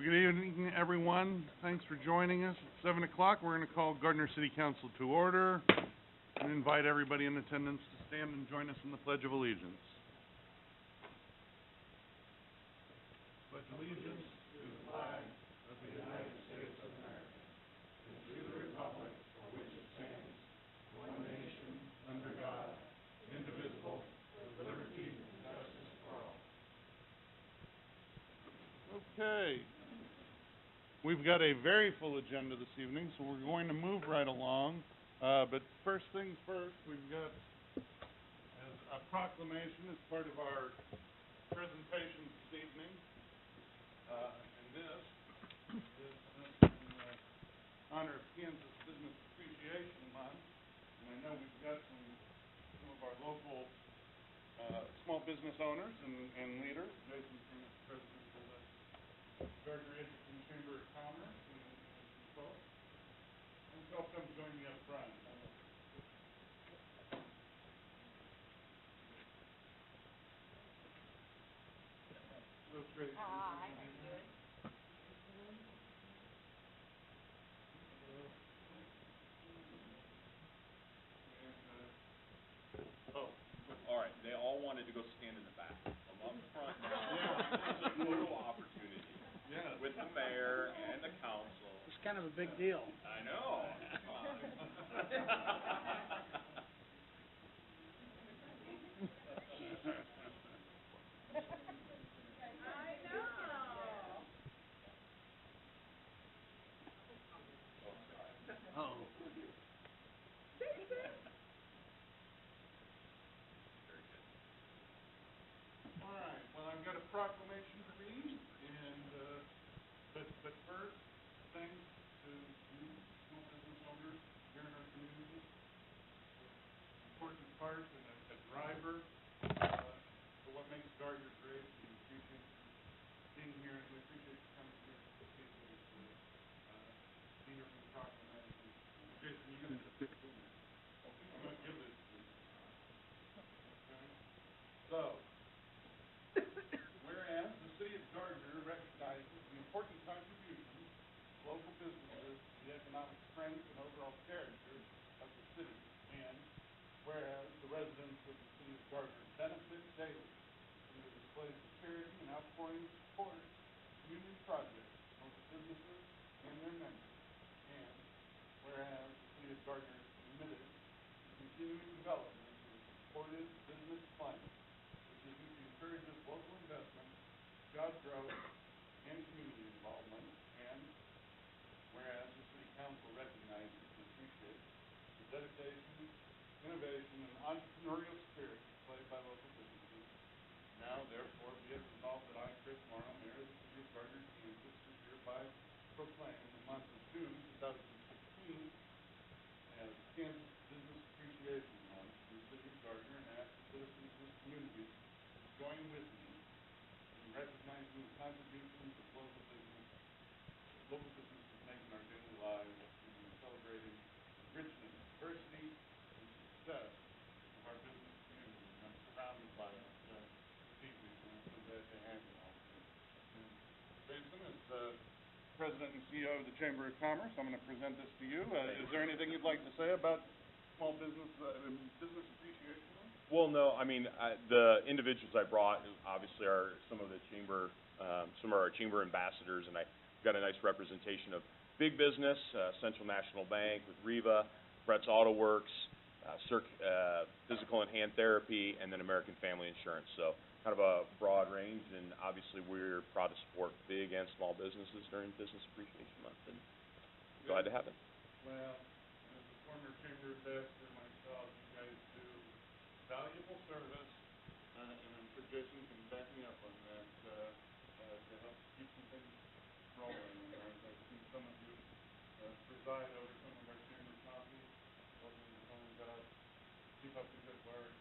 Well, good evening, everyone. Thanks for joining us. At 7 o'clock, we're going to call Gardner City Council to order and invite everybody in attendance to stand and join us in the Pledge of Allegiance. Pledge allegiance to the flag of the United States of America and to the republic for which it stands, one nation, under God, indivisible, with liberty and justice for all. Okay. We've got a very full agenda this evening, so we're going to move right along. But first things first, we've got a proclamation as part of our presentation this evening. And this is in honor of Kansas Business Appreciation Month. And I know we've got some of our local small business owners and leaders. Jason Smith, president of the Gardner Edgerton Chamber of Commerce and some folks. And so come join me up front. That's great. Hi, how you doing? All right, they all wanted to go stand in the back. I'm up front now. There's a photo opportunity with the mayor and the council. It's kind of a big deal. I know. Oh. All right. Well, I've got a proclamation to read, and but first, thanks to you, small business owners here in our community. Important part and a driver for what makes Gardner great. We appreciate you being here, and we appreciate you coming here to participate to be here for the proclamation. Jason, you can give this to me. Okay. So, whereas the city of Gardner recognizes the important contributions of local businesses to the economic strength and overall character of the city, and whereas the residents of the city of Gardner benefit daily from the displays of charity and outpouring support of community projects, both businesses and their members, and whereas the city of Gardner is committed to continuing development of a supportive business climate, which encourages local investment, job growth, and community involvement, and whereas the City Council recognizes and appreciates the dedication, innovation, and entrepreneurial spirit displayed by local businesses, now therefore be it resolved that I, Chris Morrow, Mayor of the City of Gardner, Kansas, do hereby proclaim the month of June 2016 as Kansas Business Appreciation Month in the City of Gardner, and ask the citizens of this community to join with me in recognizing the contributions of local businesses make in our daily lives, and in celebrating the richness, diversity, and success of our business community. And I'm surrounded by it this evening, and I'm so glad to have you all here. And Jason, as the President and CEO of the Chamber of Commerce, I'm going to present this to you. Is there anything you'd like to say about small business appreciation month? Well, no, I mean, the individuals I brought obviously are some of our chamber ambassadors, and I got a nice representation of big business, Central National Bank with Riva, Brett's Auto Works, Circ Physical and Hand Therapy, and then American Family Insurance. So kind of a broad range, and obviously we're proud to support big and small businesses during Business Appreciation Month, and glad to have it. Well, as a former chamber ambassador myself, you guys do valuable service, and I'm sure Jason can back me up on that, to help keep some things rolling. And I've seen some of you preside over some of our chamber coffees, and keep up the good work.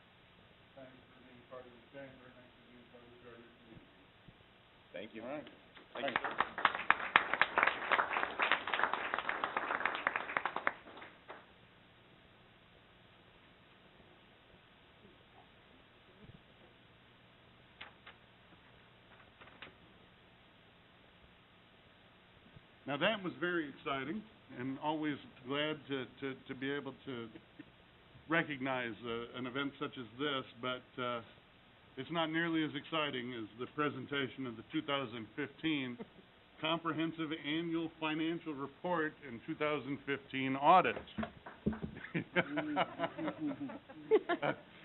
Thanks for being part of the chamber, and thanks for being part of the Gardner community. Thank you. All right. Thank you. Now, that was very exciting, and always glad to be able to recognize an event such as this, but it's not nearly as exciting as the presentation of the 2015 Comprehensive Annual Financial Report and 2015 Audit.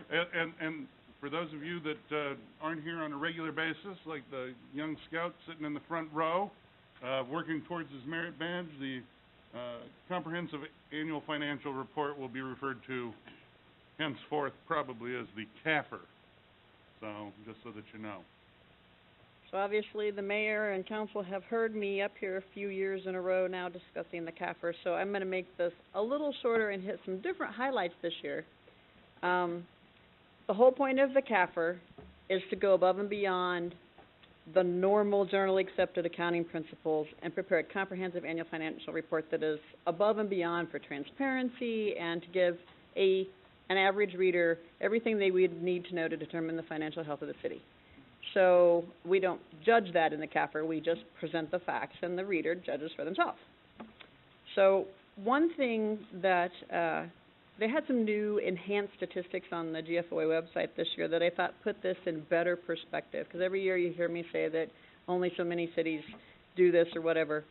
And for those of you that aren't here on a regular basis, like the young scout sitting in the front row, working towards his merit badge, the Comprehensive Annual Financial Report will be referred to henceforth probably as the CAFR. So, just so that you know. So obviously the mayor and council have heard me up here a few years in a row now discussing the CAFR, so I'm going to make this a little shorter and hit some different highlights this year. The whole point of the CAFR is to go above and beyond the normal generally accepted accounting principles and prepare a comprehensive annual financial report that is above and beyond for transparency and to give an average reader everything they would need to know to determine the financial health of the city. So we don't judge that in the CAFR, we just present the facts and the reader judges for themselves. So one thing that, they had some new enhanced statistics on the GFOA website this year that I thought put this in better perspective, because every year you hear me say that only so many cities do this or whatever.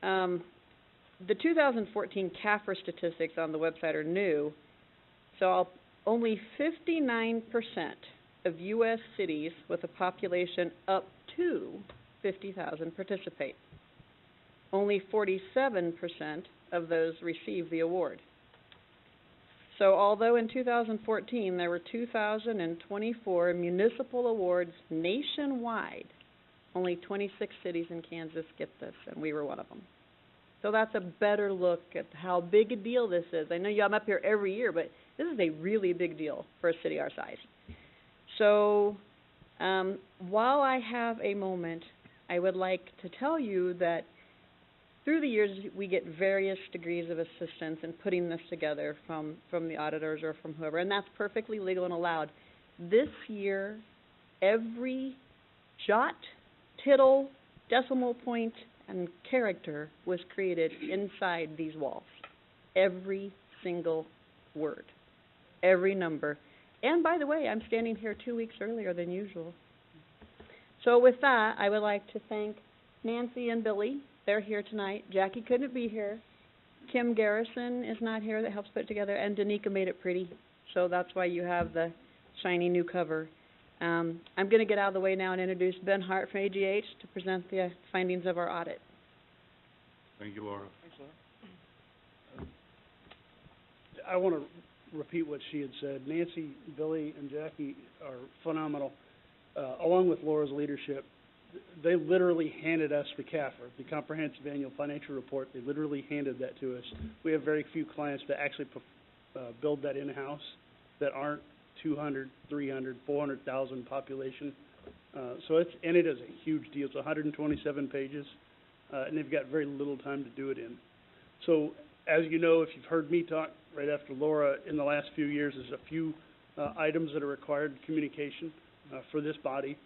The 2014 CAFR statistics on the website are new, so only 59% of U.S. cities with a population up to 50,000 participate. Only 47% of those receive the award. So although in 2014 there were 2,024 municipal awards nationwide, only 26 cities in Kansas get this, and we were one of them. So that's a better look at how big a deal this is. I know I'm up here every year, but this is a really big deal for a city our size. So while I have a moment, I would like to tell you that through the years we get various degrees of assistance in putting this together from the auditors or from whoever, and that's perfectly legal and allowed. This year, every jot, tittle, decimal point, and character was created inside these walls. Every single word, every number. And by the way, I'm standing here 2 weeks earlier than usual. So with that, I would like to thank Nancy and Billy. They're here tonight. Jackie couldn't be here. Kim Garrison is not here, that helps put it together, and Danica made it pretty. So that's why you have the shiny new cover. I'm going to get out of the way now and introduce Ben Hart from AGH to present the findings of our audit. Thank you, Laura. Thanks, Laura. I want to repeat what she had said. Nancy, Billy, and Jackie are phenomenal. Along with Laura's leadership, they literally handed us the CAFR, the Comprehensive Annual Financial Report. They literally handed that to us. We have very few clients that actually build that in-house that aren't 200, 300, 400,000 population. So it is a huge deal. It's 127 pages, and they've got very little time to do it in. So as you know, if you've heard me talk right after Laura in the last few years, there's a few items that are required communication for this body.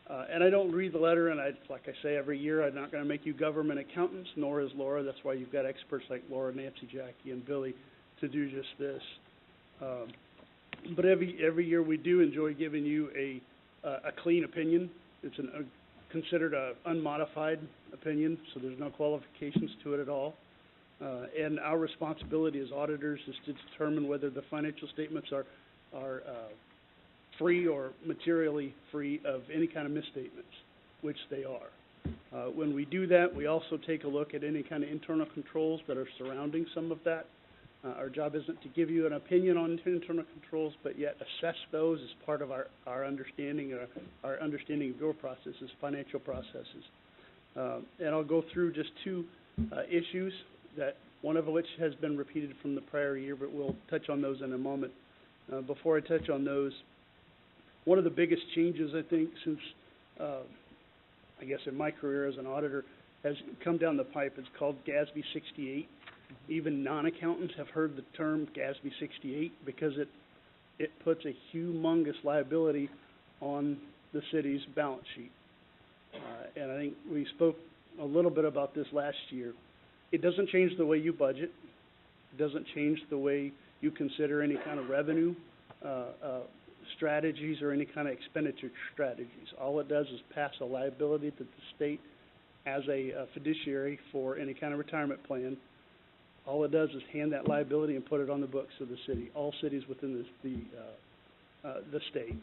And I don't read the letter, and like I say every year, I'm not going to make you government accountants, nor is Laura. That's why you've got experts like Laura, Nancy, Jackie, and Billy to do just this. But every year we do enjoy giving you a clean opinion. It's considered an unmodified opinion, so there's no qualifications to it at all. And our responsibility as auditors is to determine whether the financial statements are free or materially free of any kind of misstatements, which they are. When we do that, we also take a look at any kind of internal controls that are surrounding some of that. Our job isn't to give you an opinion on internal controls, but yet assess those as part of our understanding, our understanding of your processes, financial processes. And I'll go through just two issues, that one of which has been repeated from the prior year, but we'll touch on those in a moment. Before I touch on those, one of the biggest changes, I think, since, I guess, in my career as an auditor, has come down the pipe. It's called GASB 68. Even non-accountants have heard the term GASB 68 because it puts a humongous liability on the city's balance sheet. And I think we spoke a little bit about this last year. It doesn't change the way you budget. It doesn't change the way you consider any kind of revenue, strategies or any kind of expenditure strategies. All it does is pass a liability to the state as a fiduciary for any kind of retirement plan. All it does is hand that liability and put it on the books of the city, all cities within the state.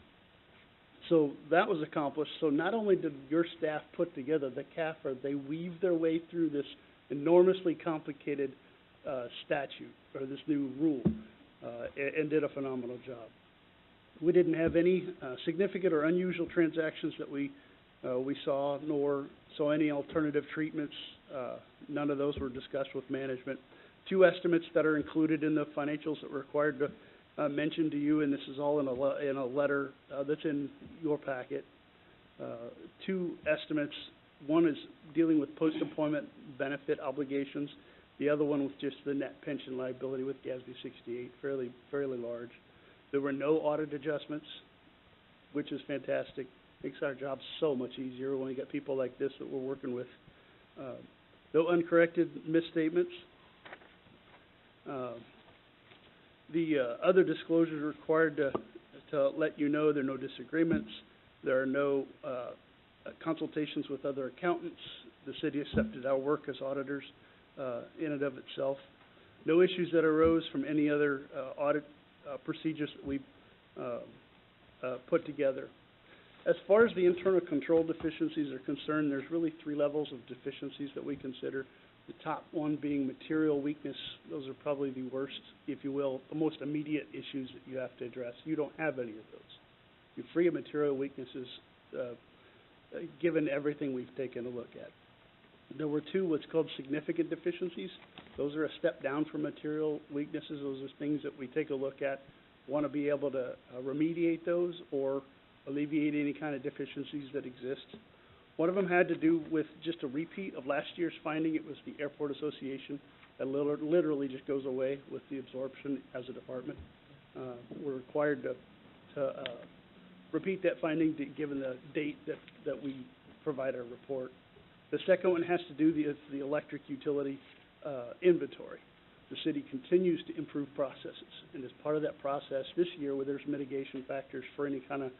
So that was accomplished. So not only did your staff put together the CAFR, they weaved their way through this enormously complicated statute, or this new rule, and did a phenomenal job. We didn't have any significant or unusual transactions that we saw, nor saw any alternative treatments. None of those were discussed with management. 2 estimates that are included in the financials that we're required to mention to you, and this is all in a letter that's in your packet. 2 estimates. One is dealing with post-employment benefit obligations. The other one was just the net pension liability with GASB 68, fairly large. There were no audit adjustments, which is fantastic. Makes our job so much easier when we got people like this that we're working with. No uncorrected misstatements. The other disclosures required to let you know there are no disagreements. There are no consultations with other accountants. The city accepted our work as auditors in and of itself. No issues that arose from any other audit procedures that we put together. As far as the internal control deficiencies are concerned, there's really 3 levels of deficiencies that we consider. The top one being material weakness. Those are probably the worst, if you will, the most immediate issues that you have to address. You don't have any of those. You're free of material weaknesses, given everything we've taken a look at. There were 2 what's called significant deficiencies. Those are a step down from material weaknesses. Those are things that we take a look at, want to be able to remediate those or alleviate any kind of deficiencies that exist. One of them had to do with just a repeat of last year's finding. It was the Airport Association that literally just goes away with the absorption as a department. We're required to repeat that finding given the date that we provide our report. The second one has to do with the electric utility inventory. The city continues to improve processes, and as part of that process this year, where there's mitigation factors for any kind of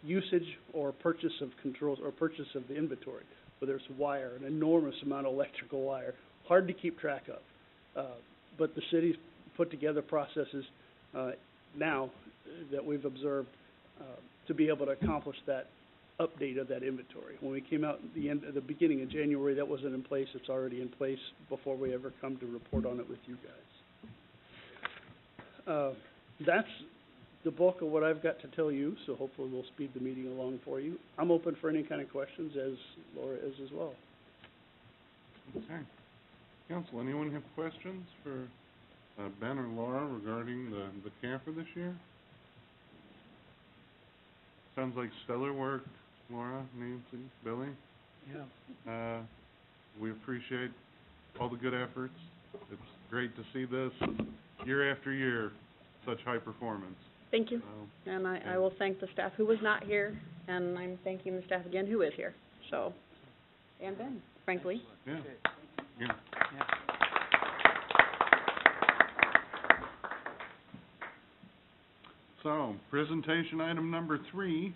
usage or purchase of controls or purchase of the inventory, whether it's wire, an enormous amount of electrical wire, hard to keep track of. But the city's put together processes now that we've observed to be able to accomplish that update of that inventory. When we came out at the beginning of January, that wasn't in place. It's already in place before we ever come to report on it with you guys. That's the bulk of what I've got to tell you, so hopefully we'll speed the meeting along for you. I'm open for any kind of questions, as Laura is as well. Okay. Council, anyone have questions for Ben or Laura regarding the CAFR this year? Sounds like stellar work, Laura, Nancy, Billy. Yeah. We appreciate all the good efforts. It's great to see this year after year, such high performance. Thank you. And I will thank the staff who was not here, and I'm thanking the staff again who is here. So, and Ben, frankly. Yeah. Yeah. So, presentation item number 3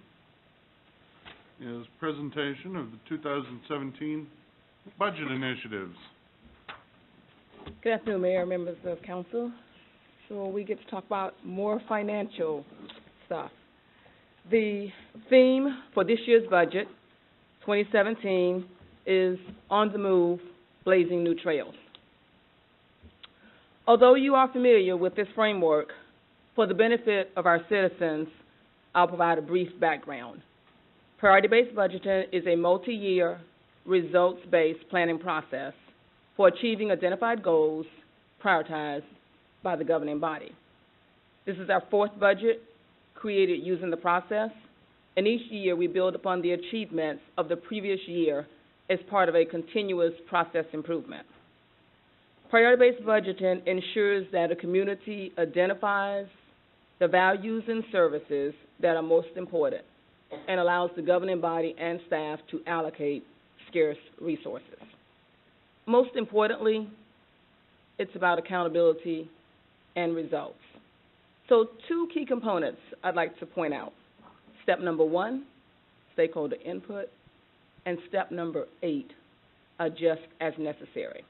is presentation of the 2017 budget initiatives. Good afternoon, Mayor, members of council. So we get to talk about more financial stuff. The theme for this year's budget, 2017, is On the Move, Blazing New Trails. Although you are familiar with this framework, for the benefit of our citizens, I'll provide a brief background. Priority-based budgeting is a multi-year, results-based planning process for achieving identified goals prioritized by the governing body. This is our 4th budget created using the process, and each year we build upon the achievements of the previous year as part of a continuous process improvement. Priority-based budgeting ensures that a community identifies the values and services that are most important and allows the governing body and staff to allocate scarce resources. most importantly, it's about accountability and results. So 2 key components I'd like to point out. Step number 1, stakeholder input, and step number 8, adjust as necessary.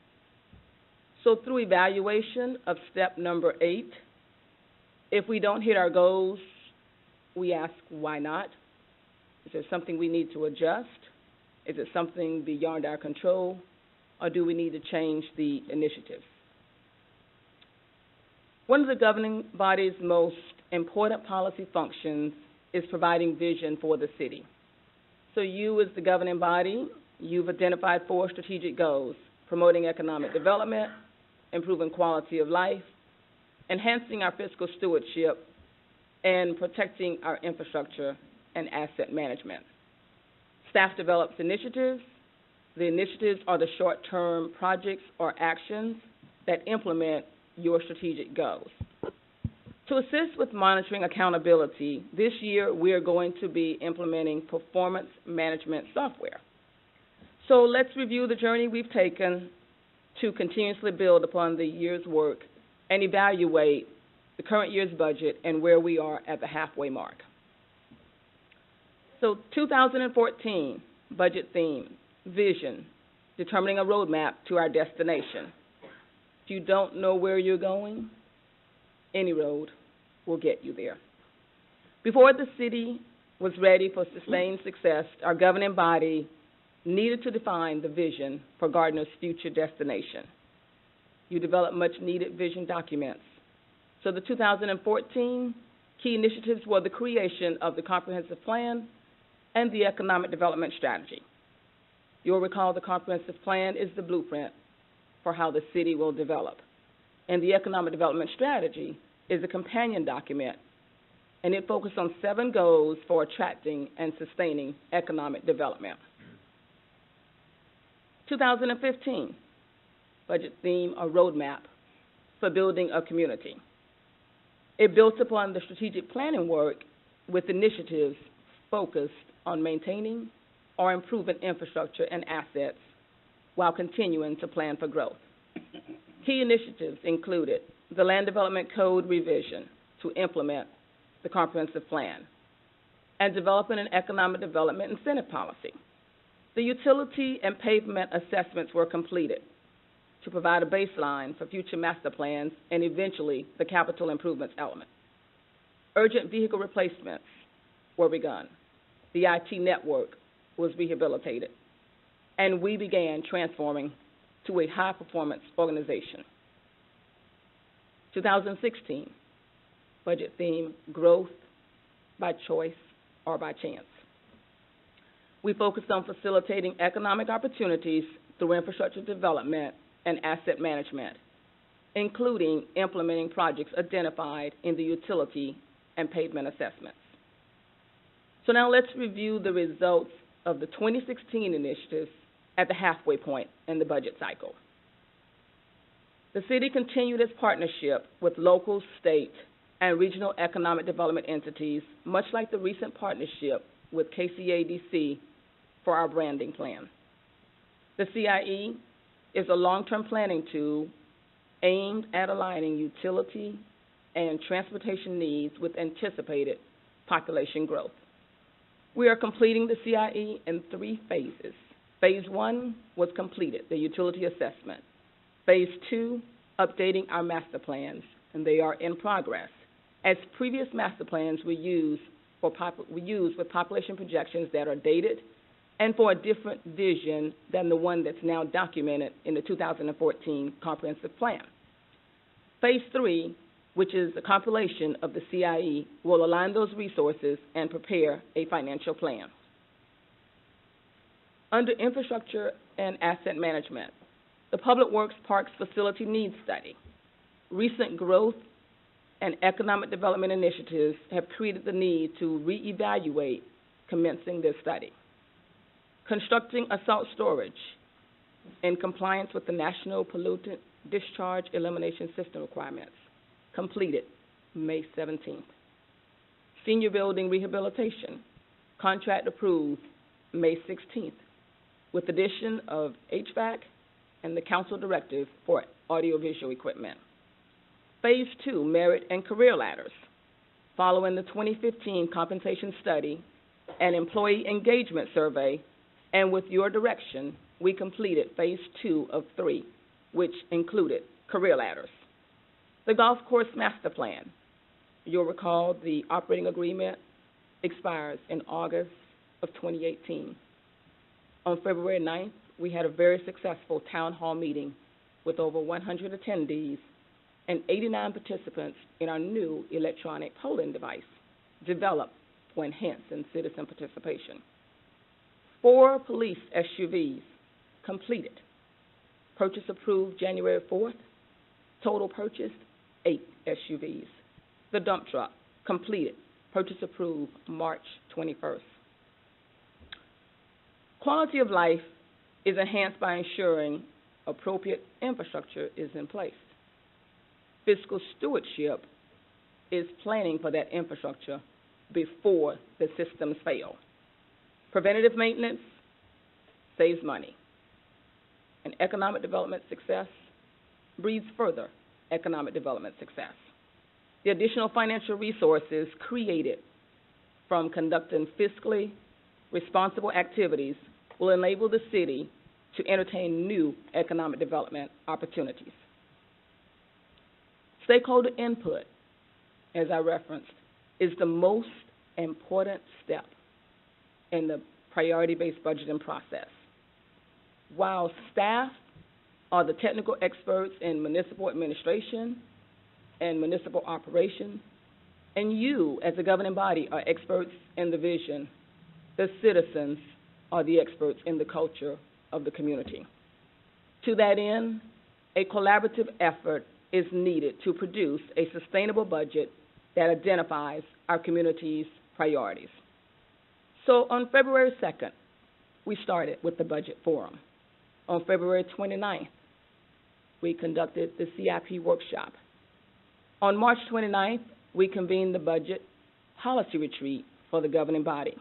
So through evaluation of step number 8, if we don't hit our goals, we ask why not. Is there something we need to adjust? Is it something beyond our control? Or do we need to change the initiatives? One of the governing body's most important policy functions is providing vision for the city. So you, as the governing body, you've identified 4 strategic goals: promoting economic development, improving quality of life, enhancing our fiscal stewardship, and protecting our infrastructure and asset management. Staff develops initiatives. The initiatives are the short-term projects or actions that implement your strategic goals. To assist with monitoring accountability, this year we are going to be implementing performance management software. So let's review the journey we've taken to continuously build upon the year's work and evaluate the current year's budget and where we are at the halfway mark. So 2014, budget theme, vision, determining a roadmap to our destination. If you don't know where you're going, any road will get you there. Before the city was ready for sustained success, our governing body needed to define the vision for Gardner's future destination. You developed much-needed vision documents. So the 2014 key initiatives were the creation of the comprehensive plan and the economic development strategy. You'll recall the comprehensive plan is the blueprint for how the city will develop. And the economic development strategy is a companion document, and it focused on 7 goals for attracting and sustaining economic development. 2015, budget theme, a roadmap for building a community. It built upon the strategic planning work with initiatives focused on maintaining or improving infrastructure and assets while continuing to plan for growth. Key initiatives included the Land Development Code revision to implement the comprehensive plan and developing an economic development incentive policy. The utility and pavement assessments were completed to provide a baseline for future master plans and eventually the capital improvements element. Urgent vehicle replacements were begun. The IT network was rehabilitated, and we began transforming to a high-performance organization. 2016, budget theme, growth by choice or by chance. We focused on facilitating economic opportunities through infrastructure development and asset management, including implementing projects identified in the utility and pavement assessments. So now let's review the results of the 2016 initiatives at the halfway point in the budget cycle. The city continued its partnership with local, state, and regional economic development entities, much like the recent partnership with KCADC for our branding plan. The CIE is a long-term planning tool aimed at aligning utility and transportation needs with anticipated population growth. We are completing the CIE in 3 phases. Phase 1 was completed, the utility assessment. Phase 2, updating our master plans, and they are in progress, as previous master plans we use with population projections that are dated and for a different vision than the one that's now documented in the 2014 comprehensive plan. Phase 3, which is a compilation of the CIE, will align those resources and prepare a financial plan. Under infrastructure and asset management, the Public Works Parks Facility Needs Study, recent growth and economic development initiatives have created the need to reevaluate commencing this study. Constructing a salt storage in compliance with the National Pollutant Discharge Elimination System requirements, completed May 17th. Senior building rehabilitation, contract approved May 16th, with addition of HVAC and the council directive for audiovisual equipment. Phase 2, merit and career ladders. Following the 2015 compensation study and employee engagement survey, and with your direction, we completed Phase 2 of 3, which included career ladders. The golf course master plan. You'll recall the operating agreement expires in August of 2018. On February 9th, we had a very successful town hall meeting with over 100 attendees and 89 participants in our new electronic polling device developed for enhancing citizen participation. 4 police SUVs completed. Purchase approved January 4th. Total purchased 8 SUVs. The dump truck completed. Purchase approved March 21st. Quality of life is enhanced by ensuring appropriate infrastructure is in place. Fiscal stewardship is planning for that infrastructure before the systems fail. Preventative maintenance saves money. And economic development success breeds further economic development success. The additional financial resources created from conducting fiscally responsible activities will enable the city to entertain new economic development opportunities. Stakeholder input, as I referenced, is the most important step in the priority-based budgeting process. While staff are the technical experts in municipal administration and municipal operations, and you, as a governing body, are experts in the vision, the citizens are the experts in the culture of the community. To that end, a collaborative effort is needed to produce a sustainable budget that identifies our community's priorities. So on February 2nd, we started with the Budget Forum. On February 29th, we conducted the CIP workshop. On March 29th, we convened the Budget Policy Retreat for the governing body.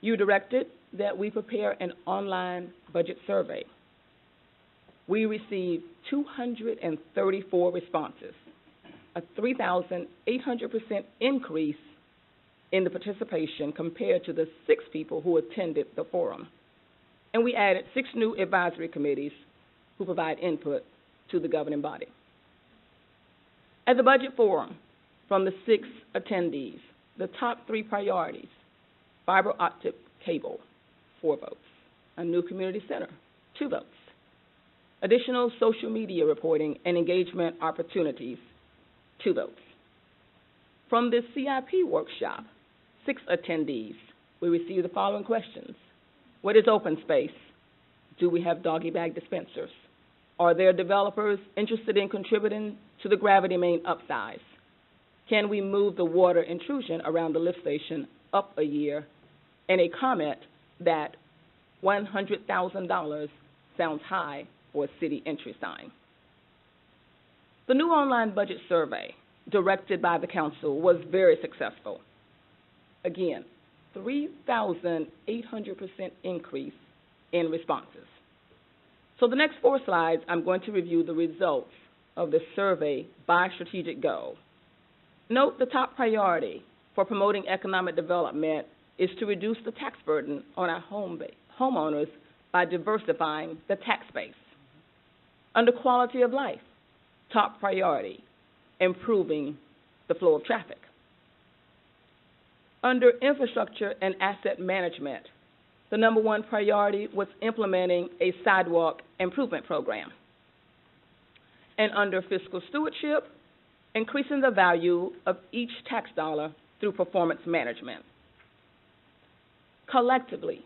You directed that we prepare an online budget survey. We received 234 responses, a 3,800% increase in the participation compared to the 6 people who attended the forum. And we added 6 new advisory committees who provide input to the governing body. At the Budget Forum, from the 6 attendees, the top 3 priorities: fiber optic cable, 4 votes; a new community center, 2 votes; additional social media reporting and engagement opportunities, 2 votes. From the CIP workshop, 6 attendees, we received the following questions: what is open space? Do we have doggy bag dispensers? Are there developers interested in contributing to the Gravity Main upsize? Can we move the water intrusion around the lift station up a year? And a comment that $100,000 sounds high for a city entry sign. The new online budget survey, directed by the council, was very successful. Again, 3,800% increase in responses. So the next 4 slides, I'm going to review the results of the survey by strategic goal. Note the top priority for promoting economic development is to reduce the tax burden on our homeowners by diversifying the tax base. Under quality of life, top priority, improving the flow of traffic. Under infrastructure and asset management, the number 1 priority was implementing a sidewalk improvement program. And under fiscal stewardship, increasing the value of each tax dollar through performance management. Collectively,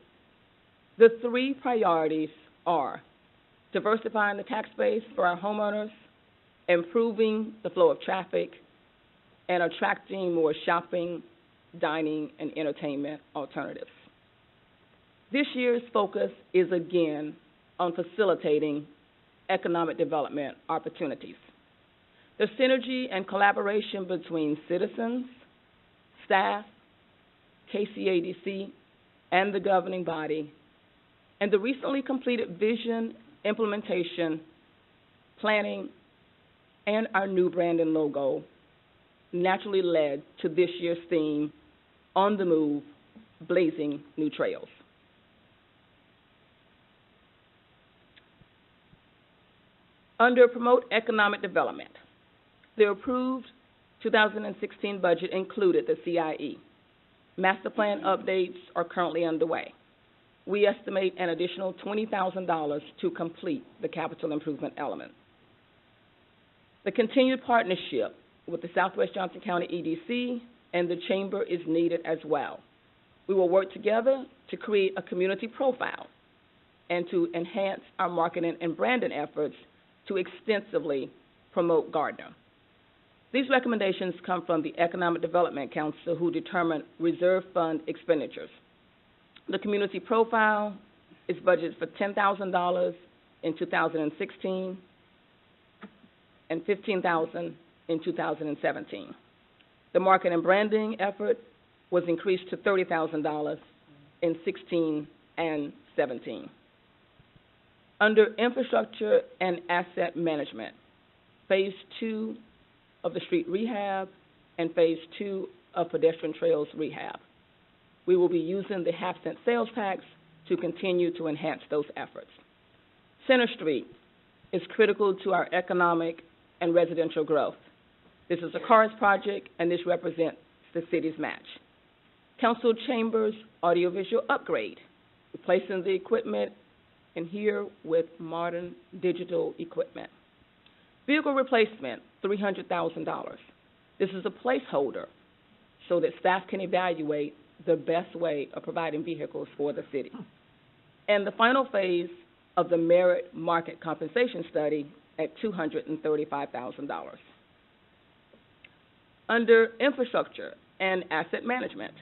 the 3 priorities are diversifying the tax base for our homeowners, improving the flow of traffic, and attracting more shopping, dining, and entertainment alternatives. This year's focus is again on facilitating economic development opportunities. The synergy and collaboration between citizens, staff, KCADC, and the governing body, and the recently completed vision implementation, planning, and our new brand and logo naturally led to this year's theme, On the Move, Blazing New Trails. Under Promote Economic Development, the approved 2016 budget included the CIE. Master plan updates are currently underway. We estimate an additional $20,000 to complete the capital improvement element. The continued partnership with the Southwest Johnson County EDC and the Chamber is needed as well. We will work together to create a community profile and to enhance our marketing and branding efforts to extensively promote Gardner. These recommendations come from the Economic Development Council, who determine reserve fund expenditures. The community profile is budgeted for $10,000 in 2016 and $15,000 in 2017. The market and branding effort was increased to $30,000 in 16 and 17. Under infrastructure and asset management, Phase 2 of the street rehab and Phase 2 of pedestrian trails rehab. We will be using the half-cent sales tax to continue to enhance those efforts. Center Street is critical to our economic and residential growth. This is a CARS project, and this represents the city's match. Council Chambers audiovisual upgrade, replacing the equipment in here with modern digital equipment. Vehicle replacement, $300,000. This is a placeholder so that staff can evaluate the best way of providing vehicles for the city. And the final phase of the merit market compensation study at $235,000. Under infrastructure and asset management,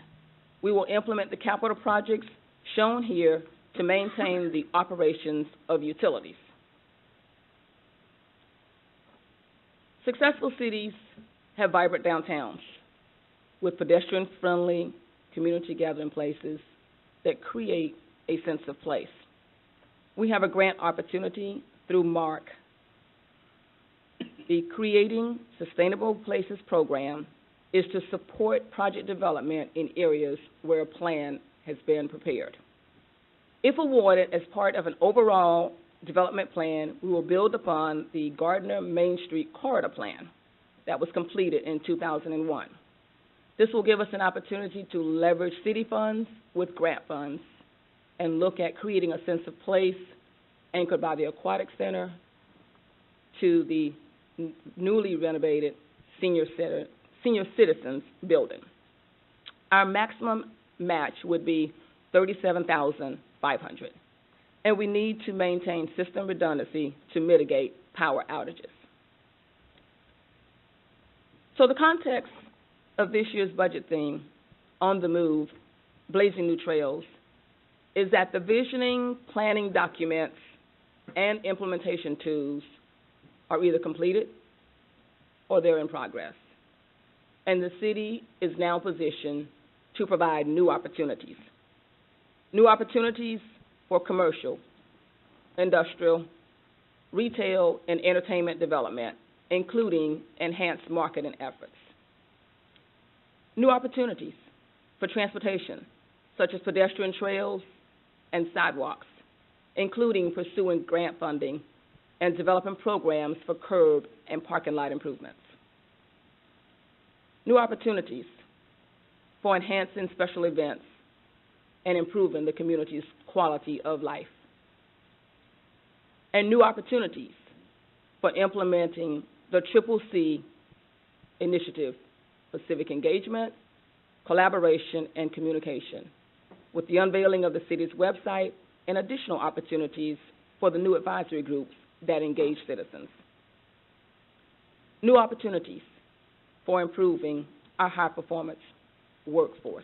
we will implement the capital projects shown here to maintain the operations of utilities. Successful cities have vibrant downtowns with pedestrian-friendly community gathering places that create a sense of place. We have a grant opportunity through MARC. The Creating Sustainable Places program is to support project development in areas where a plan has been prepared. If awarded as part of an overall development plan, we will build upon the Gardner Main Street Corridor Plan that was completed in 2001. This will give us an opportunity to leverage city funds with grant funds and look at creating a sense of place anchored by the Aquatic Center to the newly renovated Senior Citizens Building. Our maximum match would be $37,500, and we need to maintain system redundancy to mitigate power outages. So the context of this year's budget theme, On the Move, Blazing New Trails, is that the visioning, planning documents, and implementation tools are either completed or they're in progress. And the city is now positioned to provide new opportunities. New opportunities for commercial, industrial, retail, and entertainment development, including enhanced marketing efforts. New opportunities for transportation, such as pedestrian trails and sidewalks, including pursuing grant funding and developing programs for curb and parking lot improvements. New opportunities for enhancing special events and improving the community's quality of life. And new opportunities for implementing the CCC initiative for civic engagement, collaboration, and communication, with the unveiling of the city's website and additional opportunities for the new advisory groups that engage citizens. New opportunities for improving our high-performance workforce.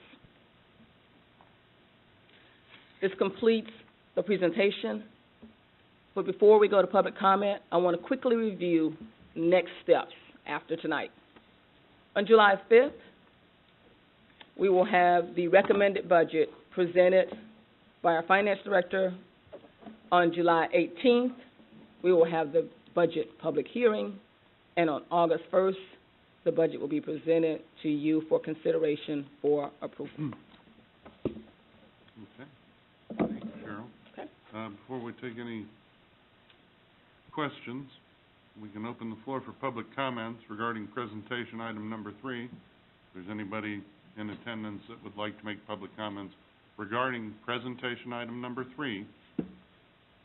This completes the presentation, but before we go to public comment, I want to quickly review next steps after tonight. On July 5th, we will have the recommended budget presented by our Finance Director, On July 18th, we will have the budget public hearing, and on August 1st, the budget will be presented to you for consideration for approval. Okay. Thank you, Cheryl. Okay. Before we take any questions, we can open the floor for public comments regarding presentation item number 3. If there's anybody in attendance that would like to make public comments regarding presentation item number 3,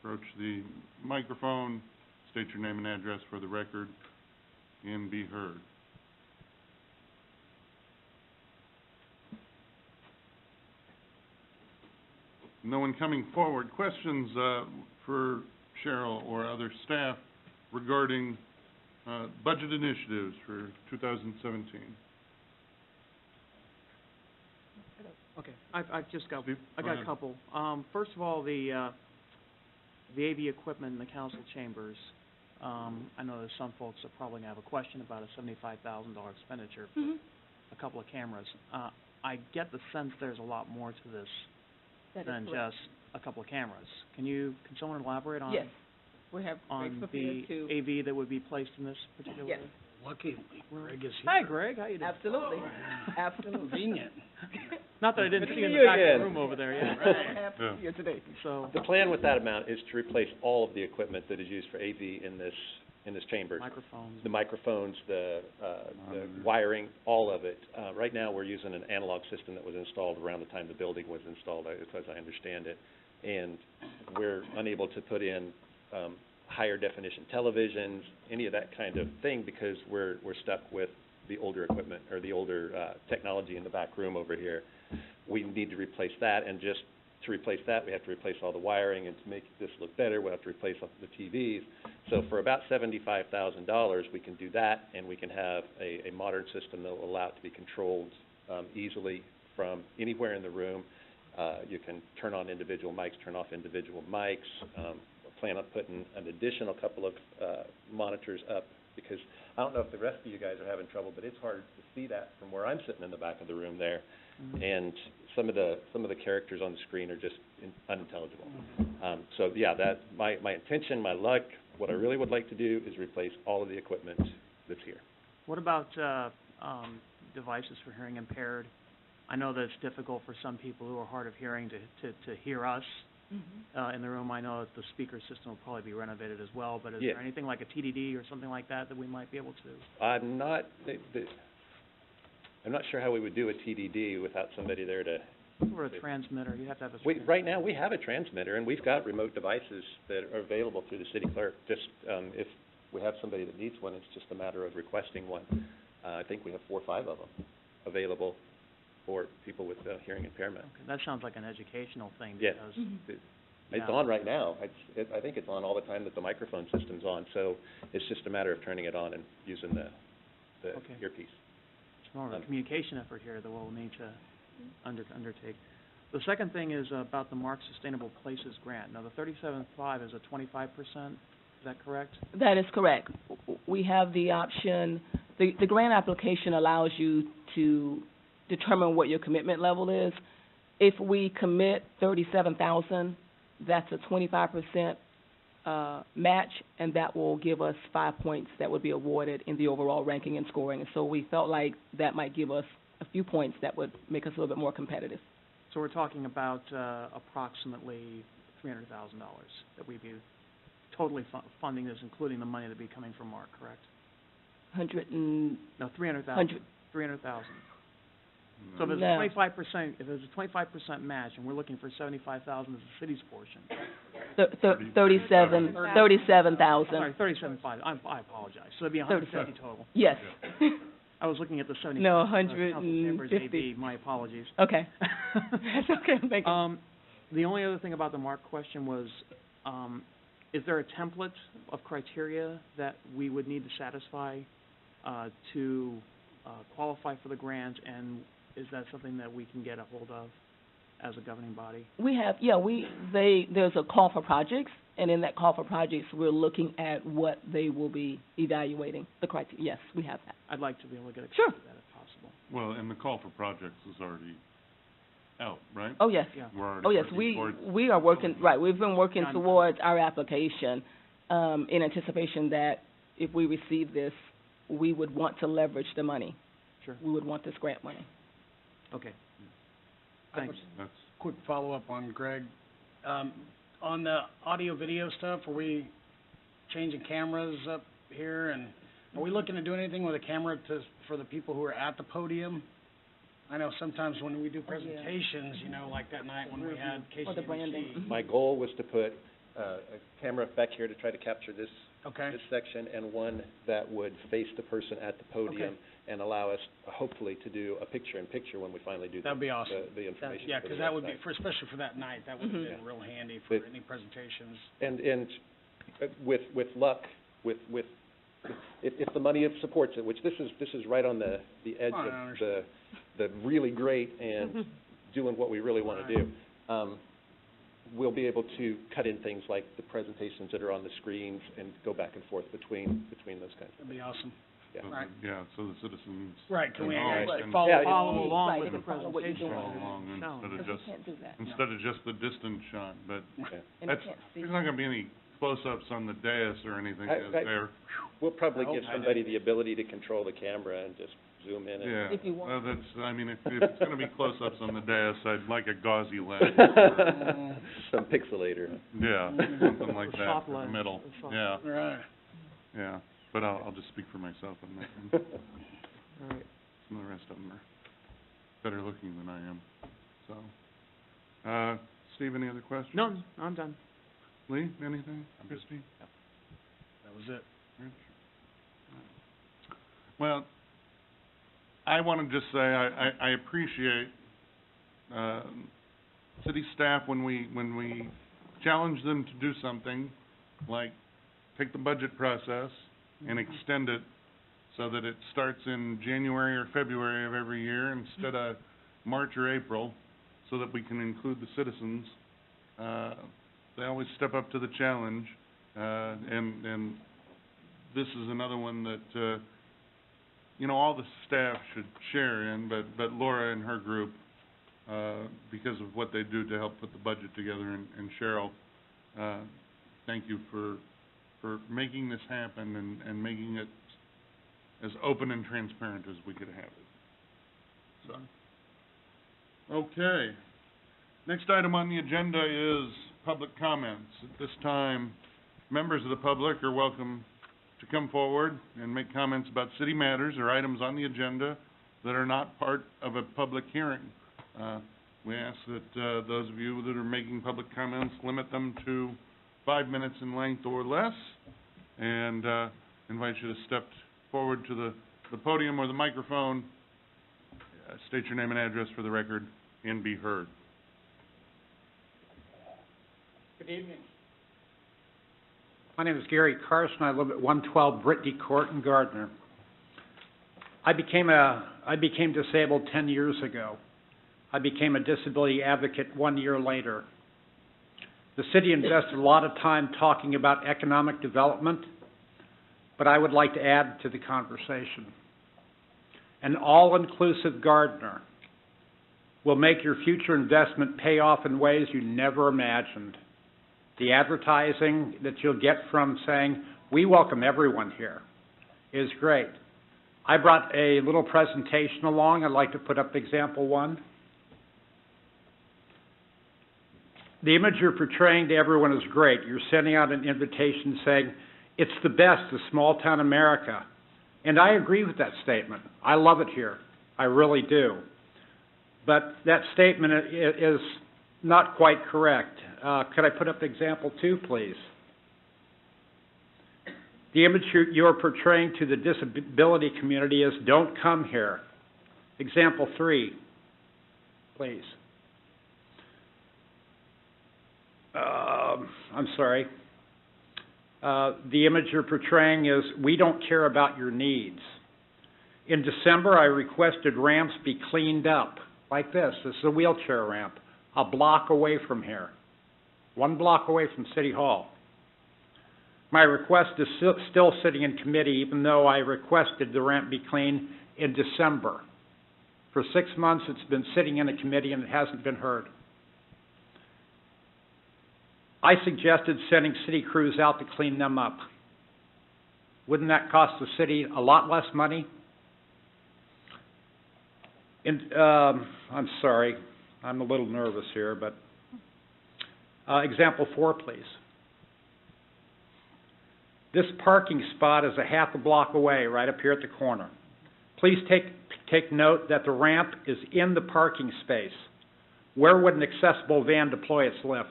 approach the microphone, state your name and address for the record, and be heard. No one coming forward. Questions for Cheryl or other staff regarding budget initiatives for 2017? Okay, I've just got, Steve, I go got ahead. a couple. First of all, the AV equipment in the council chambers, I know there's some folks that probably have a question about a $75,000 expenditure for a couple of cameras. I get the sense there's a lot more to this than just a couple of cameras. Can someone elaborate on? Yes, we have Greg On prepared the to. AV that would be placed in this particular? Yes. Lucky Greg is here. Hi, Greg, how you doing? Absolutely, absolutely. Convenient. Not that I didn't Good see to you in see the you back of again. the room over there, yeah. Happy to be here today. So, The plan with that amount is to replace all of the equipment that is used for AV in this chamber. microphones. The microphones, the wiring, all of it. Right now, we're using an analog system that was installed around the time the building was installed, as I understand it. And we're unable to put in higher definition televisions, any of that kind of thing, because we're stuck with the older equipment or the older technology in the back room over here. We need to replace that, and just to replace that, we have to replace all the wiring, and to make this look better, we'll have to replace all the TVs. So for about $75,000, we can do that, and we can have a modern system that will allow it to be controlled easily from anywhere in the room. You can turn on individual mics, turn off individual mics. Plan on putting an additional couple of monitors up, because I don't know if the rest of you guys are having trouble, but it's hard to see that from where I'm sitting in the back of the room there. And some of the characters on the screen are just unintelligible. So yeah, that my intention, my luck, what I really would like to do is replace all of the equipment that's here. What about devices for hearing impaired? I know that it's difficult for some people who are hard of hearing to hear us in the room. I know that the speaker system will probably be renovated as well, but is Yeah. there anything like a TDD or something like that we might be able to? I'm not sure how we would do a TDD without somebody there to. Or a transmitter, you have to have a. Right now, we have a transmitter, and we've got remote devices that are available through the city clerk. Just, if we have somebody that needs one, it's just a matter of requesting one. I think we have 4 or 5 of them available for people with hearing impairment. Okay, that sounds like an educational thing, Yeah. because It's Yeah. on right now. I think it's on all the time that the microphone system's on, so it's just a matter of turning it on and using the Okay. earpiece. it's more of a communication effort here that we'll need to undertake. The second thing is about the Mark Sustainable Places grant. Now, the 37.5 is a 25%, is that correct? That is correct. We have the option, the grant application allows you to determine what your commitment level is. If we commit $37,000, that's a 25% match, and that will give us 5 points that would be awarded in the overall ranking and scoring. And so we felt like that might give us a few points that would make us a little bit more competitive. So we're talking about approximately $300,000 that we'd be totally funding this, including the money that'd be coming from Mark, correct? No, 300,000. 300,000. So if there's a No. 25%, if there's a 25% match, and we're looking for 75,000 as the city's portion. 37,000. Sorry, 37.5. I apologize. So it'd be 150 total. Yes. I was looking at the 75. No, Council Chambers 150. AV. My apologies. Okay. That's okay, thank you. The only other thing about the Mark question was, is there a template of criteria that we would need to satisfy to qualify for the grant, and is that something that we can get a hold of as a governing body? We have, there's a call for projects, and in that call for projects, we're looking at what they will be evaluating, the criteria. Yes, we have that. I'd like to be able to get a Sure. copy of that if possible. Well, and the call for projects is already out, right? Oh, yes. Yeah. We're already Oh, yes, working towards. we are working, right, we've been working Done. towards our application, in anticipation that if we receive this, we would want to leverage the money. Sure. We would want this grant money. Okay. Thanks. That's, Quick follow-up on Greg. On the audio-video stuff, are we changing cameras up here? And are we looking to do anything with a camera for the people who are at the podium? I know sometimes when we do presentations, you know, like that night when we had Or the branding. KCMC. My goal was to put, a camera back here to try to capture this Okay, this section, and one that would face the person at the podium and allow us, hopefully, to do a picture-in-picture when we finally do that'd be awesome. the information. Yeah, for 'cause the that would be, website. especially for that night, that would have been real handy for any presentations. And with luck, if the money supports it, which this is right on the edge Oh, I of understand. the really great and doing what we really want to do, we'll be able to cut in things like the presentations that are on the screens and go back and forth between those kinds of That'd be awesome. Yeah. so, Right. yeah, so the citizens. Right, can we all actually can follow Yeah, Follow along Right, with they the can follow what you're presentation. doing. follow along No. instead of Because we just, can't do that. instead of just the distant shot, but And they that's, can't see. there's not gonna be any close-ups on the dais or anything, is I- there? We'll probably I give hope- somebody the ability to control the camera and just zoom in and Yeah, If you want. well, that's, I mean, if it's gonna be close-ups on the dais, I'd like a gauzy lens. some pixelator. Yeah, something like A that soft for the lens, middle, a soft- yeah, Right. yeah, but I'll just speak for myself on that one. All right. Some of the rest of them are better looking than I am, so. Steve, any other questions? No, I'm done. Lee, anything? Christie? That was it. Rich? Well, I wanna just say, I appreciate, city staff when we challenge them to do something, like take the budget process and extend it so that it starts in January or February of every year instead of March or April, so that we can include the citizens. They always step up to the challenge, and this is another one that, all the staff should share in, but Laura and her group, because of what they do to help put the budget together, and Cheryl, thank you for making this happen and making it as open and transparent as we could have it. So, okay. Next item on the agenda is public comments. At this time, members of the public are welcome to come forward and make comments about city matters or items on the agenda that are not part of a public hearing. We ask that those of you that are making public comments limit them to 5 minutes in length or less, and invite you to step forward to the podium or the microphone, state your name and address for the record, and be heard. Good evening. My name is Gary Carson. I live at 112 Brittany Court in Gardner. I became disabled 10 years ago. I became a disability advocate 1 year later. The city invested a lot of time talking about economic development, but I would like to add to the conversation. An all-inclusive Gardner will make your future investment pay off in ways you never imagined. The advertising that you'll get from saying, "We welcome everyone here," is great. I brought a little presentation along. I'd like to put up example one. The image you're portraying to everyone is great. You're sending out an invitation saying, "It's the best of small-town America." And I agree with that statement. I love it here. I really do. But that statement is not quite correct. Could I put up example two, please? The image you're portraying to the disability community is, "Don't come here." Example three, please. I'm sorry. The image you're portraying is, "We don't care about your needs." In December, I requested ramps be cleaned up, like this. This is a wheelchair ramp, a block away from here, 1 block away from City Hall. My request is still sitting in committee, even though I requested the ramp be cleaned in December. For 6 months, it's been sitting in a committee and it hasn't been heard. I suggested sending city crews out to clean them up. Wouldn't that cost the city a lot less money? I'm sorry, I'm a little nervous here, but example 4, please. This parking spot is a half a block away, right up here at the corner. Please take note that the ramp is in the parking space. Where would an accessible van deploy its lift?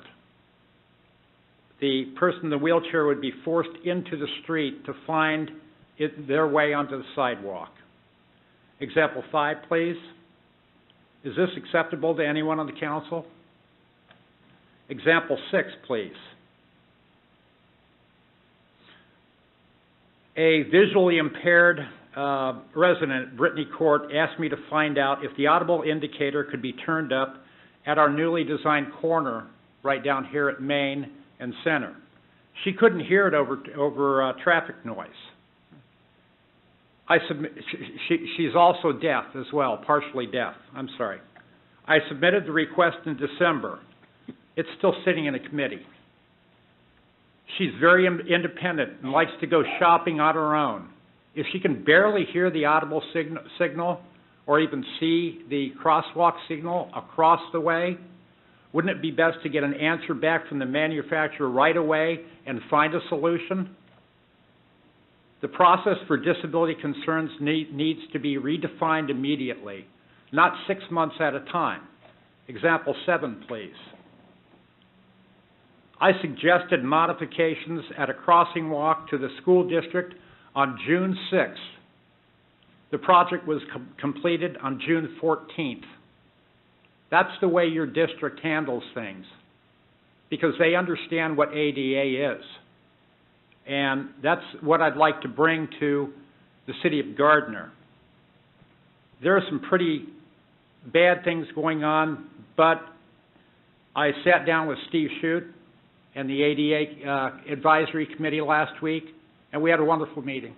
The person in the wheelchair would be forced into the street to find their way onto the sidewalk. Example 5, please. Is this acceptable to anyone on the council? Example 6, please. A visually impaired resident at Brittany Court asked me to find out if the audible indicator could be turned up at our newly designed corner right down here at Main and Center. She couldn't hear it over traffic noise. She's also deaf as well, partially deaf. I'm sorry. I submitted the request in December. It's still sitting in a committee. She's very independent and likes to go shopping on her own. If she can barely hear the audible signal or even see the crosswalk signal across the way, wouldn't it be best to get an answer back from the manufacturer right away and find a solution? The process for disability concerns needs to be redefined immediately, not 6 months at a time. Example 7, please. I suggested modifications at a crossing walk to the school district on June 6th. The project was completed on June 14th. That's the way your district handles things, because they understand what ADA is. And that's what I'd like to bring to the city of Gardner. There are some pretty bad things going on, but I sat down with Steve Shute and the ADA advisory committee last week, and we had a wonderful meeting.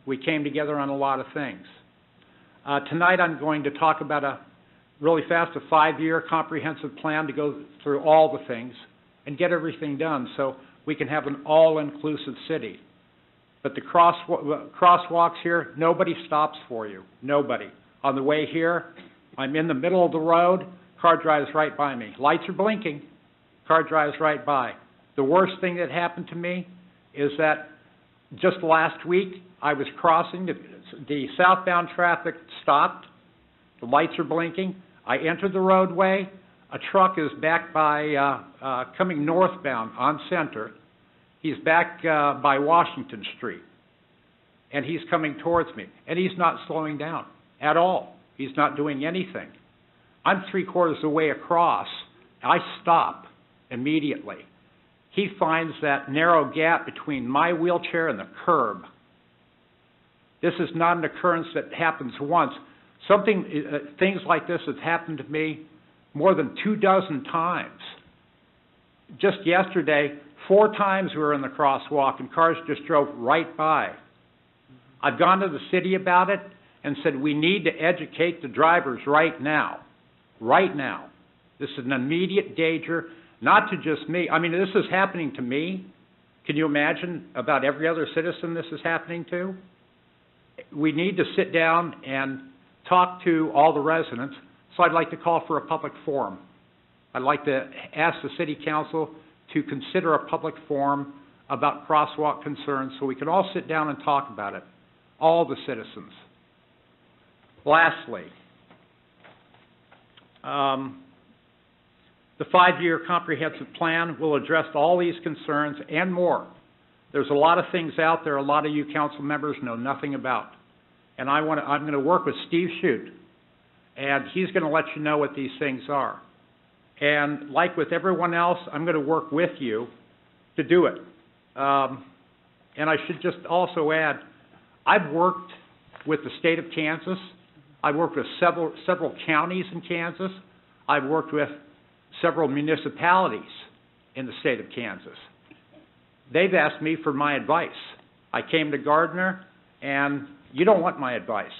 We came together on a lot of things. Tonight I'm going to talk about a 5-year comprehensive plan to go through all the things and get everything done so we can have an all-inclusive city. But the crosswalks here, nobody stops for you, nobody. On the way here, I'm in the middle of the road, car drives right by me. Lights are blinking, car drives right by. The worst thing that happened to me is that just last week, I was crossing, the southbound traffic stopped, the lights are blinking, I entered the roadway, a truck is back by, coming northbound on Center. He's back by Washington Street, and he's coming towards me, and he's not slowing down at all. He's not doing anything. I'm 3/4 of the way across. I stop immediately. He finds that narrow gap between my wheelchair and the curb. This is not an occurrence that happens once. Things like this have happened to me more than 24 times. Just yesterday, 4 times we were in the crosswalk and cars just drove right by. I've gone to the city about it and said we need to educate the drivers right now. Right now. This is an immediate danger, not to just me. I mean, this is happening to me. Can you imagine about every other citizen this is happening to? We need to sit down and talk to all the residents, so I'd like to call for a public forum. I'd like to ask the City Council to consider a public forum about crosswalk concerns so we can all sit down and talk about it, all the citizens. Lastly, the 5-year comprehensive plan will address all these concerns and more. There's a lot of things out there a lot of you council members know nothing about. And I'm going to work with Steve Shute, and he's going to let you know what these things are. And like with everyone else, I'm going to work with you to do it. And I should just also add, I've worked with the state of Kansas. I've worked with several counties in Kansas. I've worked with several municipalities in the state of Kansas. They've asked me for my advice. I came to Gardner, and you don't want my advice.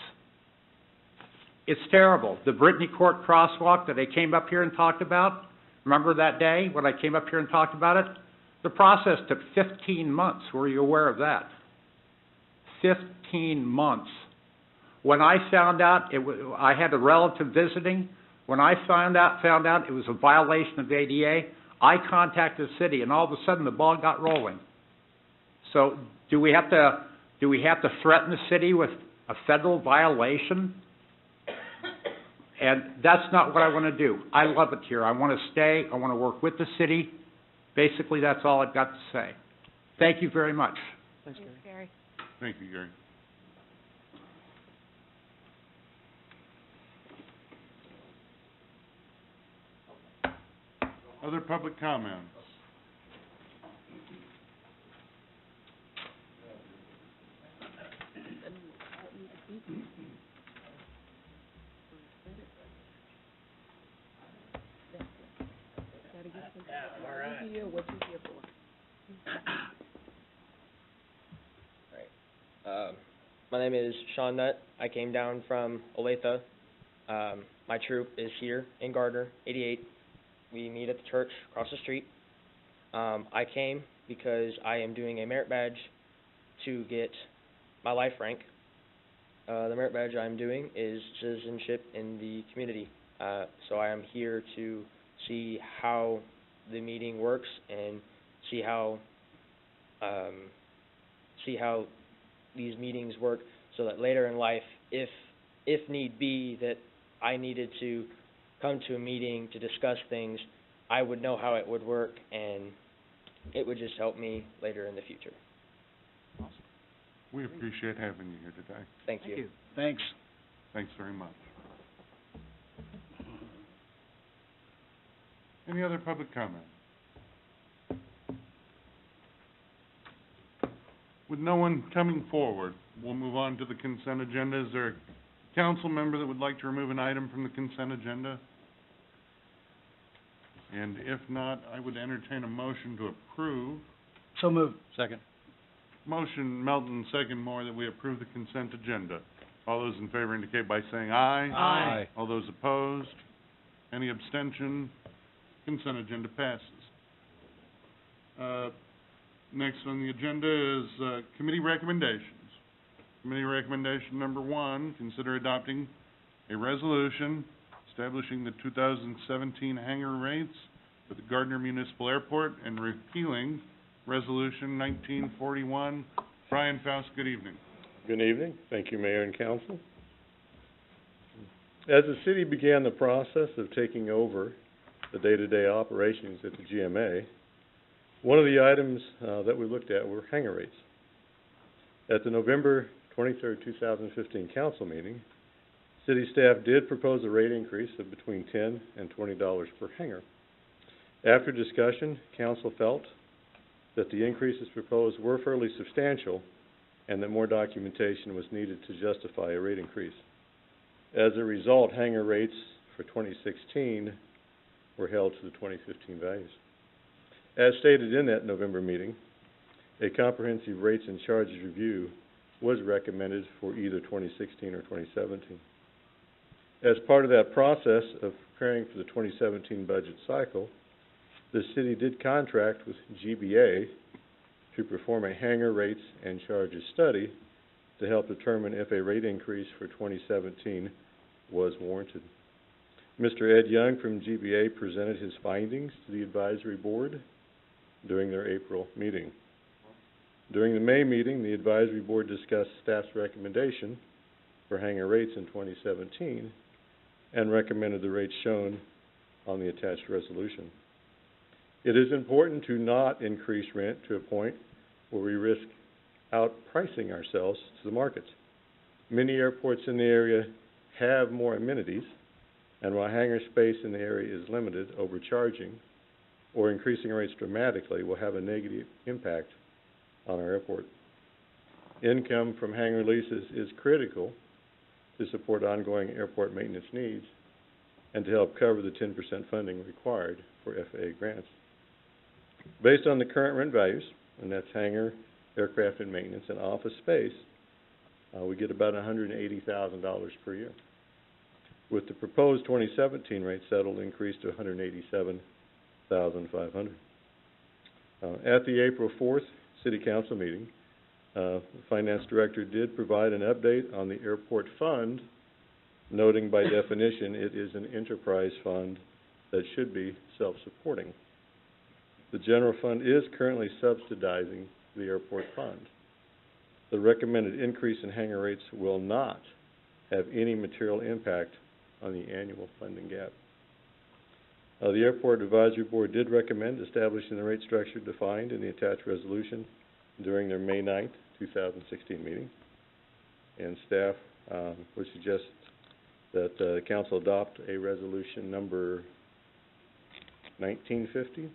It's terrible. The Brittany Court crosswalk that I came up here and talked about, remember that day when I came up here and talked about it? The process took 15 months. Were you aware of that? 15 months. When I found out, I had a relative visiting. When I found out it was a violation of ADA, I contacted the city, and all of a sudden the ball got rolling. So do we have to threaten the city with a federal violation? And that's not what I want to do. I love it here. I want to stay. I want to work with the city. Basically, that's all I've got to say. Thank you very much. Thanks, Gary. Thank you, Gary. Other public comments? My name is Sean Nutt. I came down from Olathe. My troop is here in Gardner, 88. We meet at the church across the street. I came because I am doing a merit badge to get my life rank. The merit badge I'm doing is citizenship in the community. So I am here to see how the meeting works and see how these meetings work, so that later in life, if need be, that I needed to come to a meeting to discuss things, I would know how it would work, and it would just help me later in the future. Awesome. We appreciate having you here today. Thank you. Thanks. Thanks very much. Any other public comment? With no one coming forward, we'll move on to the consent agenda. Is there a council member that would like to remove an item from the consent agenda? And if not, I would entertain a motion to approve. So moved. Second. Motion Melton, second Moore, that we approve the consent agenda. All those in favor indicate by saying aye. Aye. All those opposed? Any abstention? Consent agenda passes. Next on the agenda is committee recommendations. Committee recommendation number 1, consider adopting a resolution establishing the 2017 hangar rates for the Gardner Municipal Airport and repealing Resolution 1941. Brian Faust, good evening. Good evening. Thank you, Mayor and Council. As the city began the process of taking over the day-to-day operations at the GMA, one of the items that we looked at were hangar rates. At the November 23rd, 2015 council meeting, city staff did propose a rate increase of between $10 and $20 per hangar. After discussion, council felt that the increases proposed were fairly substantial and that more documentation was needed to justify a rate increase. As a result, hangar rates for 2016 were held to the 2015 values. As stated in that November meeting, a comprehensive rates and charges review was recommended for either 2016 or 2017. As part of that process of preparing for the 2017 budget cycle, the city did contract with GBA to perform a hangar rates and charges study to help determine if a rate increase for 2017 was warranted. Mr. Ed Young from GBA presented his findings to the advisory board during their April meeting. During the May meeting, the advisory board discussed staff's recommendation for hangar rates in 2017 and recommended the rates shown on the attached resolution. It is important to not increase rent to a point where we risk outpricing ourselves to the markets. Many airports in the area have more amenities, and while hangar space in the area is limited, overcharging or increasing rates dramatically will have a negative impact on our airport. Income from hangar leases is critical to support ongoing airport maintenance needs and to help cover the 10% funding required for FAA grants. Based on the current rent values, and that's hangar, aircraft and maintenance, and office space, we get about $180,000 per year. with the proposed 2017 rate settled increased to $187,500. At the April 4th City Council meeting, the Finance Director did provide an update on the airport fund, noting by definition it is an enterprise fund that should be self-supporting. The general fund is currently subsidizing the airport fund. The recommended increase in hangar rates will not have any material impact on the annual funding gap. The Airport Advisory Board did recommend establishing the rate structure defined in the attached resolution during their May 9th, 2016 meeting. And staff would suggest that the council adopt a resolution number 1950,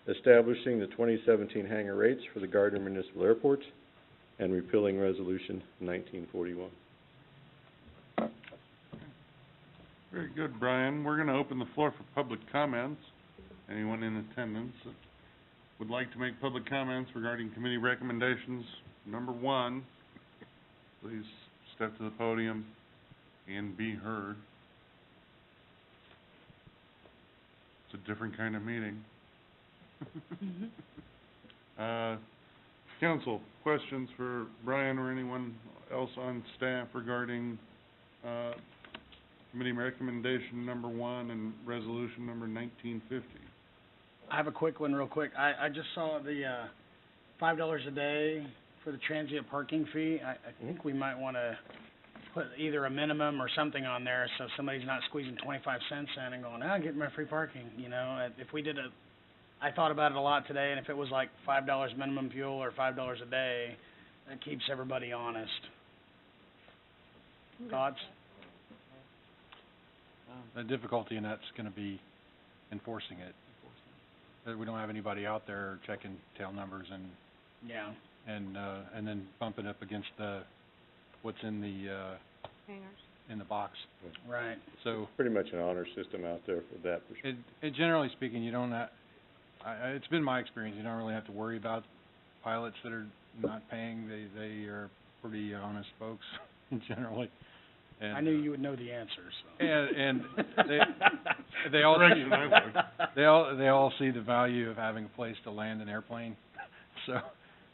establishing the 2017 hangar rates for the Gardner Municipal Airport and repealing resolution 1941. Very good, Brian. We're gonna open the floor for public comments. Anyone in attendance that would like to make public comments regarding committee recommendations number 1, please step to the podium and be heard. It's a different kind of meeting. Council, questions for Brian or anyone else on staff regarding, committee recommendation number 1 and resolution number 1950? I have a quick one real quick. I just saw the, $5 a day for the transient parking fee. I think we might wanna put either a minimum or something on there so somebody's not squeezing 25 cents in and going, I'm getting my free parking, you know? If we did I thought about it a lot today, and if it was like $5 minimum fuel or $5 a day, that keeps everybody honest. Thoughts? The difficulty in that's gonna be enforcing it. We don't have anybody out there checking tail numbers and Yeah. and then bumping up against what's in the in the box. Right. So Pretty much an honor system out there for that perspective. generally speaking, you don't it's been my experience, you don't really have to worry about pilots that are not paying. They are pretty honest folks generally. And, I knew you would know the answer, so. And they all they all see the value of having a place to land an airplane. So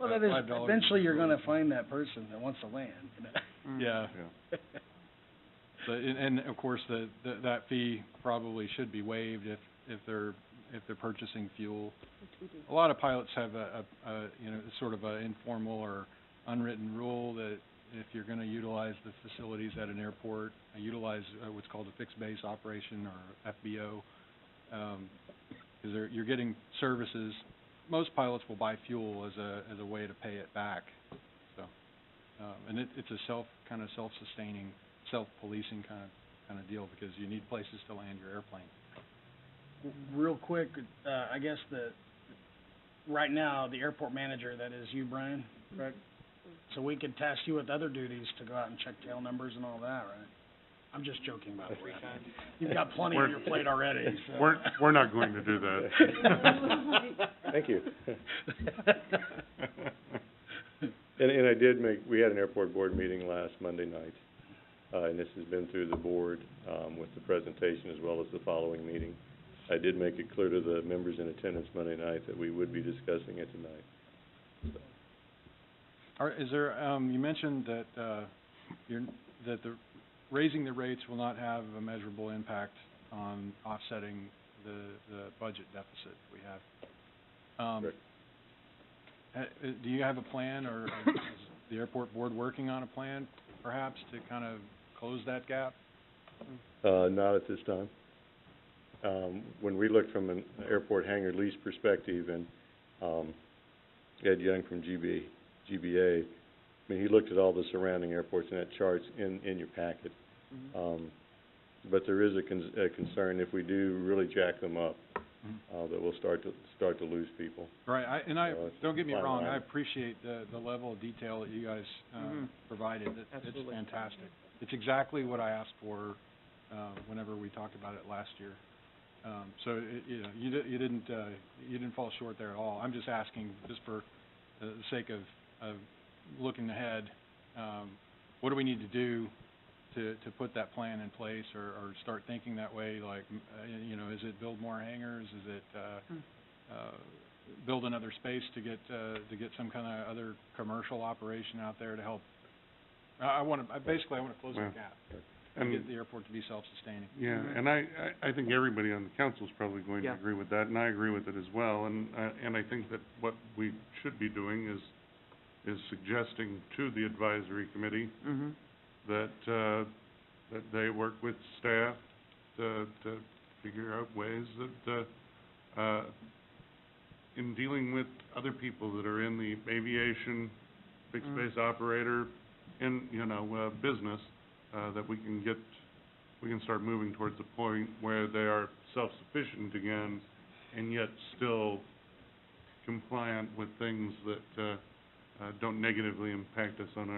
Well, that is, $5 eventually you're gonna find that person that wants to land, you know? Yeah. So, and of course, that fee probably should be waived if they're purchasing fuel. A lot of pilots have a sort of a informal or unwritten rule that if you're gonna utilize the facilities at an airport, utilize what's called a fixed base operation or FBO, because you're getting services. Most pilots will buy fuel as a way to pay it back. So, and it's a self-sustaining, self-policing kind of deal because you need places to land your airplane. Real quick, I guess right now, the airport manager, that is you, Brian, correct? So we could task you with other duties to go out and check tail numbers and all that, right? I'm just joking about that. You've got plenty on your plate already, so. We're not going to do that. Thank you. And I did we had an airport board meeting last Monday night, and this has been through the board, with the presentation as well as the following meeting. I did make it clear to the members in attendance Monday night that we would be discussing it tonight. So. Is there, you mentioned that, raising the rates will not have a measurable impact on offsetting the budget deficit we have. Do you have a plan, or is the airport board working on a plan, perhaps, to kind of close that gap? Not at this time. When we look from an airport hangar lease perspective, and Ed Young from GBA, I mean, he looked at all the surrounding airports and had charts in your packet. But there is a concern if we do really jack them up, that we'll start to lose people. Right, don't get me wrong, I appreciate the level of detail that you guys provided. It's fantastic. It's exactly what I asked for whenever we talked about it last year. So you didn't fall short there at all. I'm just asking, just for the sake of looking ahead, what do we need to do to put that plan in place or start thinking that way, like, you know, is it build more hangars? Is it, build another space to get some kind of other commercial operation out there to help? I wanna close the gap and get the airport to be self-sustaining. Yeah, and I think everybody on the council is probably going to agree with that, and I agree with it as well. And I think that what we should be doing is suggesting to the advisory committee that they work with staff to figure out ways that, in dealing with other people that are in the aviation, fixed base operator, and, you know, business, that we can start moving towards the point where they are self-sufficient again, and yet still compliant with things that, don't negatively impact us on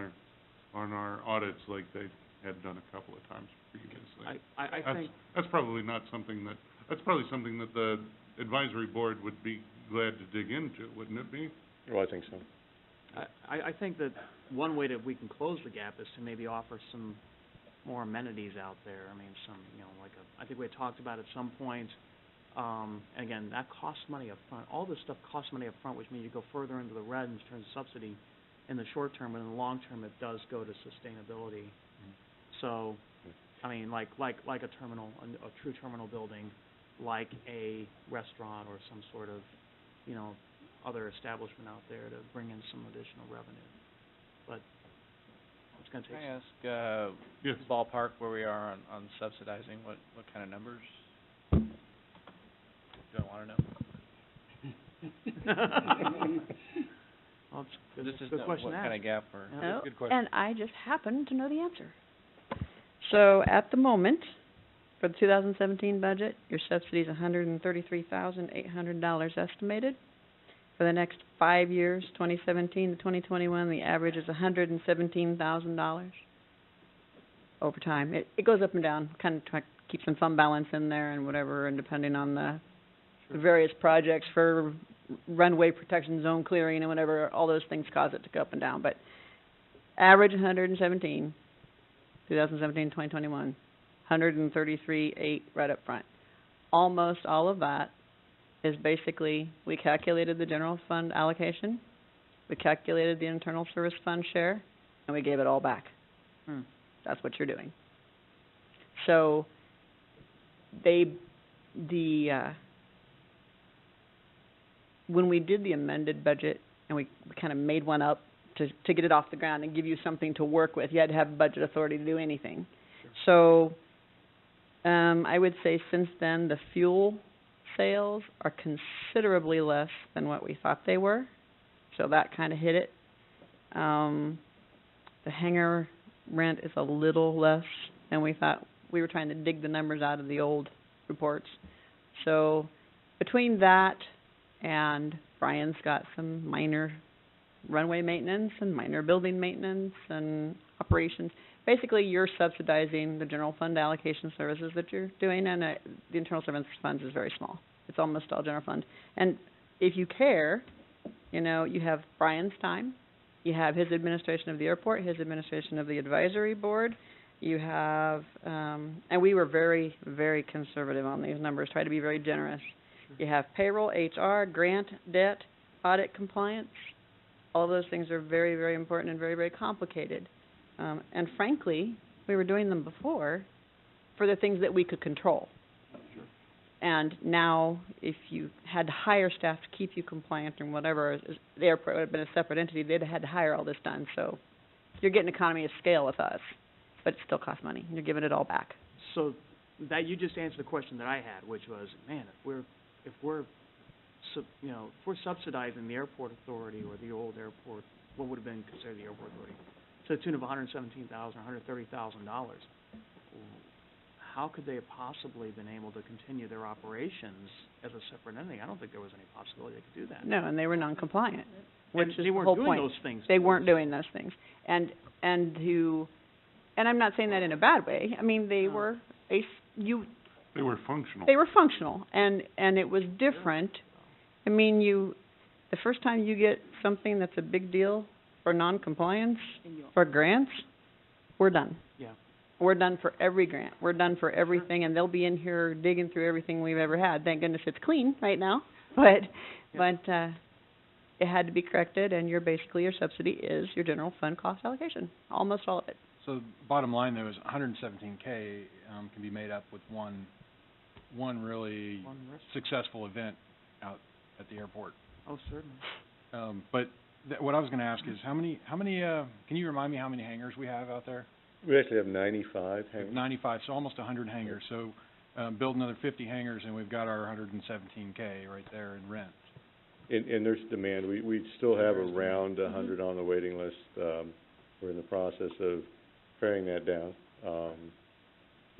our audits like they had done a couple of times previously. I think That's probably something that the advisory board would be glad to dig into, wouldn't it be? Well, I think so. I think that one way that we can close the gap is to maybe offer some more amenities out there. I mean, some, you know, like I think we had talked about at some point, and again, that costs money up front. All this stuff costs money up front, which means you go further into the red in terms of subsidy in the short term, but in the long term, it does go to sustainability. So, I mean, like a terminal, a true terminal building, like a restaurant or some sort of, you know, other establishment out there to bring in some additional revenue. But it's going to take. Can I ask, Yes. ballpark where we are on subsidizing? What kind of numbers? Do I want to know? Well, it's This a is good question what to kind ask. of gap or? Oh, Good question. and I just happen to know the answer. So at the moment, for the 2017 budget, your subsidy is $133,800 estimated. For the next 5 years, 2017 to 2021, the average is $117,000 over time. It goes up and down, kind of try to keep some fund balance in there and whatever, and depending on the various projects for runway protection, zone clearing, and whatever, all those things cause it to go up and down. But average 117, 2017, 2021, 133.8 right up front. Almost all of that is basically, we calculated the general fund allocation, we calculated the internal service fund share, and we gave it all back. That's what you're doing. So, when we did the amended budget, and we kind of made one up to get it off the ground and give you something to work with, you had to have budget authority to do anything. So, I would say since then, the fuel sales are considerably less than what we thought they were, so that kind of hit it. The hangar rent is a little less than we thought. We were trying to dig the numbers out of the old reports. So between that and Brian's got some minor runway maintenance and minor building maintenance and operations. Basically, you're subsidizing the general fund allocation services that you're doing, and the internal service funds is very small. It's almost all general fund. And if you care, you know, you have Brian's time, you have his administration of the airport, his administration of the advisory board, you have, and we were very, very conservative on these numbers, try to be very generous. You have payroll, HR, grant, debt, audit compliance. All those things are very, very important and very, very complicated. And frankly, we were doing them before for the things that we could control. And now, if you had to hire staff to keep you compliant and whatever, the airport would have been a separate entity, they'd have had to hire all this done. So you're getting economy of scale with us, but it still costs money. You're giving it all back. So that, you just answered the question that I had, which was, man, if we're subsidizing the airport authority or the old airport, what would have been considered the airport authority, to the tune of $117,000, $130,000, how could they have possibly been able to continue their operations as a separate entity? I don't think there was any possibility they could do that. No, and they were non-compliant, which is they the weren't whole doing point. those things. They weren't doing those things. And I'm not saying that in a bad way. I mean, they were They were functional. They were functional, and it was different. I mean, the first time you get something that's a big deal for non-compliance, for grants, we're done. Yeah. We're done for every grant. We're done for everything, and they'll be in here digging through everything we've ever had. Thank goodness it's clean right now, but it had to be corrected, and your subsidy is your general fund cost allocation, almost all of it. So bottom line though is 117K, can be made up with one really successful event out at the airport. Oh, certainly. But what I was gonna ask is how many, can you remind me how many hangars we have out there? We actually have 95 hangars. 95, so almost 100 hangars. So, build another 50 hangars and we've got our 117K right there in rent. And there's demand. We still have around 100 on the waiting list. We're in the process of paring that down.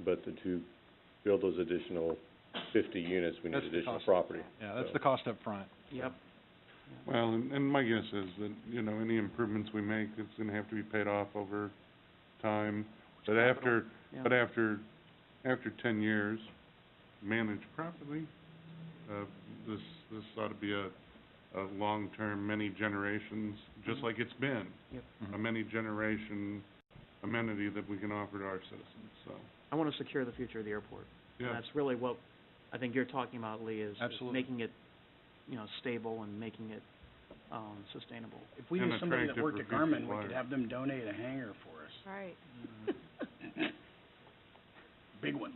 But to build those additional 50 units, we need additional property. Yeah, that's the cost up front. Yep. Well, and my guess is that, you know, any improvements we make, it's gonna have to be paid off over time. But after 10 years, managed properly, this ought to be a long-term, many generations, just like it's been. Yep. A many-generation amenity that we can offer to our citizens, so. I want to secure the future of the airport. Yeah. And that's really what I think you're talking about, Lee, is Absolutely. making it, stable and making it, sustainable. If we And knew somebody that attractive worked for at future Garmin, we flyers. could have them donate a hangar for us. Right. Big one.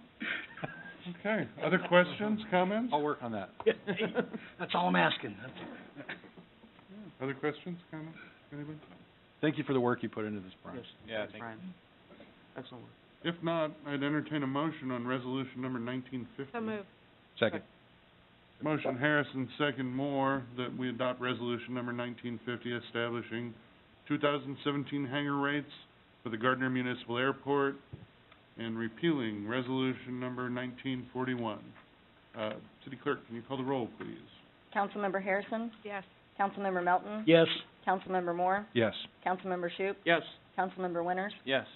Okay, other questions, comments? I'll work on that. That's all I'm asking. Other questions, comments, anybody? Thank you for the work you put into this, Brian. Yes. Yeah, thanks, thank Brian. Excellent work. If not, I'd entertain a motion on resolution number 1950. So moved. Second. Motion Harrison, second Moore, that we adopt resolution number 1950 establishing 2017 hangar rates for the Gardner Municipal Airport and repealing resolution number 1941. City Clerk, can you call the roll, please? Councilmember Harrison? Yes. Councilmember Melton? Yes. Councilmember Moore? Yes. Councilmember Shoup? Yes. Councilmember Winters? Yes.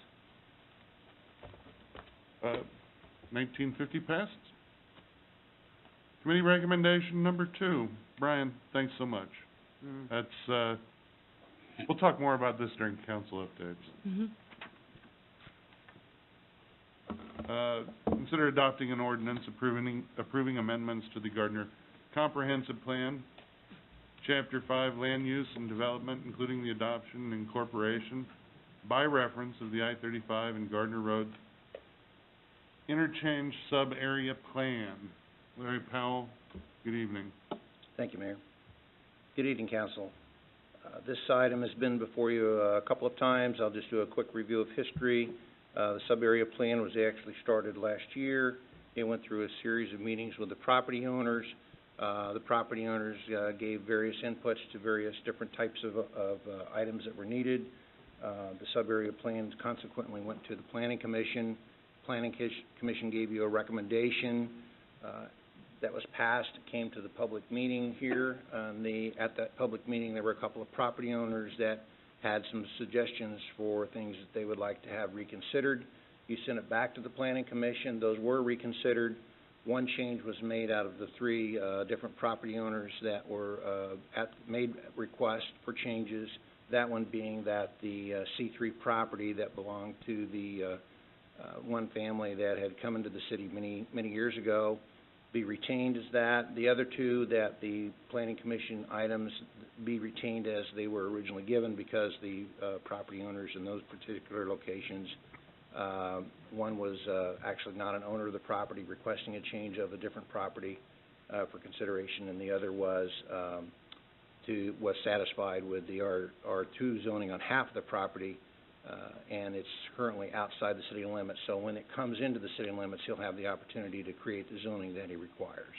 1950 passes. Committee recommendation number 2. Brian, thanks so much. That's, we'll talk more about this during council updates. Consider adopting an ordinance approving amendments to the Gardner Comprehensive Plan, Chapter 5, Land Use and Development, including the adoption and incorporation by reference of the I-35 and Gardner Road Interchange Sub-Area Plan. Larry Powell, good evening. Thank you, Mayor. Good evening, Council. This item has been before you a couple of times. I'll just do a quick review of history. The sub-area plan was actually started last year. It went through a series of meetings with the property owners. The property owners gave various inputs to various different types of items that were needed. The sub-area plans consequently went to the Planning Commission. Planning Commission gave you a recommendation. That was passed, came to the public meeting here. At that public meeting, there were a couple of property owners that had some suggestions for things that they would like to have reconsidered. You sent it back to the Planning Commission. Those were reconsidered. One change was made out of the 3 different property owners that were made requests for changes. That one being that the C3 property that belonged to the one family that had come into the city many years ago be retained as that. The other 2, that the Planning Commission items be retained as they were originally given because the property owners in those particular locations, one was actually not an owner of the property requesting a change of a different property for consideration, and the other was satisfied with the R2 zoning on half of the property, and it's currently outside the city limits. So when it comes into the city limits, he'll have the opportunity to create the zoning that he requires.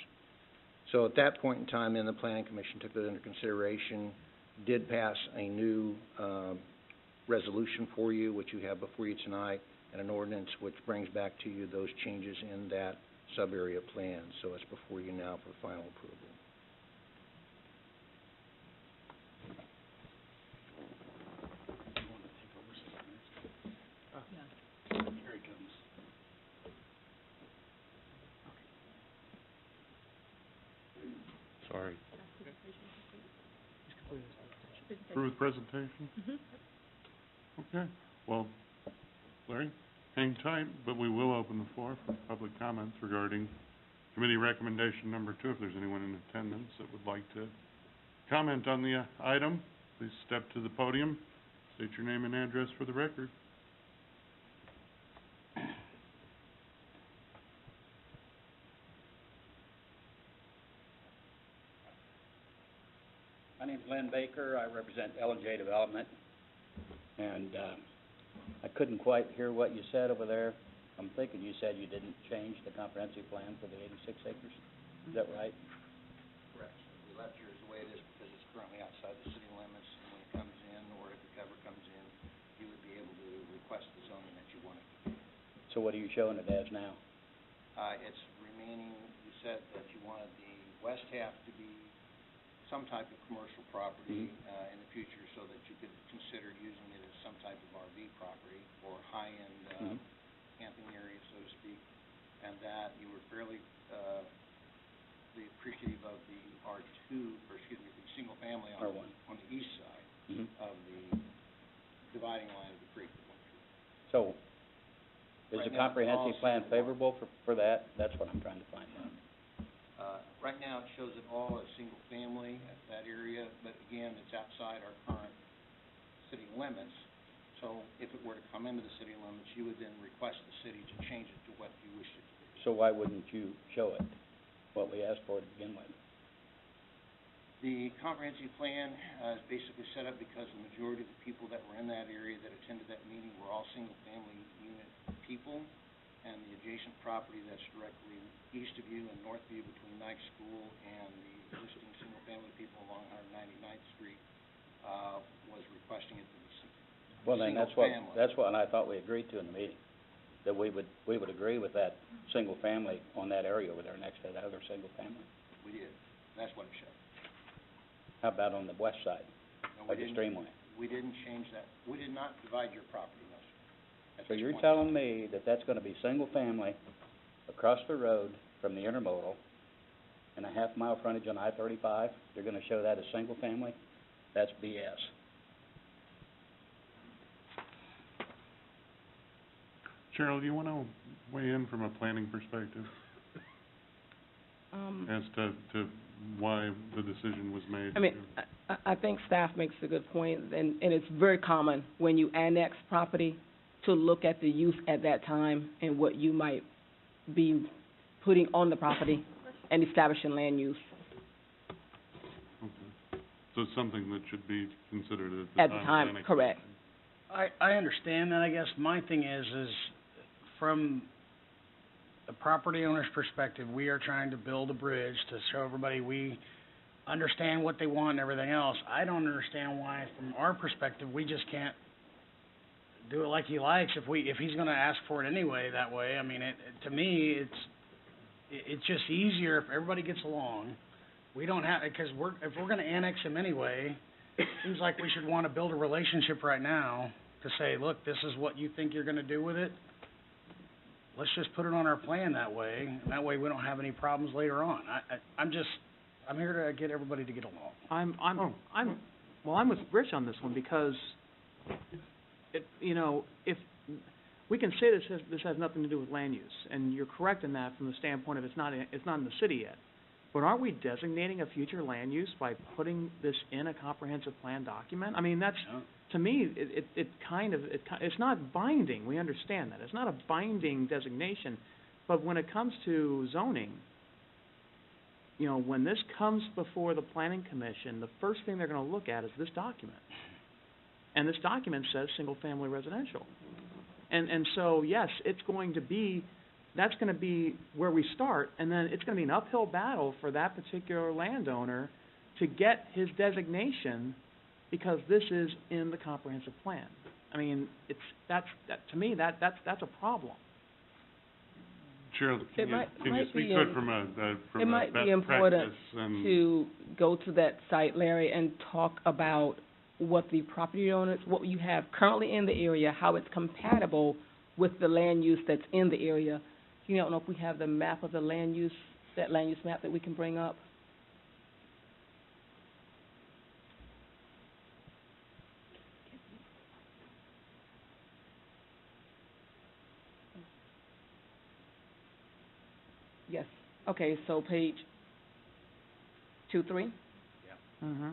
So at that point in time, then the Planning Commission took that into consideration, did pass a new resolution for you, which you have before you tonight, and an ordinance which brings back to you those changes in that sub-area plan. So it's before you now for final approval. Sorry. Through with presentation? Okay, well, Larry, Hang tight, but we will open the floor for public comments regarding committee recommendation number 2. If there's anyone in attendance that would like to comment on the item, please step to the podium, state your name and address for the record. My name's Len Baker. I represent L&J Development. And, I couldn't quite hear what you said over there. I'm thinking you said you didn't change the comprehensive plan for the 86 acres. Is that right? Correct. We left yours the way it is because it's currently outside the city limits. And when it comes in, or if it ever comes in, you would be able to request the zoning that you want it to be. So what are you showing it as now? It's remaining, you said that you wanted the west half to be some type of commercial property, in the future, so that you could consider using it as some type of RV property or high-end, camping area, so to speak. And that you were fairly, appreciative of the the single family on the east side of the dividing line of the creek that went through. So, is the comprehensive plan favorable for that? That's what I'm trying to find out. Right now, it shows it all as single family at that area, but again, it's outside our current city limits. So if it were to come into the city limits, you would then request the city to change it to what you wish it to be. So why wouldn't you show it, what we asked for to begin with? The comprehensive plan is basically set up because the majority of the people that were in that area that attended that meeting were all single-family unit people, and the adjacent property that's directly east of you and north of you between Knight School and the existing single-family people along 199th Street was requesting it to be single-family. Well, then that's what I thought we agreed to in the meeting, that we would agree with that single family on that area over there next to that other single family. We did. That's what it showed. How about on the west side of the Streamway? We didn't change that. We did not divide your property, no, sir. So you're telling me that that's gonna be single family across the road from the intermodal and a half-mile frontage on I-35? You're gonna show that as single family? That's BS. Cheryl, do you want to weigh in from a planning perspective as to why the decision was made? I mean, I think staff makes a good point, and it's very common when you annex property to look at the use at that time and what you might be putting on the property and establishing land use. Okay. So it's something that should be considered At the time, correct. I understand that. I guess my thing is from the property owner's perspective, we are trying to build a bridge to show everybody we understand what they want and everything else. I don't understand why, from our perspective, we just can't do it like he likes. If he's gonna ask for it anyway that way, I mean, to me, it's just easier if everybody gets along. We don't have, because if we're gonna annex him anyway, it seems like we should wanna build a relationship right now to say, look, this is what you think you're gonna do with it. Let's just put it on our plan that way, and that way we don't have any problems later on. I'm here to get everybody to get along. I'm with Rich on this one because if we can say this has nothing to do with land use, and you're correct in that from the standpoint of it's not in the city yet. But aren't we designating a future land use by putting this in a comprehensive plan document? I mean, that's, to me, it's not binding. We understand that. It's not a binding designation. But when it comes to zoning, when this comes before the planning commission, the first thing they're going to look at is this document. And this document says single-family residential. And so, yes, that's going to be where we start, and then it's going to be an uphill battle for that particular landowner to get his designation because this is in the comprehensive plan. I mean, that's a problem. Cheryl, can you speak to it from a best practice? It might be important to go to that site, Larry, and talk about what the property owners, what you have currently in the area, how it's compatible with the land use that's in the area. I don't know if we have the map of the land use, that land use map that we can bring up. Yes, okay, so page 2-3? Mm-hmm.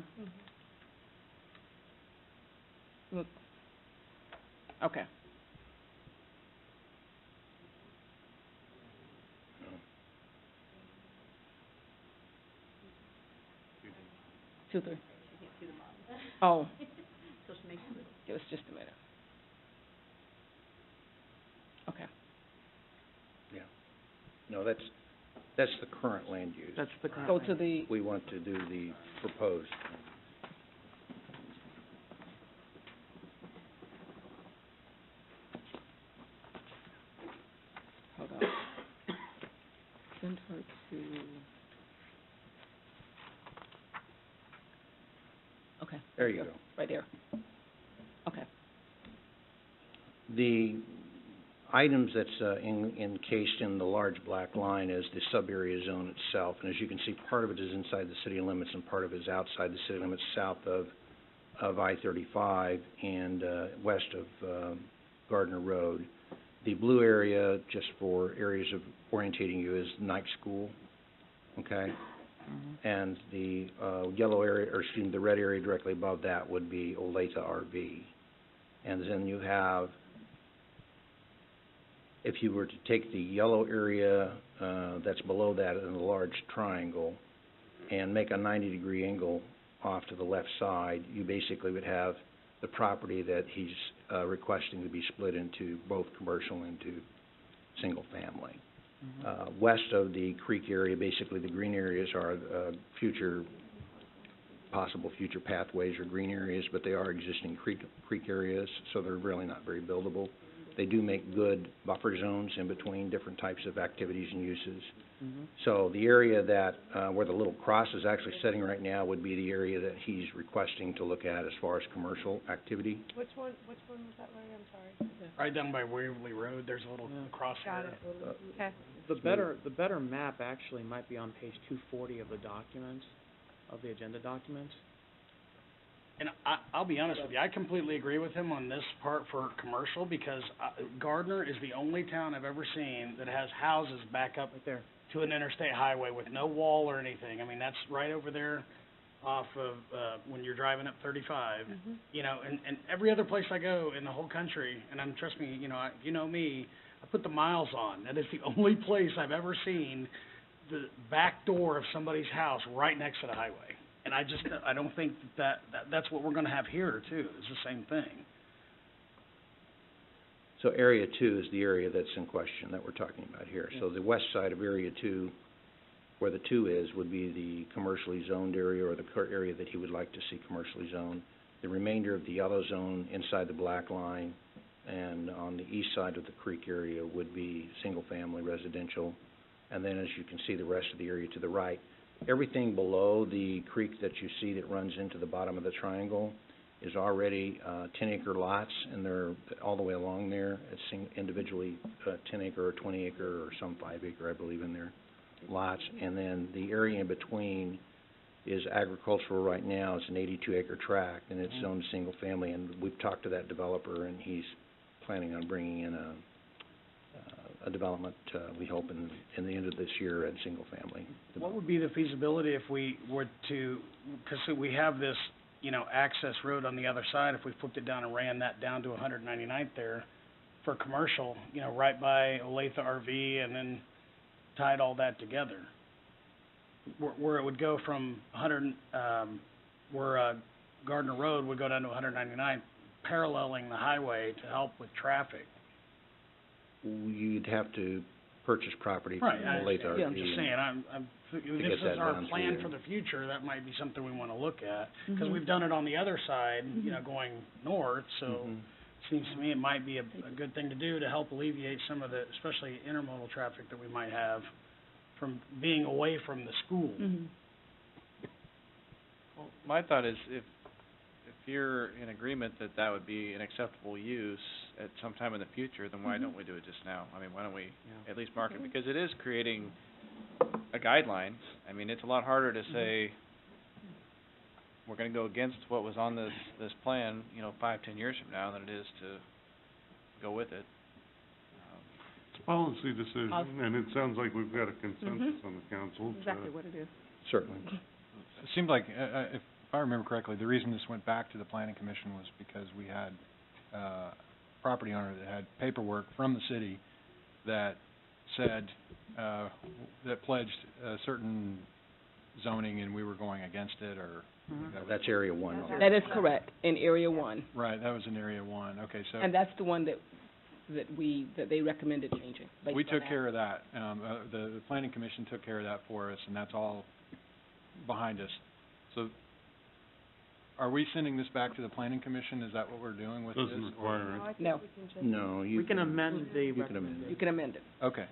Look. Okay. Two, three. Oh. Give us just a minute. Okay. Yeah. No, that's the current land use. That's the current. Go to the, We want to do the proposed. hold on. Send her to, okay. There you go. Right there. Okay. The items that's encased in the large black line is the sub-area zone itself, and as you can see, part of it is inside the city limits and part of it is outside the city limits south of I-35 and west of Gardner Road. The blue area, just for areas of orientating you, is night school, okay? And the yellow area, or excuse me, the red area directly above that would be Olathe RV. And then you have, if you were to take the yellow area that's below that in the large triangle and make a 90-degree angle off to the left side, you basically would have the property that he's requesting to be split into both commercial and into single family. West of the creek area, basically the green areas are possible future pathways or green areas, but they are existing creek areas, so they're really not very buildable. They do make good buffer zones in between different types of activities and uses. So the area that, where the little cross is actually sitting right now would be the area that he's requesting to look at as far as commercial activity. Which one was that, Larry? I'm sorry. Right down by Waverly Road, there's a little cross Got there. it. Okay. The better map actually might be on page 240 of the documents, of the agenda documents. And I'll be honest with you, I completely agree with him on this part for commercial, because Gardner is the only town I've ever seen that has houses back up Right there. to an interstate highway with no wall or anything. I mean, that's right over there off of, when you're driving up 35. You know, and every other place I go in the whole country, and trust me, you know me, I put the miles on. That is the only place I've ever seen the back door of somebody's house right next to the highway. And I don't think that's what we're gonna have here too. It's the same thing. So Area 2 is the area that's in question that we're talking about here. So the west side of Area 2, where the 2 is, would be the commercially zoned area, or the area that he would like to see commercially zoned. The remainder of the yellow zone inside the black line and on the east side of the creek area would be single-family residential. And then, as you can see, the rest of the area to the right. Everything below the creek that you see that runs into the bottom of the triangle is already 10-acre lots, and they're all the way along there. It's individually 10-acre or 20-acre or some 5-acre, I believe, in there, lots. And then the area in between is agricultural right now. It's an 82-acre tract, and it's zoned single-family. And we've talked to that developer, and he's planning on bringing in a development, we hope, in the end of this year at single-family. What would be the feasibility if we were to, because we have this, access road on the other side, if we flipped it down and ran that down to 199th there for commercial, right by Olathe RV, and then tied all that together? Where it would go from Gardner Road would go down to 199th, paralleling the highway to help with traffic. You'd have to purchase property from Right, Olathe RV. I'm just saying, if get this that is our down plan to- for the future, that might be something we want to look at. Because we've done it on the other side, going north, so it seems to me it might be a good thing to do to help alleviate some of the, especially intermodal traffic that we might have from being away from the school. Well, my thought is if you're in agreement that that would be an acceptable use at some time in the future, then why don't we do it just now? I mean, why don't we at least mark it? Because it is creating a guideline. I mean, it's a lot harder to say we're gonna go against what was on this plan, 5, 10 years from now than it is to go with it. policy decision, and it sounds like we've got a consensus on the council to... Exactly what it is. Certainly. It seemed like, if I remember correctly, the reason this went back to the planning commission was because we had, a property owner that had paperwork from the city that said, that pledged a certain zoning and we were going against it, or... That's Area 1. That is correct, in Area 1. Right, that was in Area 1, okay, so... And that's the one that they recommended changing. based We on took that. care of that. The planning commission took care of that for us, and that's all behind us. So, are we sending this back to the planning commission? Is that what we're doing with this? Doesn't require it. No, No, you... We can amend the You can amend it. you can amend it. Okay.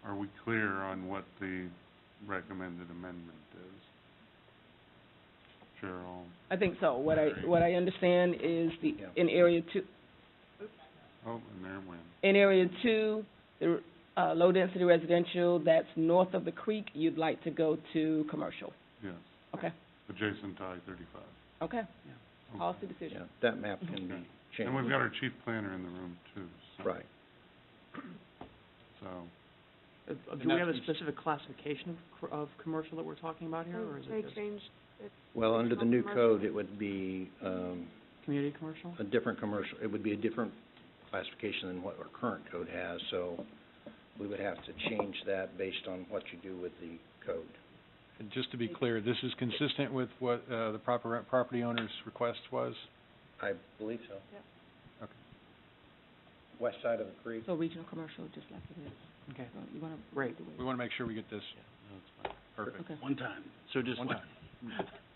Are we clear on what the recommended amendment is? Cheryl? I think so. What I understand is in Area 2, Oh, and there it went. in Area 2, the, low-density residential that's north of the creek, you'd like to go to commercial. Yes, Okay, adjacent to I-35. okay. Okay. Policy decision. Yeah, that map can be Okay. changed. And we've got our chief planner in the room too, so... Right. So, Do we have a specific classification of commercial that we're talking about here, or is it just changed it. Well, under the new code, it would be, community commercial? a different commercial, it would be a different classification than what our current code has, so we would have to change that based on what you do with the code. And just to be clear, this is consistent with what, the property owner's request was? I believe so. Yep. Okay. West side of the creek. So regional commercial, just like it is. Okay, So you wanna... great. We want to make sure we get this perfect. Okay. One time. So just One time.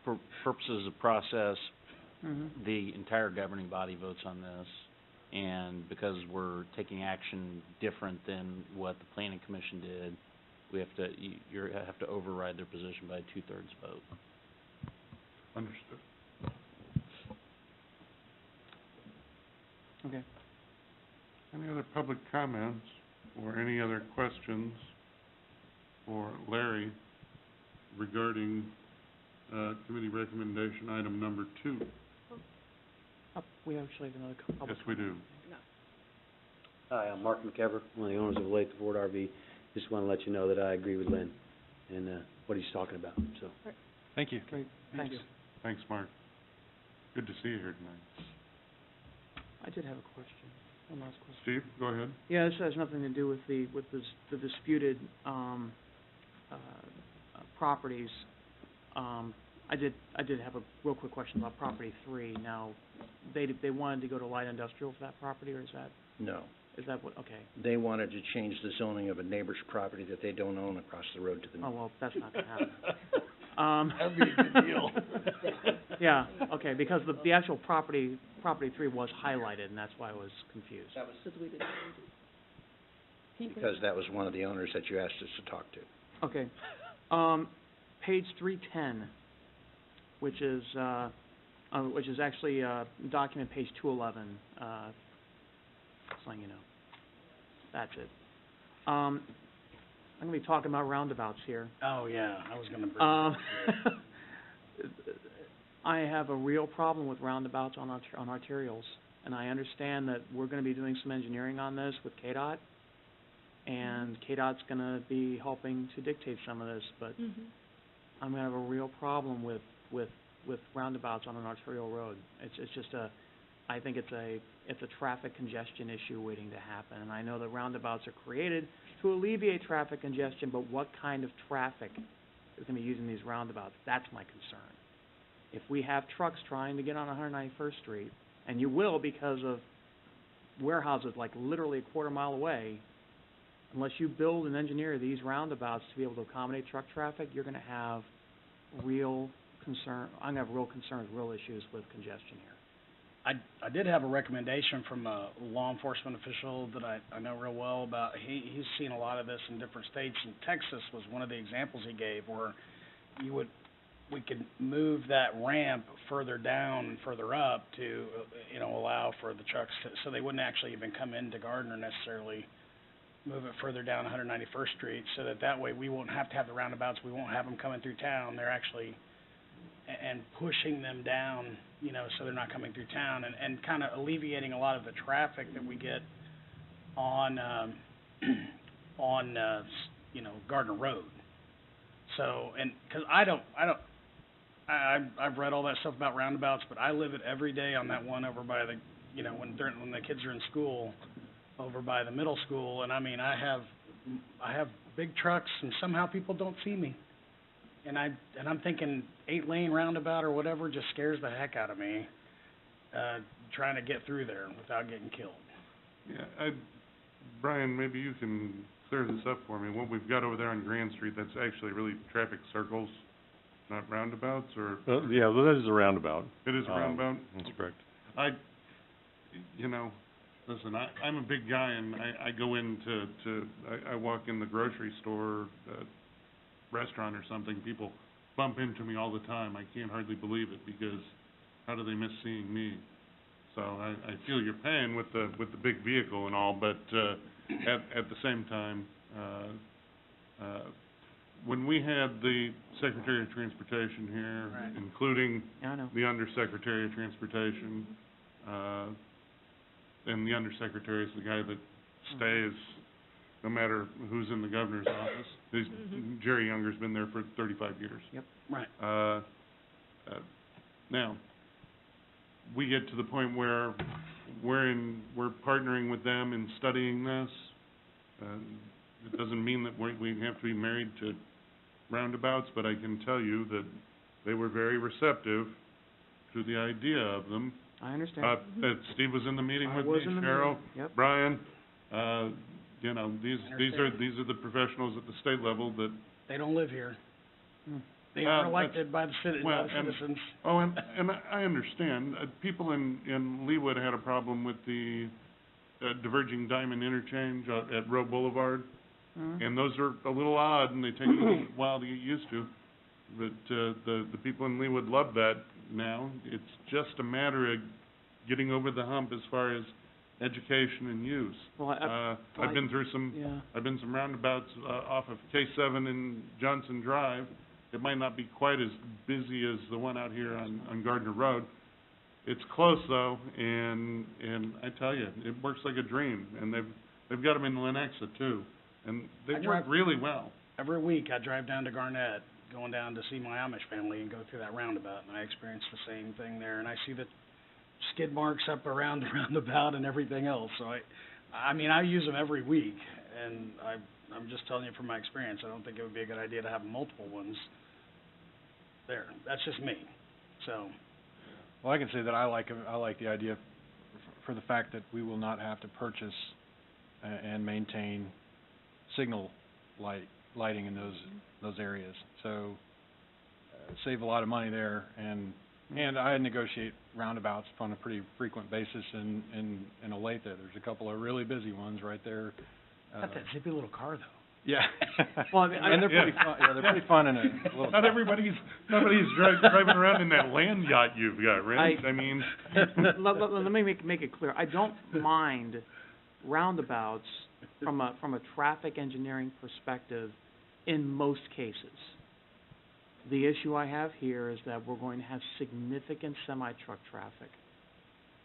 for purposes of process, Mm-hmm. the entire governing body votes on this, and because we're taking action different than what the planning commission did, we have to, you have to override their position by a 2/3 vote. understood. Okay. Any other public comments or any other questions for Larry regarding, committee recommendation item number 2? We actually have another public. Yes, we do. Hi, I'm Mark McEver, one of the owners of Olathe Ford RV. Just want to let you know that I agree with Lynn and what he's talking about, so. Thank you. Great, thanks. Thanks, Mark. Good to see you here tonight. I did have a question, one last question. Steve, go ahead. Yeah, this has nothing to do with the disputed, properties. I did have a real quick question about property 3. Now, they wanted to go to light industrial for that property, or is No. that what, okay. They wanted to change the zoning of a neighbor's property that they don't own across the road to the... Oh, well, that's not gonna happen. That'd be a good deal. Yeah, okay, because the actual property 3 was highlighted, and that's why I was confused. That was Because we didn't change it. because that was one of the owners that you asked us to talk to. Okay. Page 310, which is actually, document page 211, just letting you know. That's it. I'm gonna be talking about roundabouts here. Oh, yeah, I was gonna bring I have a real problem with roundabouts on arterials, and I understand that we're gonna be doing some engineering on this with KDOT, and KDOT's gonna be helping to dictate some of this, but I'm gonna have a real problem with roundabouts on an arterial road. It's just I think it's a traffic congestion issue waiting to happen, and I know that roundabouts are created to alleviate traffic congestion, but what kind of traffic is gonna be using these roundabouts? That's my concern. If we have trucks trying to get on 191st Street, and you will because of warehouses like literally a quarter mile away, unless you build and engineer these roundabouts to be able to accommodate truck traffic, you're gonna have real concern, I'm gonna have real concerns, real issues with congestion here. I did have a recommendation from a law enforcement official that I know real well about, he's seen a lot of this in different states, and Texas was one of the examples he gave where we could move that ramp further down and further up to, allow for the trucks to, so they wouldn't actually even come into Gardner necessarily, move it further down 191st Street, so that way we won't have to have the roundabouts, we won't have them coming through town, they're actually and pushing them down, you know, so they're not coming through town, and kind of alleviating a lot of the traffic that we get on, you know, Gardner Road. So, and, 'cause I've read all that stuff about roundabouts, but I live it every day on that one over by the, you know, when the kids are in school, over by the middle school, and I mean, I have big trucks, and somehow people don't see me. And I'm thinking 8-lane roundabout or whatever just scares the heck out of me, trying to get through there without getting killed. Yeah, Brian, maybe you can clear this up for me. What we've got over there on Grand Street, that's actually really traffic circles, not roundabouts, or? Yeah, well, that is a roundabout. It is a roundabout? That's correct. You know, listen, I'm a big guy, and I go into, I walk in the grocery store, restaurant or something, people bump into me all the time. I can't hardly believe it, because how do they miss seeing me? So I feel your pain with the big vehicle and all, but at the same time, when we had the Secretary of Transportation here, Right. including Yeah, I know. the Undersecretary of Transportation, and the Undersecretary is the guy that stays no matter who's in the governor's office. Jerry Younger's been there for 35 years. Yep. Right. Now, we get to the point where we're partnering with them in studying this. It doesn't mean that we have to be married to roundabouts, but I can tell you that they were very receptive to the idea of them. I understand. Steve was in the meeting I with was me, in the Cheryl, meeting, yep. Brian, you know, these are the professionals at the state level that. They don't live here. Hmm. They are elected by the citizens. And I understand, people in Leawood had a problem with the diverging diamond interchange at Roe Boulevard. And those are a little odd, and they take a little while to get used to. But the people in Leawood love that now. It's just a matter of getting over the hump as far as education and use. Well, I've been through some roundabouts off of K7 and Johnson Drive. It might not be quite as busy as the one out here on Gardner Road. It's close though, and I tell you, it works like a dream. And they've got them in Lenexa too, and they work really well. Every week I drive down to Garnett, going down to see my Amish family, and go through that roundabout, and I experience the same thing there. And I see the skid marks up around the roundabout and everything else. So I mean, I use them every week, and I'm just telling you from my experience, I don't think it would be a good idea to have multiple ones there. That's just me. So. Well, I can say that I like the idea for the fact that we will not have to purchase and maintain signal lighting in those areas. So save a lot of money there, and I negotiate roundabouts on a pretty frequent basis in Olathe. There's a couple of really busy ones right there. Got that zippy little car though. Yeah. Well, I mean, and they're pretty fun. Yeah, they're pretty fun in a little. Nobody's driving around in that land yacht you've got, right? I mean. Let me make it clear. I don't mind roundabouts from a traffic engineering perspective in most cases. The issue I have here is that we're going to have significant semi-truck traffic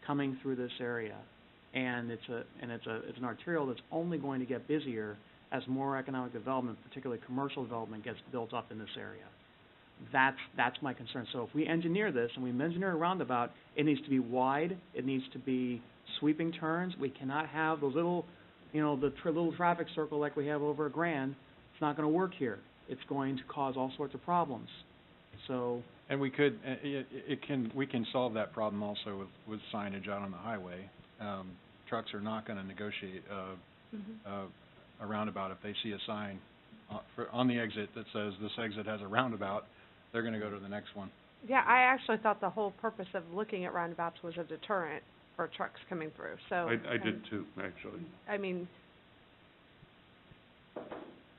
coming through this area, and it's an arterial that's only going to get busier as more economic development, particularly commercial development, gets built up in this area. That's my concern. So if we engineer this, and we engineer a roundabout, it needs to be wide, it needs to be sweeping turns. We cannot have those little, little traffic circle like we have over at Grand. It's not gonna work here. It's going to cause all sorts of problems. So. And we could, we can solve that problem also with signage out on the highway. Trucks are not gonna negotiate a roundabout. If they see a sign on the exit that says this exit has a roundabout, they're going to go to the next one. Yeah, I actually thought the whole purpose of looking at roundabouts was a deterrent for trucks coming through, so. I did too, actually. I mean.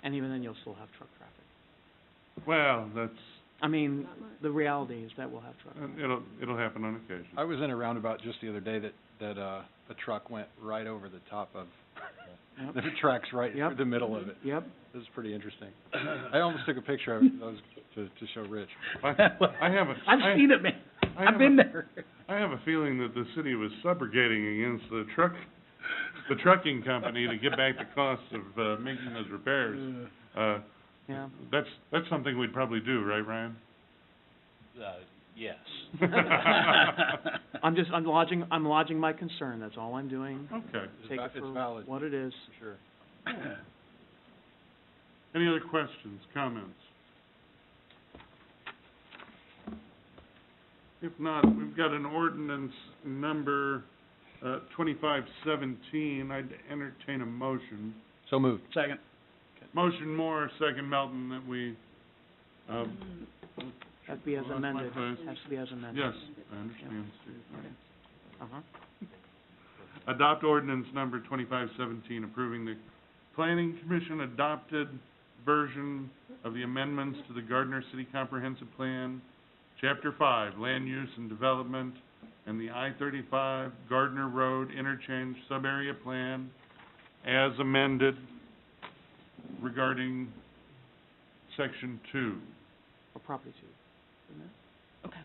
And even then, you'll still have truck traffic. Well, that's. I mean, the reality is that we'll have truck traffic. It'll happen on occasion. I was in a roundabout just the other day that a truck went right over the top of. Yep. There were tracks right through the middle of it. Yep. It was pretty interesting. I almost took a picture of it. I was to show Rich. I have a, I've seen it, man. I've been there. I have a feeling that the city was subrogating against the trucking company to get back the costs of, making those repairs. Yeah. That's something we'd probably do, right, Ryan? Yes. I'm lodging my concern, that's all I'm doing. Okay. Take it It's for valid. what it is. Sure. Any other questions, comments? If not, we've got an ordinance number, 2517. I'd entertain a motion. So moved. Second. Motion Moore, second Melton, that we, Has to be as Lost my amended, place. has to be as amended. yes, I understand, Steve. Uh-huh. Adopt ordinance number 2517, approving the Planning Commission adopted version of the amendments to the Gardner City Comprehensive Plan, Chapter 5, Land Use and Development, and the I-35 Gardner Road Interchange Sub-Area Plan as amended regarding Section 2. Or property two, isn't it? Okay.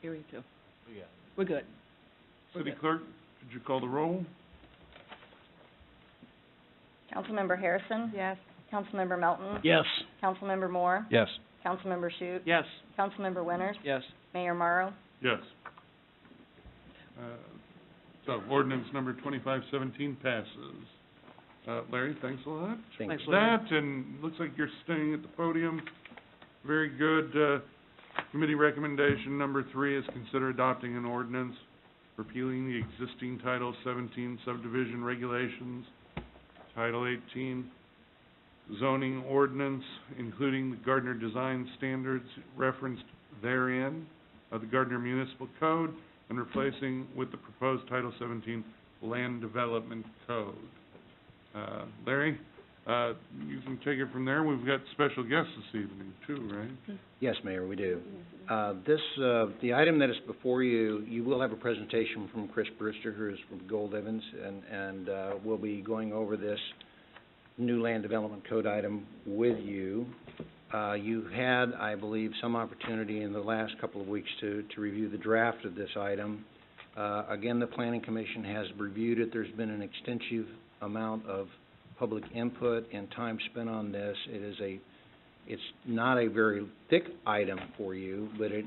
Area two. Yeah. We're good. City Clerk, could you call the roll? Councilmember Harrison? Yes. Councilmember Melton? Yes. Councilmember Moore? Yes. Councilmember Shute? Yes. Councilmember Winters? Yes. Mayor Morrow? Yes. So ordinance number 2517 passes. Larry, thanks a lot. Thanks, For Larry. that, and looks like you're staying at the podium. Very good. Committee recommendation number 3 is consider adopting an ordinance repealing the existing Title 17 subdivision regulations, Title 18 zoning ordinance, including the Gardner design standards referenced therein of the Gardner Municipal Code, and replacing with the proposed Title 17 Land Development Code. Larry, you can take it from there. We've got special guests this evening too, right? Yes, Mayor, we do. The item that is before you, you will have a presentation from Chris Brewster, who is from Gold Evans, and we'll be going over this new land development code item with you. You had, I believe, some opportunity in the last couple of weeks to review the draft of this item. Again, the Planning Commission has reviewed it. There's been an extensive amount of public input and time spent on this. It's not a very thick item for you, but it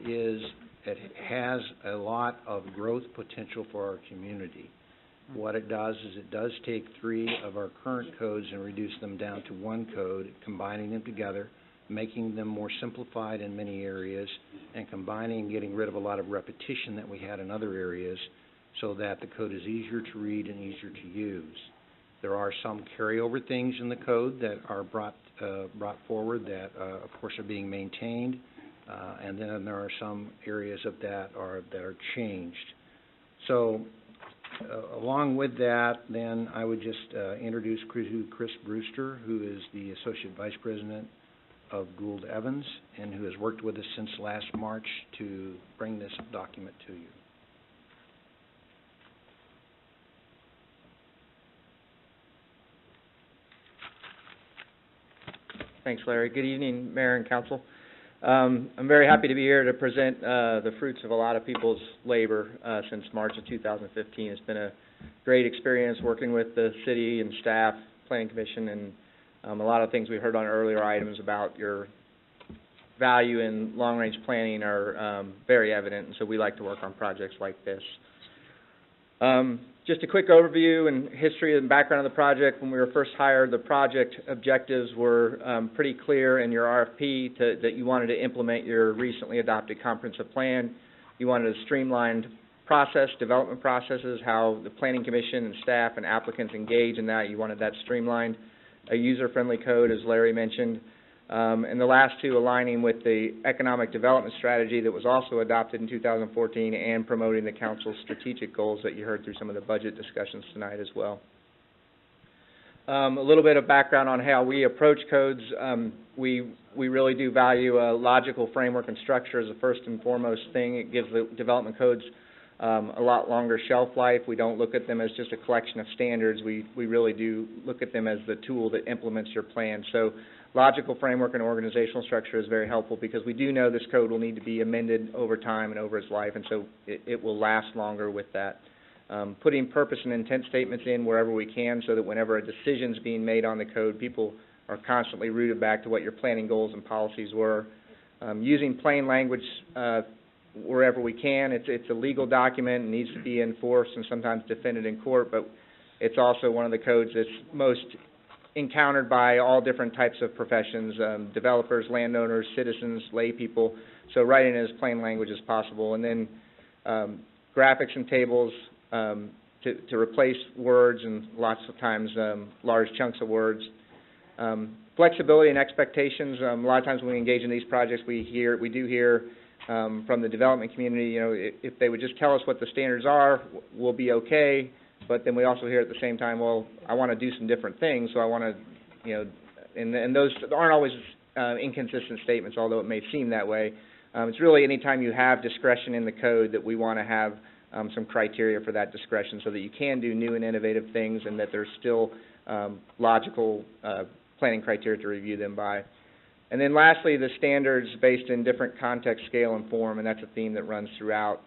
has a lot of growth potential for our community. What it does is it does take 3 of our current codes and reduce them down to 1 code, combining them together, making them more simplified in many areas, and combining and getting rid of a lot of repetition that we had in other areas, so that the code is easier to read and easier to use. There are some carryover things in the code that are brought forward that, of course, are being maintained, and then there are some areas of that are changed. So, along with that, then I would just introduce Chris Brewster, who is the Associate Vice President of Gould Evans, and who has worked with us since last March to bring this document to you. Thanks, Larry. Good evening, Mayor and Council. I'm very happy to be here to present the fruits of a lot of people's labor since March of 2015. It's been a great experience working with the city and staff, Planning Commission, and a lot of things we heard on earlier items about your value in long-range planning are very evident, and so we like to work on projects like this. Just a quick overview and history and background of the project. When we were first hired, the project objectives were pretty clear in your RFP that you wanted to implement your recently adopted comprehensive plan. You wanted a streamlined process, development processes, how the Planning Commission and staff and applicants engage in that. You wanted that streamlined. A user-friendly code, as Larry mentioned. And the last 2 aligning with the economic development strategy that was also adopted in 2014 and promoting the council's strategic goals that you heard through some of the budget discussions tonight as well. A little bit of background on how we approach codes. We really do value a logical framework and structure as the first and foremost thing. It gives the development codes a lot longer shelf life. We don't look at them as just a collection of standards. We really do look at them as the tool that implements your plan. So logical framework and organizational structure is very helpful because we do know this code will need to be amended over time and over its life, and so it will last longer with that. Putting purpose and intent statements in wherever we can so that whenever a decision's being made on the code, people are constantly rooted back to what your planning goals and policies were. Using plain language wherever we can. It's a legal document and needs to be enforced and sometimes defended in court, but it's also one of the codes that's most encountered by all different types of professions, developers, landowners, citizens, lay people, so writing it as plain language as possible. And then graphics and tables to replace words and lots of times large chunks of words. Flexibility and expectations. A lot of times when we engage in these projects, we do hear from the development community, if they would just tell us what the standards are, we'll be okay. But then we also hear at the same time, well, I want to do some different things, so I want to, and those aren't always inconsistent statements, although it may seem that way. It's really any time you have discretion in the code that we want to have some criteria for that discretion so that you can do new and innovative things and that there's still logical planning criteria to review them by. And then lastly, the standards based in different context, scale, and form, and that's a theme that runs throughout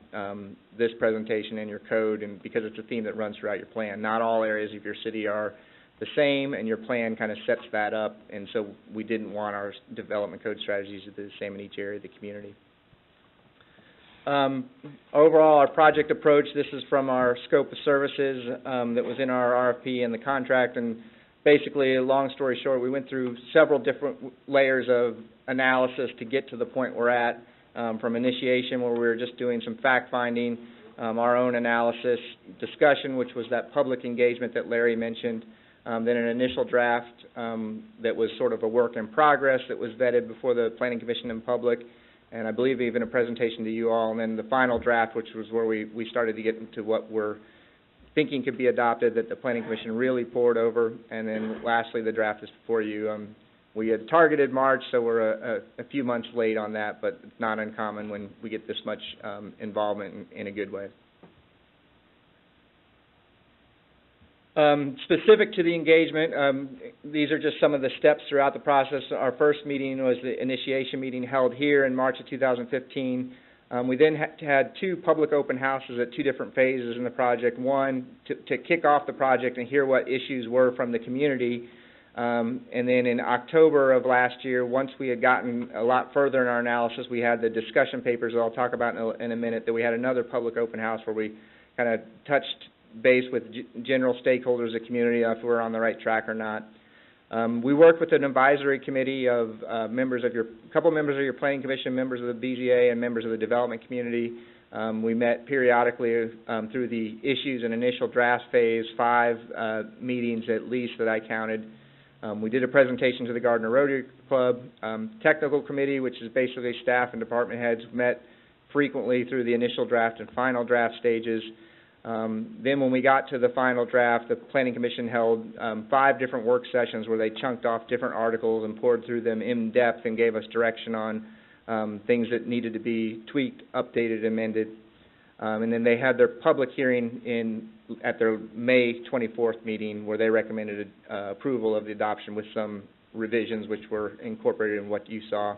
this presentation and your code, and because it's a theme that runs throughout your plan. Not all areas of your city are the same, and your plan kind of sets that up, and so we didn't want our development code strategies to be the same in each area of the community. Overall, our project approach, this is from our scope of services that was in our RFP and the contract, and basically, long story short, we went through several different layers of analysis to get to the point we're at, from initiation where we were just doing some fact-finding, our own analysis, discussion, which was that public engagement that Larry mentioned, then an initial draft that was sort of a work in progress that was vetted before the Planning Commission and public, and I believe even a presentation to you all, and then the final draft, which was where we started to get into what we're thinking could be adopted that the Planning Commission really poured over, and then lastly, the draft is before you. We had targeted March, so we're a few months late on that, but it's not uncommon when we get this much involvement in a good way. Specific to the engagement, these are just some of the steps throughout the process. Our first meeting was the initiation meeting held here in March of 2015. We then had two public open houses at two different phases in the project. One, to kick off the project and hear what issues were from the community. And then in October of last year, once we had gotten a lot further in our analysis, we had the discussion papers that I'll talk about in a minute, that we had another public open house where we kind of touched base with general stakeholders of the community if we're on the right track or not. We worked with an advisory committee of couple members of your Planning Commission, members of the BZA, and members of the development community. We met periodically through the issues and initial draft phase, 5 meetings at least that I counted. We did a presentation to the Gardner Rotary Club. Technical committee, which is basically staff and department heads, met frequently through the initial draft and final draft stages. Then when we got to the final draft, the Planning Commission held 5 different work sessions where they chunked off different articles and poured through them in depth and gave us direction on things that needed to be tweaked, updated, amended. And then they had their public hearing at their May 24th meeting where they recommended approval of the adoption with some revisions which were incorporated in what you saw.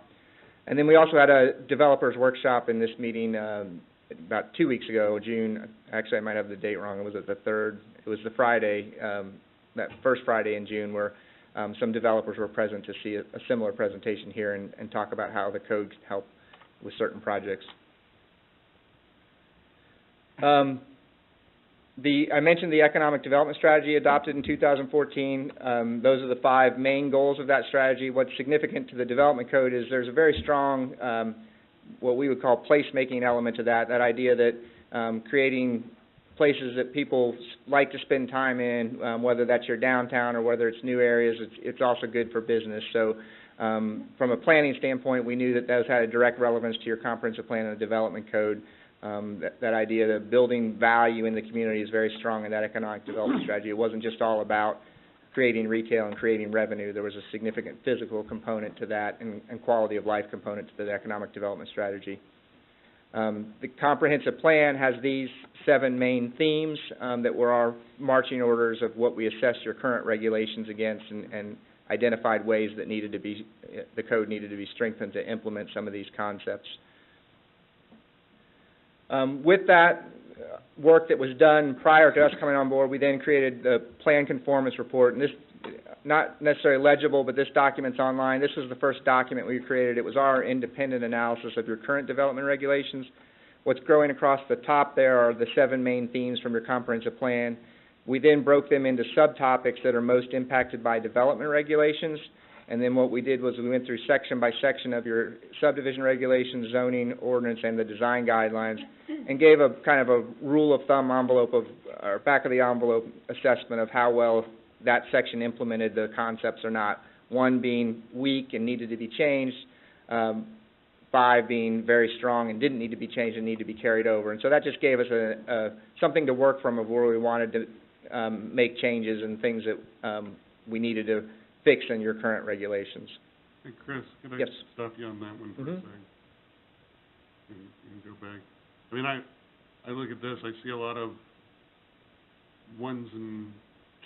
And then we also had a developers workshop in this meeting about 2 weeks ago, June. Actually, I might have the date wrong. It was the 3rd. It was the Friday, that first Friday in June, where some developers were present to see a similar presentation here and talk about how the code can help with certain projects. I mentioned the economic development strategy adopted in 2014. Those are the 5 main goals of that strategy. What's significant to the development code is there's a very strong what we would call place-making element to that idea that creating places that people like to spend time in, whether that's your downtown or whether it's new areas, it's also good for business. So from a planning standpoint, we knew that those had a direct relevance to your comprehensive plan and development code. That idea that building value in the community is very strong in that economic development strategy. It wasn't just all about creating retail and creating revenue. There was a significant physical component to that and quality of life component to the economic development strategy. The comprehensive plan has these 7 main themes that were our marching orders of what we assessed your current regulations against, and identified ways that the code needed to be strengthened to implement some of these concepts. With that work that was done prior to us coming on board, we then created the plan conformance report, and this, not necessarily legible, but this document's online. This was the first document we created. It was our independent analysis of your current development regulations. What's growing across the top there are the 7 main themes from your comprehensive plan. We then broke them into subtopics that are most impacted by development regulations, and then what we did was we went through section by section of your subdivision regulations, zoning, ordinance, and the design guidelines, and gave a kind of a rule of thumb envelope of, or back of the envelope assessment of how well that section implemented the concepts or not. 1 being weak and needed to be changed, 5 being very strong and didn't need to be changed and need to be carried over. And so that just gave us something to work from of where we wanted to make changes and things that we needed to fix in your current regulations. Hey, Chris, could I Yes. stop you on that one for a second? You can go back. I mean, I look at this, I see a lot of 1s and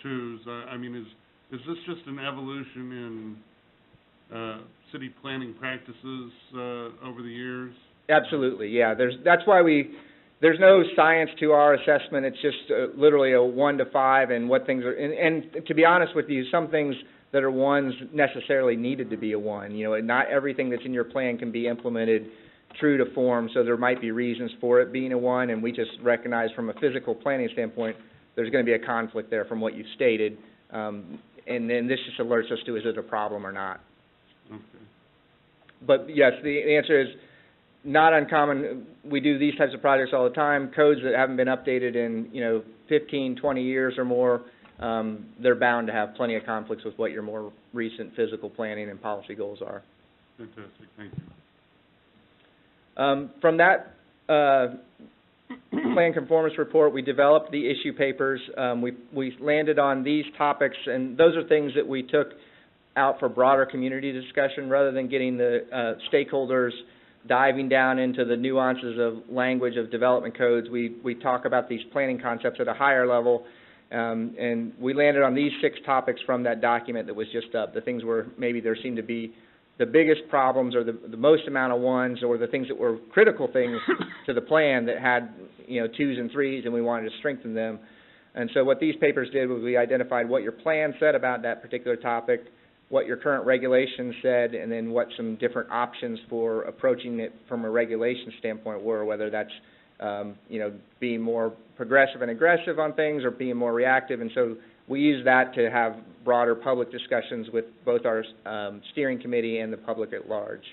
2s. I mean, is this just an evolution in city planning practices over the years? Absolutely, yeah. That's why there's no science to our assessment. It's just literally a 1 to 5 and what things are, and to be honest with you, some things that are 1s necessarily needed to be a 1. You know, not everything that's in your plan can be implemented true to form, so there might be reasons for it being a 1, and we just recognize from a physical planning standpoint there's going to be a conflict there from what you've stated, and then this just alerts us to, is it a problem or not? Okay. But yes, the answer is not uncommon. We do these types of projects all the time. Codes that haven't been updated in, 15, 20 years or more, they're bound to have plenty of conflicts with what your more recent physical planning and policy goals are. Fantastic, thank you. From that plan conformance report, we developed the issue papers. We landed on these topics, and those are things that we took out for broader community discussion rather than getting the stakeholders diving down into the nuances of language of development codes. We talk about these planning concepts at a higher level, and we landed on these 6 topics from that document that was just up, the things where maybe there seemed to be the biggest problems or the most amount of 1s, or the things that were critical things to the plan that had, 2s and 3s, and we wanted to strengthen them. And so what these papers did was we identified what your plan said about that particular topic, what your current regulations said, and then what some different options for approaching it from a regulation standpoint were, whether that's, being more progressive and aggressive on things or being more reactive. And so we use that to have broader public discussions with both our steering committee and the public at large.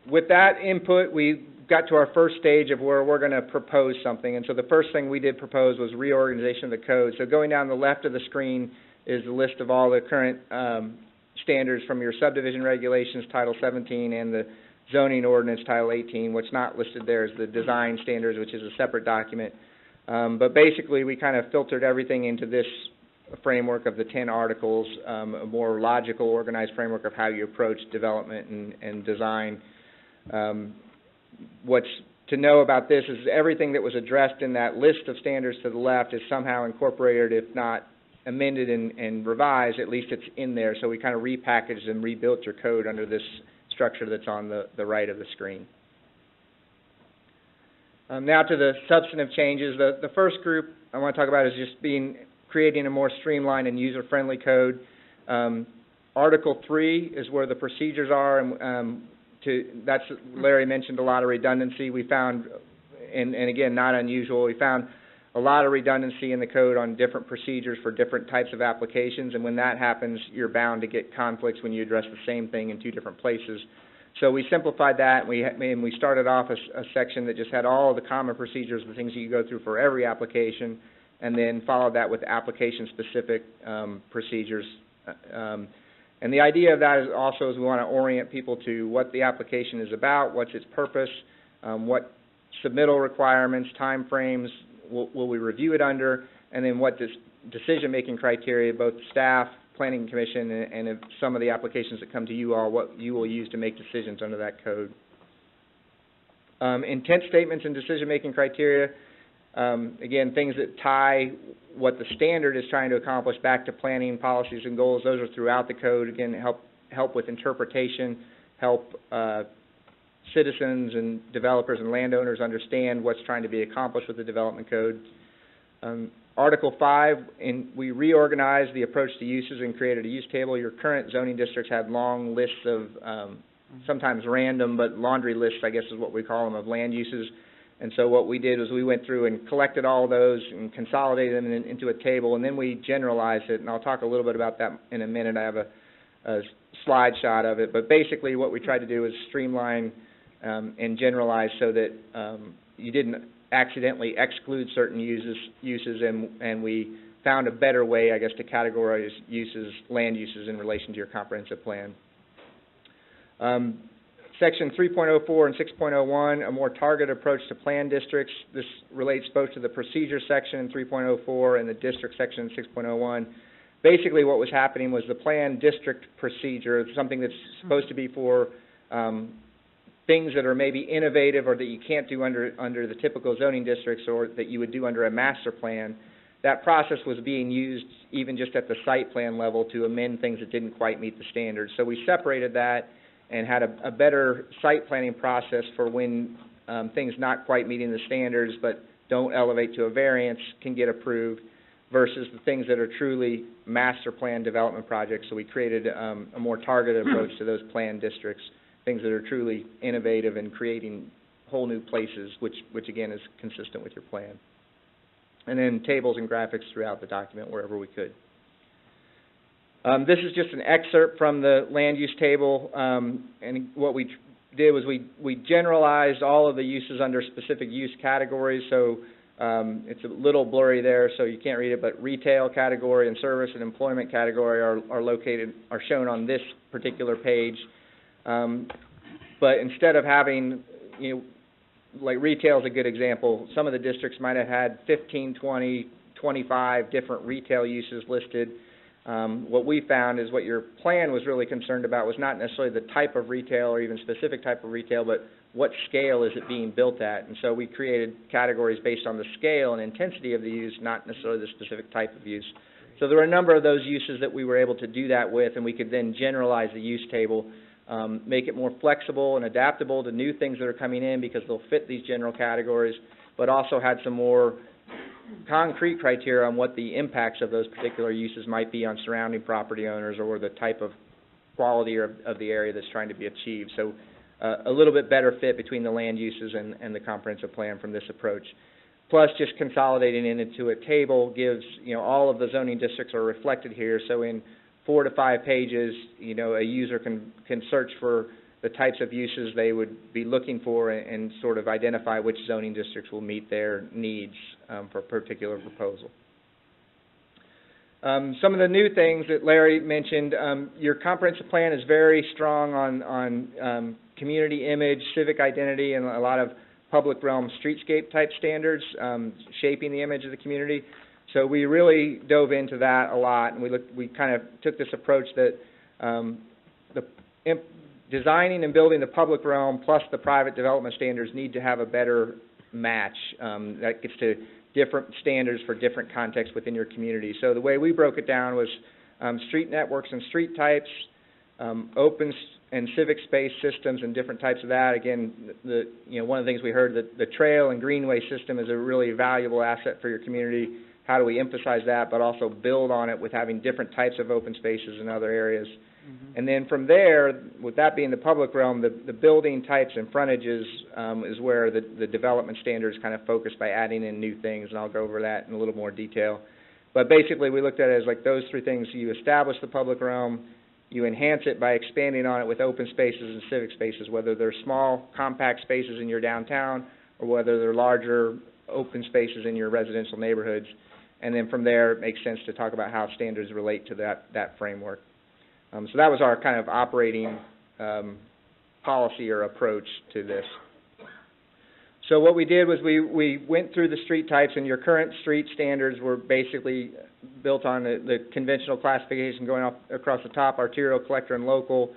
With that input, we got to our first stage of where we're going to propose something. And so the first thing we did propose was reorganization of the code. So going down the left of the screen is a list of all the current standards from your subdivision regulations, Title 17, and the zoning ordinance, Title 18. What's not listed there is the design standards, which is a separate document. But basically, we kind of filtered everything into this framework of the 10 articles, a more logical, organized framework of how you approach development and design. What's to know about this is everything that was addressed in that list of standards to the left is somehow incorporated, if not amended and revised, at least it's in there. So we kind of repackaged and rebuilt your code under this structure that's on the right of the screen. Now to the substantive changes. The first group I want to talk about is just creating a more streamlined and user-friendly code. Article 3 is where the procedures are, and that's, Larry mentioned a lot of redundancy. We found, and again, not unusual, we found a lot of redundancy in the code on different procedures for different types of applications, and when that happens, you're bound to get conflicts when you address the same thing in 2 different places. So we simplified that, and we started off a section that just had all of the common procedures, the things you go through for every application, and then followed that with application-specific procedures. And the idea of that is also we want to orient people to what the application is about, what's its purpose, what submittal requirements, time frames will we review it under, and then what decision-making criteria both staff, planning commission and of some of the applications that come to you all, what you will use to make decisions under that code. Intent statements and decision-making criteria, again, things that tie what the standard is trying to accomplish back to planning policies and goals. Those are throughout the code. Again, help with interpretation, help citizens and developers and landowners understand what's trying to be accomplished with the development code. Article 5, we reorganized the approach to uses and created a use table. Your current zoning districts had long lists of, sometimes random, but laundry lists, I guess is what we call them, of land uses. And so what we did was we went through and collected all those and consolidated them into a table, and then we generalized it, and I'll talk a little bit about that in a minute. I have a slide shot of it, but basically what we tried to do is streamline and generalize so that you didn't accidentally exclude certain uses, and we found a better way, I guess, to categorize uses, land uses, in relation to your comprehensive plan. Section 3.04 and 6.01, a more targeted approach to plan districts. This relates both to the procedure section in 3.04 and the district section in 6.01. Basically what was happening was the plan district procedure, something that's supposed to be for things that are maybe innovative or that you can't do under the typical zoning districts or that you would do under a master plan. That process was being used even just at the site plan level to amend things that didn't quite meet the standards. So we separated that and had a better site planning process for when things not quite meeting the standards but don't elevate to a variance can get approved versus the things that are truly master plan development projects. So we created a more targeted approach to those planned districts, things that are truly innovative and creating whole new places, which again is consistent with your plan. And then tables and graphics throughout the document wherever we could. This is just an excerpt from the land use table, and what we did was we generalized all of the uses under specific use categories, so it's a little blurry there, so you can't read it, but retail category and service and employment category are shown on this particular page. But instead of having, like retail is a good example, some of the districts might have had 15, 20, 25 different retail uses listed. What we found is what your plan was really concerned about was not necessarily the type of retail or even specific type of retail, but what scale is it being built at. And so we created categories based on the scale and intensity of the use, not necessarily the specific type of use. So there were a number of those uses that we were able to do that with, and we could then generalize the use table, make it more flexible and adaptable to new things that are coming in because they'll fit these general categories, but also had some more concrete criteria on what the impacts of those particular uses might be on surrounding property owners or the type of quality of the area that's trying to be achieved. So a little bit better fit between the land uses and the comprehensive plan from this approach. Plus just consolidating it into a table gives, all of the zoning districts are reflected here. So in 4 to 5 pages, a user can search for the types of uses they would be looking for and sort of identify which zoning districts will meet their needs for a particular proposal. Some of the new things that Larry mentioned, your comprehensive plan is very strong on community image, civic identity, and a lot of public realm streetscape type standards, shaping the image of the community. So we really dove into that a lot, and we kind of took this approach that designing and building the public realm plus the private development standards need to have a better match. That gets to different standards for different contexts within your community. So the way we broke it down was street networks and street types, open and civic space systems and different types of that. Again, one of the things we heard, that the trail and greenway system is a really valuable asset for your community. How do we emphasize that, but also build on it with having different types of open spaces in other areas? Mm-hmm. And then from there, with that being the public realm, the building types and frontages is where the development standards kind of focus by adding in new things, and I'll go over that in a little more detail. But basically, we looked at it as like those three things. You establish the public realm, you enhance it by expanding on it with open spaces and civic spaces, whether they're small, compact spaces in your downtown or whether they're larger, open spaces in your residential neighborhoods. And then from there, it makes sense to talk about how standards relate to that framework. So that was our kind of operating policy or approach to this. So what we did was we went through the street types, and your current street standards were basically built on the conventional classification going up across the top, arterial, collector, and local.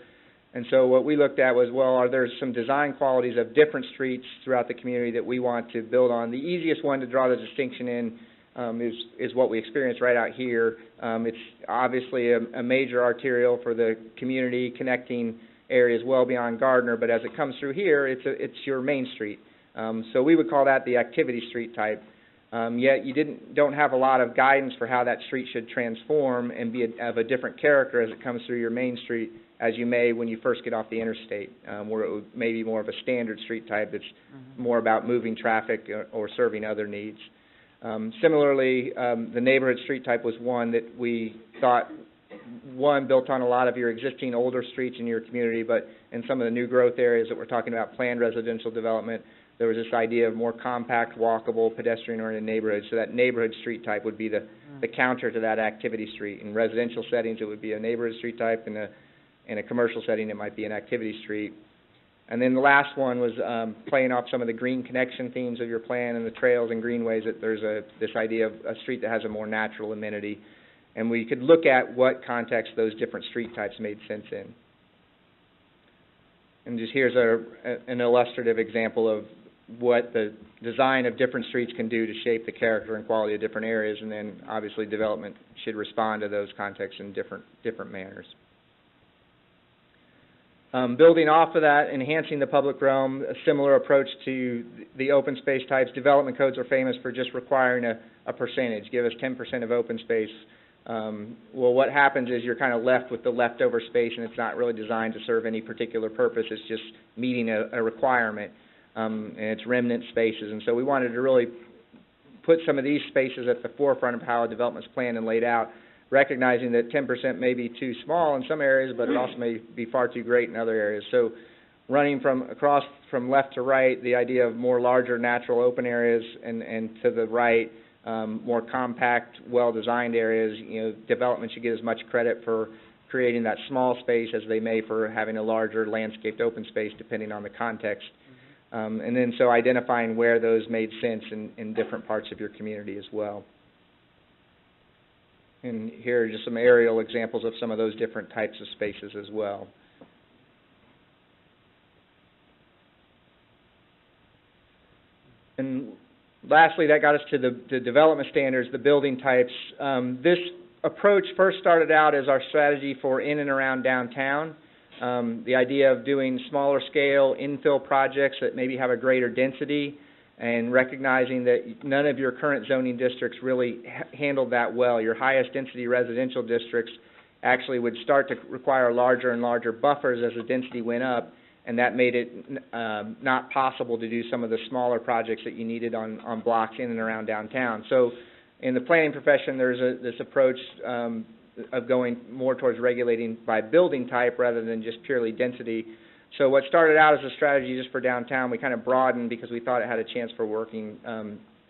And so what we looked at was, well, are there some design qualities of different streets throughout the community that we want to build on? The easiest one to draw the distinction in is what we experienced right out here. It's obviously a major arterial for the community, connecting areas well beyond Gardner, but as it comes through here, it's your main street. So we would call that the activity street type. Yet you don't have a lot of guidance for how that street should transform and be of a different character as it comes through your main street, as you may when you first get off the interstate, where it may be more of a standard street type that's more about moving traffic or serving other needs. Similarly, the neighborhood street type was one that we thought, one, built on a lot of your existing older streets in your community, but in some of the new growth areas that we're talking about, planned residential development, there was this idea of more compact, walkable, pedestrian-oriented neighborhoods. So that neighborhood street type would be the counter to that activity street. In residential settings, it would be a neighborhood street type. In a commercial setting, it might be an activity street. And then the last one was playing off some of the green connection themes of your plan and the trails and greenways, that there's this idea of a street that has a more natural amenity. And we could look at what context those different street types made sense in. And just here's an illustrative example of what the design of different streets can do to shape the character and quality of different areas, and then obviously development should respond to those contexts in different manners. Building off of that, enhancing the public realm, a similar approach to the open space types. Development codes are famous for just requiring a percentage. Give us 10% of open space. Well, what happens is you're kind of left with the leftover space, and it's not really designed to serve any particular purpose. It's just meeting a requirement, and it's remnant spaces. And so we wanted to really put some of these spaces at the forefront of how a development's planned and laid out, recognizing that 10% may be too small in some areas, but it also may be far too great in other areas. So running from left to right, the idea of more larger natural open areas, and to the right, more compact, well-designed areas. Development should get as much credit for creating that small space as they may for having a larger landscaped open space, depending on the context. And then so identifying where those made sense in different parts of your community as well. And here are just some aerial examples of some of those different types of spaces as well. And lastly, that got us to the development standards, the building types. This approach first started out as our strategy for in and around downtown. The idea of doing smaller scale infill projects that maybe have a greater density, and recognizing that none of your current zoning districts really handled that well. Your highest density residential districts actually would start to require larger and larger buffers as the density went up, and that made it not possible to do some of the smaller projects that you needed on blocks in and around downtown. So in the planning profession, there's this approach of going more towards regulating by building type rather than just purely density. So what started out as a strategy just for downtown, we kind of broadened because we thought it had a chance for working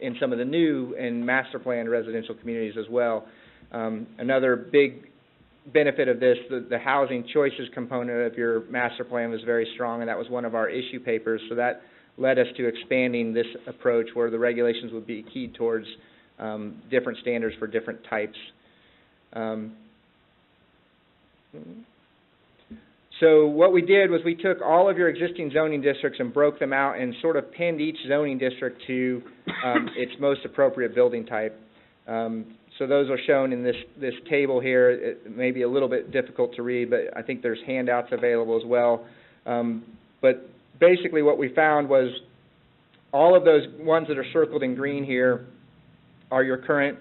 in some of the new and master plan residential communities as well. Another big benefit of this, the housing choices component of your master plan was very strong, and that was one of our issue papers. So that led us to expanding this approach where the regulations would be keyed towards different standards for different types. So what we did was we took all of your existing zoning districts and broke them out and sort of pinned each zoning district to its most appropriate building type. So those are shown in this table here. It may be a little bit difficult to read, but I think there's handouts available as well. But basically what we found was all of those ones that are circled in green here are your current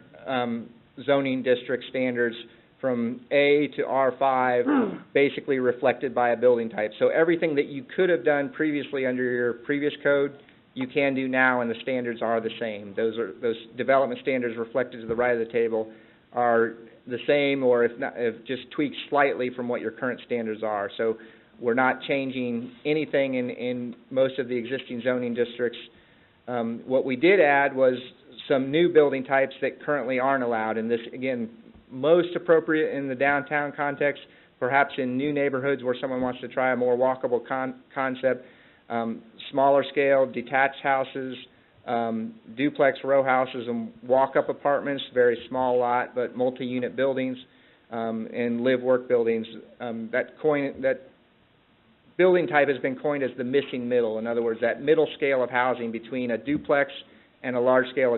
zoning district standards from A to R5, basically reflected by a building type. So everything that you could have done previously under your previous code, you can do now, and the standards are the same. Those development standards reflected to the right of the table are the same, or if just tweaked slightly from what your current standards are. So we're not changing anything in most of the existing zoning districts. What we did add was some new building types that currently aren't allowed, and this, again, most appropriate in the downtown context, perhaps in new neighborhoods where someone wants to try a more walkable concept. smaller scale detached houses, duplex row houses and walk-up apartments, very small lot, but multi-unit buildings, and live-work buildings. That building type has been coined as the missing middle. In other words, that middle scale of housing between a duplex and a large-scale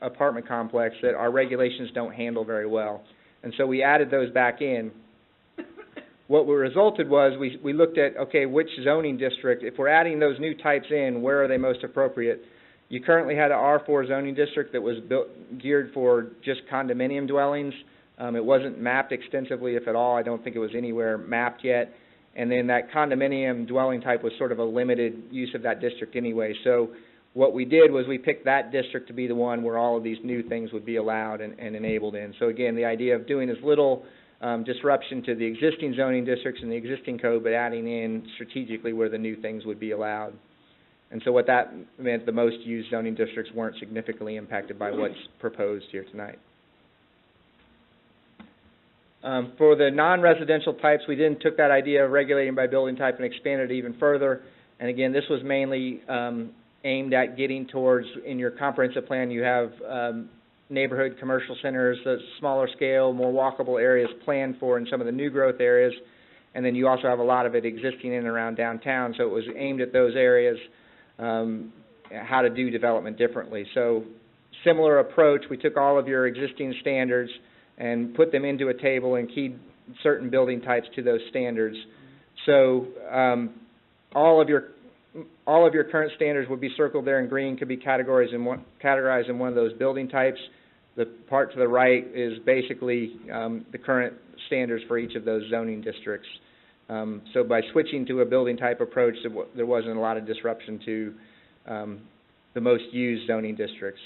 apartment complex that our regulations don't handle very well. And so we added those back in. What resulted was we looked at, okay, which zoning district, if we're adding those new types in, where are they most appropriate? You currently had an R4 zoning district that was geared for just condominium dwellings. It wasn't mapped extensively, if at all. I don't think it was anywhere mapped yet. And then that condominium dwelling type was sort of a limited use of that district anyway. So what we did was we picked that district to be the one where all of these new things would be allowed and enabled in. So again, the idea of doing as little disruption to the existing zoning districts and the existing code, but adding in strategically where the new things would be allowed. And so what that meant, the most used zoning districts weren't significantly impacted by what's proposed here tonight. For the non-residential types, we then took that idea of regulating by building type and expanded it even further. And again, this was mainly aimed at getting towards, in your comprehensive plan, you have neighborhood commercial centers, smaller scale, more walkable areas planned for in some of the new growth areas. And then you also have a lot of it existing in and around downtown, so it was aimed at those areas, how to do development differently. So similar approach, we took all of your existing standards and put them into a table and keyed certain building types to those standards. So all of your current standards would be circled there in green, could be categorized in one of those building types. The part to the right is basically the current standards for each of those zoning districts. So by switching to a building type approach, there wasn't a lot of disruption to the most used zoning districts.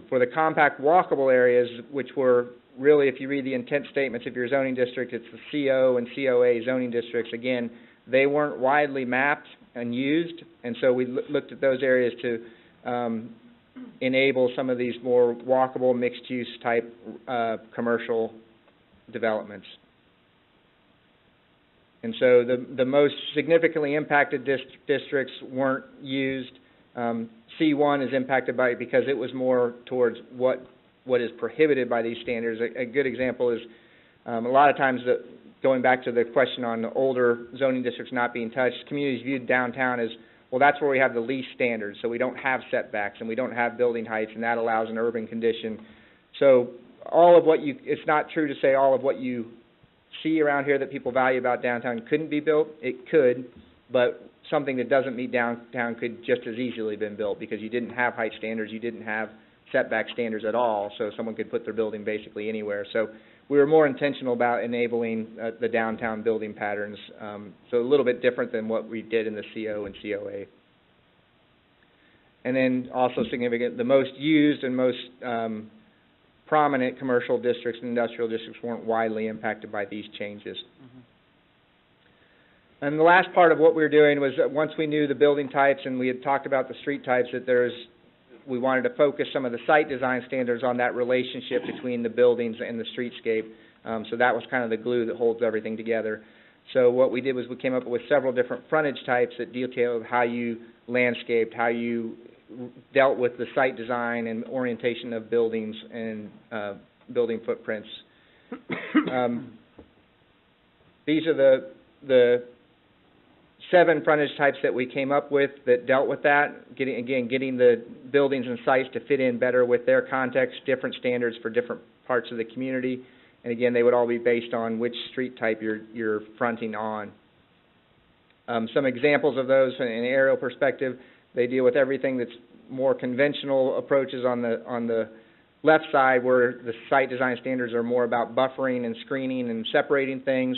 For the compact walkable areas, which were really, if you read the intent statements of your zoning district, it's the CO and COA zoning districts. Again, they weren't widely mapped and used, and so we looked at those areas to enable some of these more walkable, mixed-use type commercial developments. And so the most significantly impacted districts weren't used. C1 is impacted by it because it was more towards what is prohibited by these standards. A good example is a lot of times, going back to the question on the older zoning districts not being touched, communities viewed downtown as, well, that's where we have the least standards, so we don't have setbacks and we don't have building heights, and that allows an urban condition. So it's not true to say all of what you see around here that people value about downtown couldn't be built. It could, but something that doesn't meet downtown could just as easily have been built because you didn't have height standards, you didn't have setback standards at all, so someone could put their building basically anywhere. So we were more intentional about enabling the downtown building patterns, so a little bit different than what we did in the CO and COA. And then also significant, the most used and most prominent commercial districts and industrial districts weren't widely impacted by these changes. And the last part of what we were doing was that once we knew the building types and we had talked about the street types, that we wanted to focus some of the site design standards on that relationship between the buildings and the streetscape. So that was kind of the glue that holds everything together. So what we did was we came up with several different frontage types that detailed how you landscaped, how you dealt with the site design and orientation of buildings and building footprints. These are the 7 frontage types that we came up with that dealt with that, getting the buildings and sites to fit in better with their context, different standards for different parts of the community, and again, they would all be based on which street type you're fronting on. Some examples of those in an aerial perspective, they deal with everything that's more conventional approaches on the left side, where the site design standards are more about buffering and screening and separating things,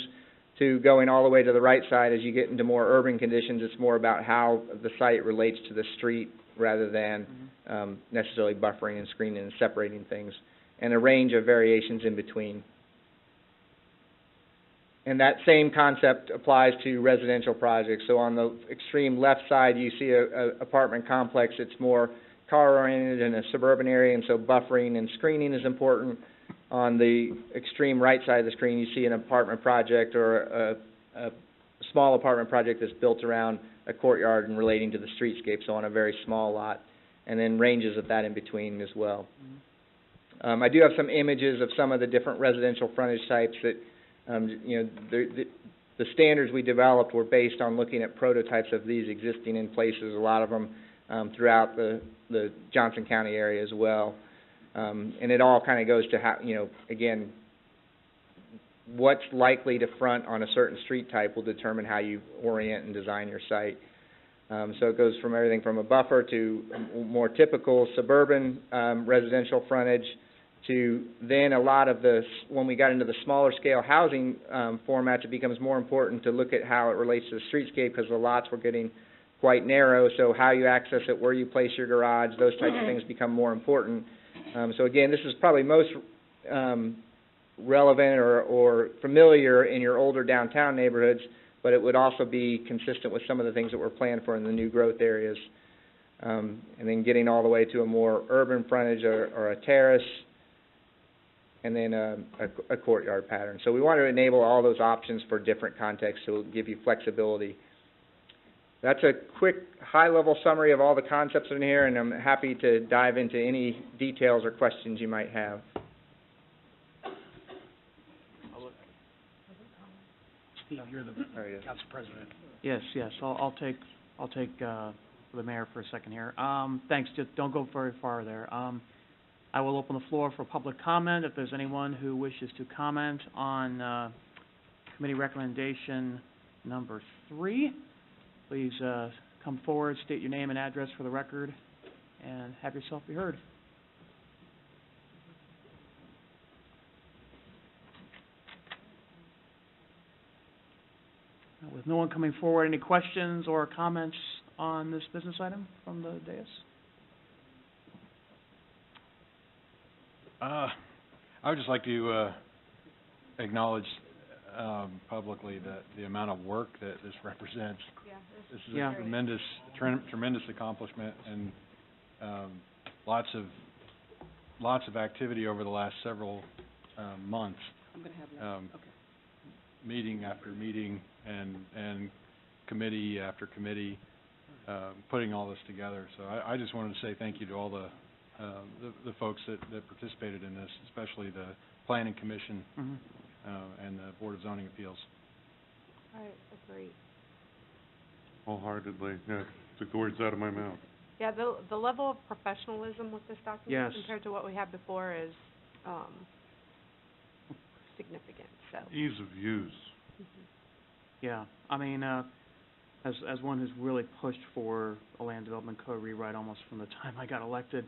to going all the way to the right side. As you get into more urban conditions, it's more about how the site relates to the street rather than necessarily buffering and screening and separating things, and a range of variations in between. And that same concept applies to residential projects. So on the extreme left side, you see a apartment complex that's more car-oriented in a suburban area, and so buffering and screening is important. On the extreme right side of the screen, you see an apartment project or a small apartment project that's built around a courtyard and relating to the streetscape, so on a very small lot, and then ranges of that in between as well. I do have some images of some of the different residential frontage types that, the standards we developed were based on looking at prototypes of these existing in places, a lot of them throughout the Johnson County area as well. And it all kind of goes to how, again, what's likely to front on a certain street type will determine how you orient and design your site. So it goes from everything from a buffer to a more typical suburban residential frontage to then a lot of when we got into the smaller scale housing formats, it becomes more important to look at how it relates to the streetscape because the lots were getting quite narrow, so how you access it, where you place your garage, those types of things become more important. So again, this is probably most relevant or familiar in your older downtown neighborhoods, but it would also be consistent with some of the things that we're planned for in the new growth areas. And then getting all the way to a more urban frontage or a terrace, and then a courtyard pattern. So we want to enable all those options for different contexts, so it'll give you flexibility. That's a quick, high-level summary of all the concepts in here, and I'm happy to dive into any details or questions you might have. Steve, you're the council president. Yes, I'll take the mayor for a second here. Thanks, just don't go very far there. I will open the floor for public comment. If there's anyone who wishes to comment on committee recommendation number 3, please come forward, state your name and address for the record, and have yourself be heard. With no one coming forward, any questions or comments on this business item from the dais? I would just like to acknowledge publicly that the amount of work that this represents. This is a tremendous accomplishment, and lots of activity over the last several months. I'm going to have that. Okay. Meeting after meeting and committee after committee, putting all this together. So I just wanted to say thank you to all the folks that participated in this, especially the Planning Commission and the Board of Zoning Appeals. I agree. Wholeheartedly, yeah, took the words out of my mouth. Yeah, the level of professionalism with this document Yes. compared to what we had before is significant, so. Ease of use. Yeah, I mean, as one who's really pushed for a land development code rewrite almost from the time I got elected,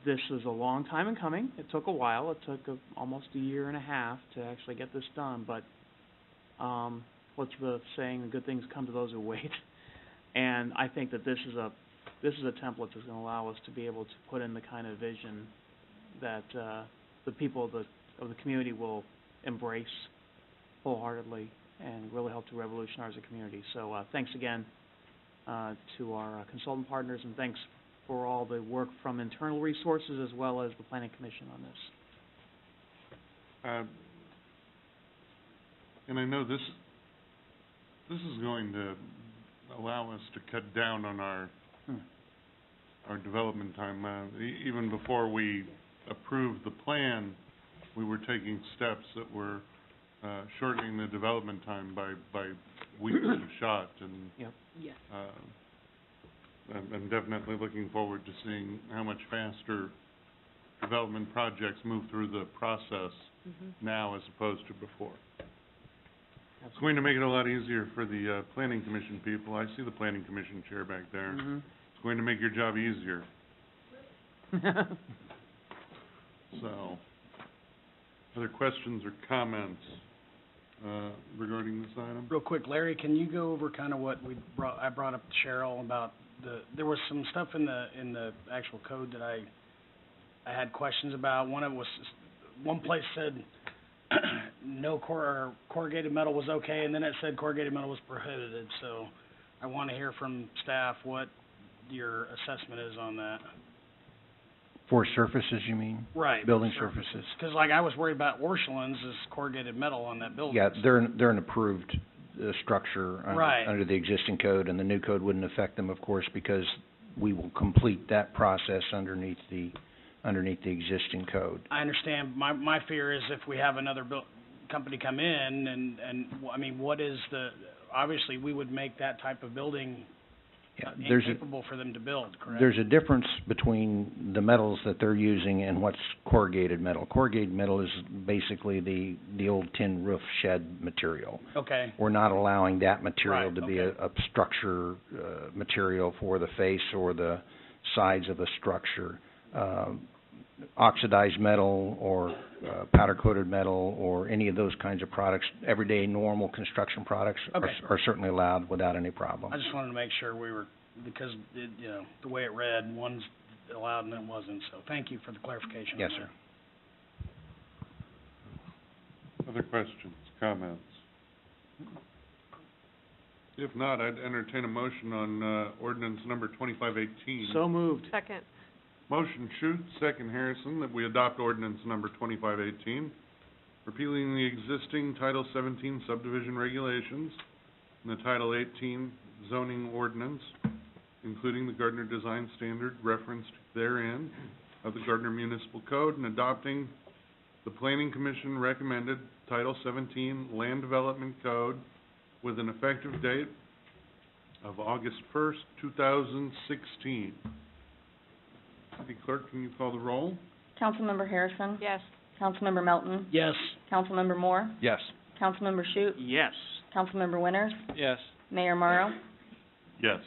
this is a long time in coming. It took a while. It took almost a year and a half to actually get this done, but what's the saying? The good things come to those who wait. And I think that this is a template that's going to allow us to be able to put in the kind of vision that the people of the community will embrace wholeheartedly and really help to revolutionize the community. So thanks again to our consultant partners, and thanks for all the work from internal resources as well as the Planning Commission on this. And I know this is going to allow us to cut down on our development time. Even before we approved the plan, we were taking steps that were shortening the development time by weeks of shot, and Yes. I'm definitely looking forward to seeing how much faster development projects move through the process now as opposed to before. It's going to make it a lot easier for the Planning Commission people. I see the Planning Commission chair back there. It's going to make your job easier. So, other questions or comments regarding this item? Real quick, Larry, can you go over kind of what I brought up to Cheryl about there was some stuff in the actual code that I had questions about. One place said no corrugated metal was okay, and then it said corrugated metal was prohibited. So I want to hear from staff what your assessment is on that. For surfaces, you mean? Right. Building surfaces. Because, I was worried about Orchelin's is corrugated metal on that building. Yeah, they're an approved structure Right. under the existing code, and the new code wouldn't affect them, of course, because we will complete that process underneath the existing code. I understand. My fear is if we have another company come in I mean, what is obviously, we would make that type of building incapable for them to build, correct? There's a difference between the metals that they're using and what's corrugated metal. Corrugated metal is basically the old tin roof shed material. Okay. We're not allowing that material Right, to be okay. a structure material for the face or the sides of a structure. Oxidized metal or powder-coated metal or any of those kinds of products, everyday normal construction products Okay. are certainly allowed without any problem. I just wanted to make sure because the way it read, one's allowed and it wasn't, so thank you for the clarification. Yes, sir. Other questions, comments? If not, I'd entertain a motion on, ordinance number 2518. So moved. Second. Motion Shute, second Harrison, that we adopt ordinance number 2518, repealing the existing Title 17 subdivision regulations and the Title 18 zoning ordinance, including the Gardner Design Standard referenced therein of the Gardner Municipal Code, and adopting the Planning Commission recommended Title 17 Land Development Code with an effective date of August 1st, 2016. City Clerk, can you call the roll? Councilmember Harrison? Yes. Councilmember Melton? Yes. Councilmember Moore? Yes. Councilmember Shute? Yes. Councilmember Winters? Yes. Mayor Morrow? Yes.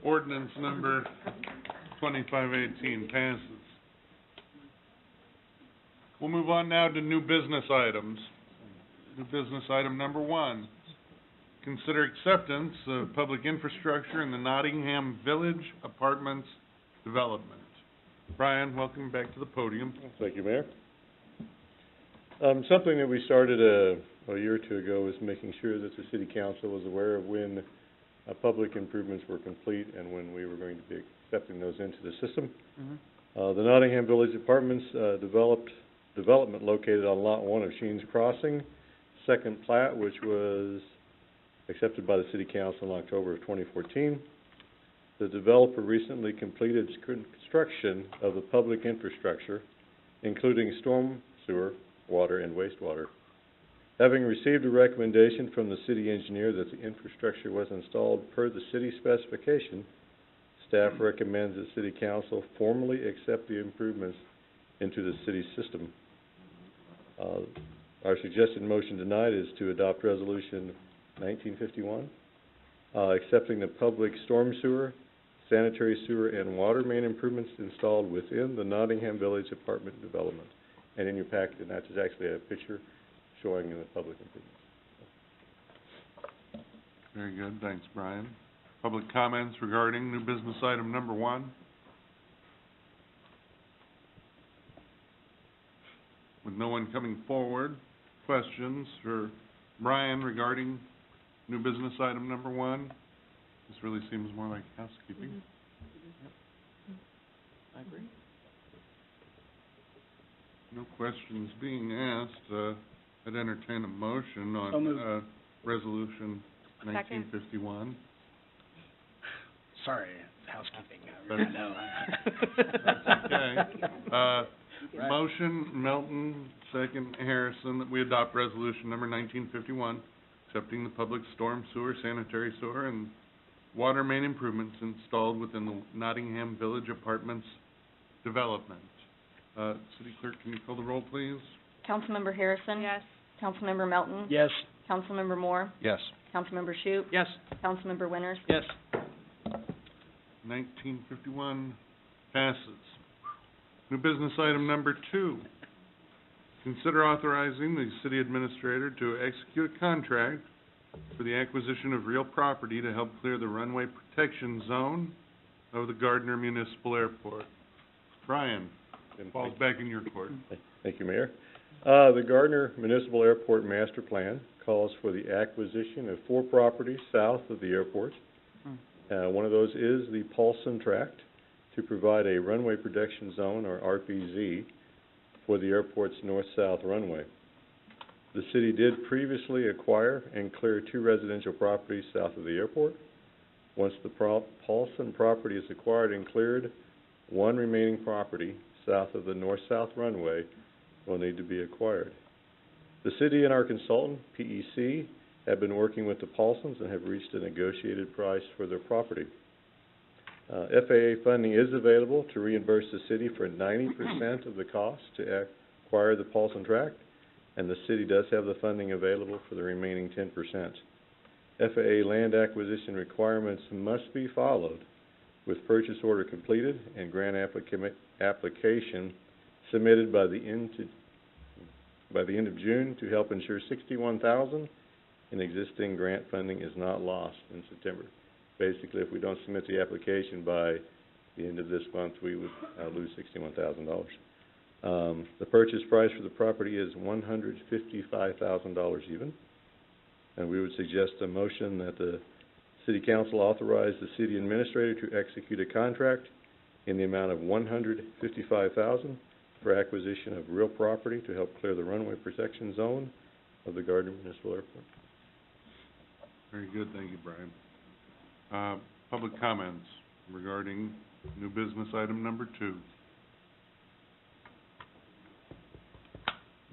Ordinance number 2518 passes. We'll move on now to new business items. New business item number 1. Consider acceptance of public infrastructure in the Nottingham Village Apartments development. Brian, welcome back to the podium. Thank you, Mayor. Something that we started a year or two ago was making sure that the city council was aware of when public improvements were complete and when we were going to be accepting those into the system. The Nottingham Village Apartments development located on Lot 1 of Sheen's Crossing, second plat, which was accepted by the City Council in October of 2014. The developer recently completed construction of the public infrastructure, including storm sewer, water, and wastewater. Having received a recommendation from the city engineer that the infrastructure was installed per the city specification, staff recommends that City Council formally accept the improvements into the city system. Our suggested motion tonight is to adopt Resolution 1951, accepting the public storm sewer, sanitary sewer, and water main improvements installed within the Nottingham Village apartment development. And in your packet, and that's actually a picture showing the public improvements. Very good, thanks, Brian. Public comments regarding new business item number 1? With no one coming forward, questions for Brian regarding new business item number 1? This really seems more like housekeeping. I agree. No questions being asked, I'd entertain a motion So moved. on, resolution Second. 1951. Sorry, it's housekeeping. That's okay. Motion, Melton, second, Harrison, that we adopt resolution number 1951, accepting the public storm sewer, sanitary sewer, and water main improvements installed within the Nottingham Village Apartments development. City Clerk, can you call the roll, please? Councilmember Harrison? Yes. Councilmember Melton? Yes. Councilmember Moore? Yes. Councilmember Shute? Yes. Councilmember Winters? Yes. 1951 passes. New business item number 2. Consider authorizing the city administrator to execute a contract for the acquisition of real property to help clear the runway protection zone of the Gardner Municipal Airport. Brian, falls back in your court. Thank you, Mayor. The Gardner Municipal Airport Master Plan calls for the acquisition of 4 properties south of the airport. One of those is the Paulson Tract to provide a runway protection zone, or RPZ, for the airport's north-south runway. The city did previously acquire and clear 2 residential properties south of the airport. Once the Paulson property is acquired and cleared, 1 remaining property south of the north-south runway will need to be acquired. The city and our consultant, PEC, have been working with the Paulsons and have reached a negotiated price for their property. FAA funding is available to reimburse the city for 90% of the cost to acquire the Paulson tract, and the city does have the funding available for the remaining 10%. FAA land acquisition requirements must be followed with purchase order completed and grant application submitted by the end of June to help ensure $61,000 in existing grant funding is not lost in September. Basically, if we don't submit the application by the end of this month, we would lose $61,000. The purchase price for the property is $155,000 even, and we would suggest a motion that the City Council authorize the city administrator to execute a contract in the amount of $155,000 for acquisition of real property to help clear the runway protection zone of the Gardner Municipal Airport. Very good, thank you, Brian. Public comments regarding new business item number 2.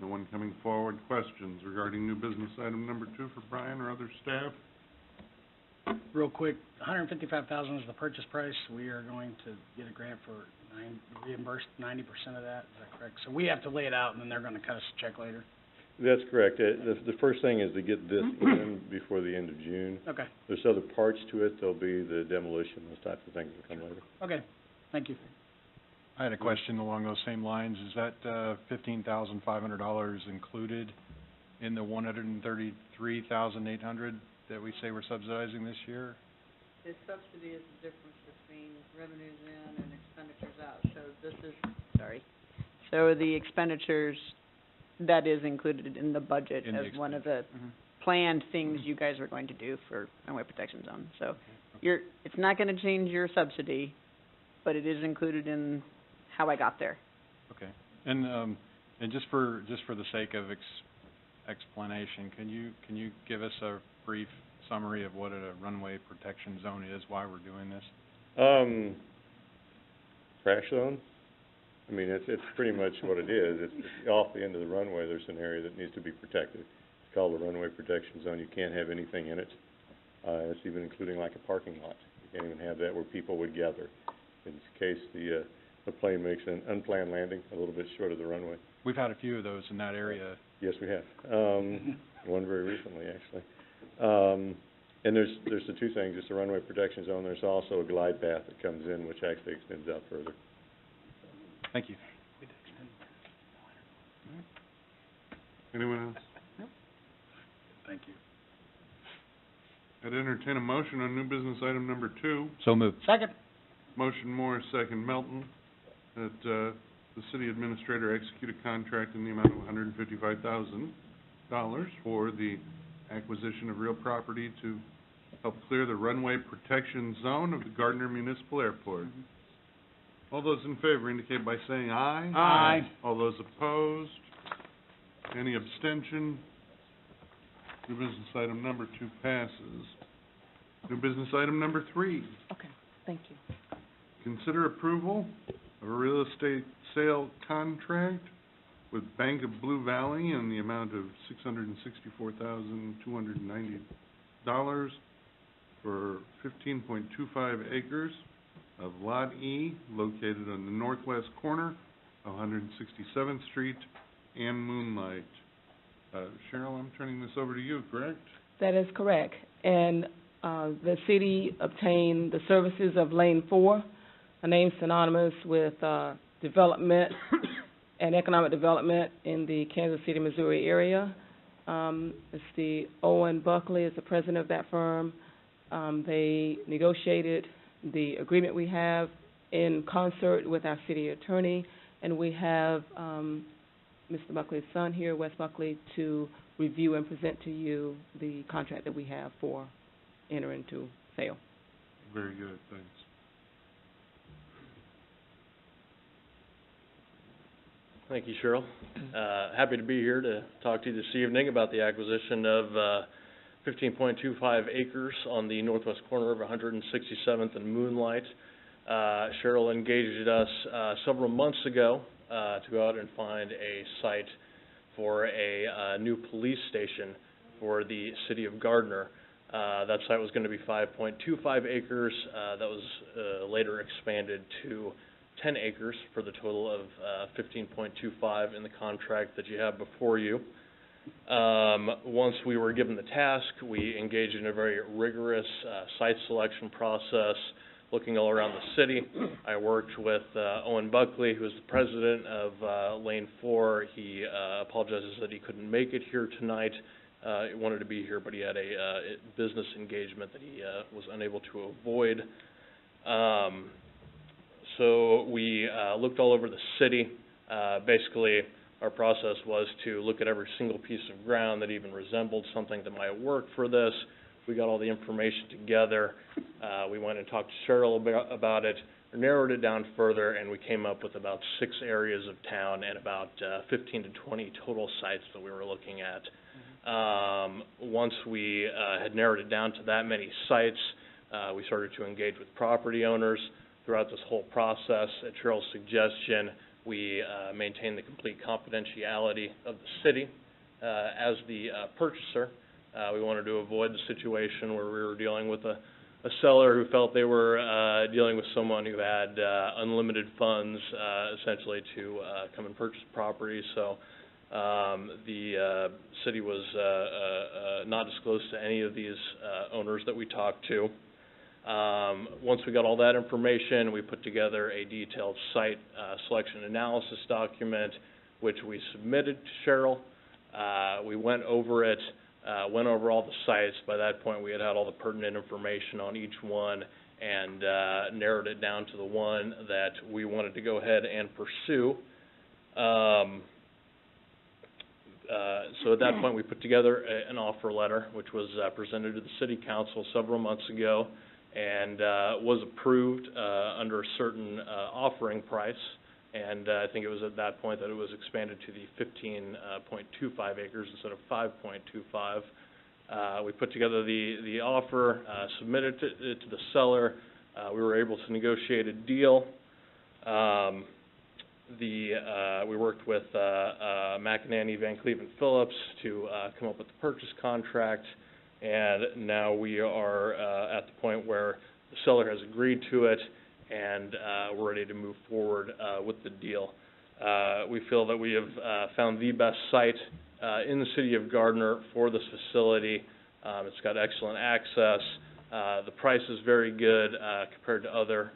No one coming forward. Questions regarding new business item number 2 for Brian or other staff? Real quick, $155,000 is the purchase price. We are going to get a grant for reimbursed 90% of that. Is that correct? So we have to lay it out, and then they're going to cut us a check later. That's correct. The first thing is to get this in before the end of June. Okay. There's other parts to it. There'll be the demolition, those types of things will come later. Okay. Thank you. I had a question along those same lines. Is that $15,500 included in the $133,800 that we say we're subsidizing this year? The subsidy is the difference between revenues in and expenditures out. So the expenditures, that is included in the budget as one of the planned things you guys were going to do for runway protection zone. So it's not going to change your subsidy, but it is included in how I got there. Okay. And just for the sake of explanation, can you give us a brief summary of what a runway protection zone is, why we're doing this? Crash zone. I mean, it's pretty much what it is. It's off the end of the runway. There's an area that needs to be protected. It's called a runway protection zone. You can't have anything in it. It's even including like a parking lot. You can't even have that where people would gather in case the plane makes an unplanned landing a little bit short of the runway. We've had a few of those in that area. Yes, we have. One very recently, actually. And there's the 2 things. It's a runway protection zone. There's also a glide path that comes in, which actually extends out further. Thank you. Anyone else? No. Thank you. I'd entertain a motion on new business item number 2. So moved. Second. Motion Morris, second Melton, that the city administrator execute a contract in the amount of $155,000 for the acquisition of real property to help clear the runway protection zone of the Gardner Municipal Airport. All those in favor indicate by saying aye. Aye. All those opposed? Any abstention? New business item number 2 passes. New business item number 3. Okay, thank you. Consider approval of a real estate sale contract with Bank of Blue Valley in the amount of $664,290 for 15.25 acres of Lot E located on the northwest corner of 167th Street and Moonlight. Cheryl, I'm turning this over to you, correct? That is correct. And the city obtained the services of Lane 4, a name synonymous with development and economic development in the Kansas City, Missouri area. It's the Owen Buckley is the president of that firm. They negotiated the agreement we have in concert with our city attorney, and we have Mr. Buckley's son here, Wes Buckley, to review and present to you the contract that we have for entering into sale. Very good, thanks. Thank you, Cheryl. Happy to be here to talk to you this evening about the acquisition of 15.25 acres on the northwest corner of 167th and Moonlight. Cheryl engaged us several months ago to go out and find a site for a new police station for the city of Gardner. That site was going to be 5.25 acres. That was later expanded to 10 acres for the total of 15.25 in the contract that you have before you. Once we were given the task, we engaged in a very rigorous site selection process, looking all around the city. I worked with Owen Buckley, who is the president of Lane 4. He apologizes that he couldn't make it here tonight. He wanted to be here, but he had a business engagement that he was unable to avoid. So we looked all over the city. Basically, our process was to look at every single piece of ground that even resembled something that might work for this. We got all the information together. We went and talked to Cheryl about it, narrowed it down further, and we came up with about 6 areas of town and about 15 to 20 total sites that we were looking at. Once we had narrowed it down to that many sites, we started to engage with property owners. Throughout this whole process, at Cheryl's suggestion, we maintained the complete confidentiality of the city as the purchaser. We wanted to avoid the situation where we were dealing with a seller who felt they were dealing with someone who had unlimited funds, essentially, to come and purchase property. So the city was not disclosed to any of these owners that we talked to. Once we got all that information, we put together a detailed site selection analysis document, which we submitted to Cheryl. We went over it, went over all the sites. By that point, we had all the pertinent information on each one and narrowed it down to the one that we wanted to go ahead and pursue. So at that point, we put together an offer letter, which was presented to the City Council several months ago, and was approved under a certain offering price. And I think it was at that point that it was expanded to the 15.25 acres instead of 5.25. We put together the offer, submitted it to the seller. We were able to negotiate a deal. We worked with McEnany, Van Cleve, and Phillips to come up with the purchase contract. And now we are at the point where the seller has agreed to it, and we're ready to move forward with the deal. We feel that we have found the best site in the city of Gardner for this facility. It's got excellent access. The price is very good compared to other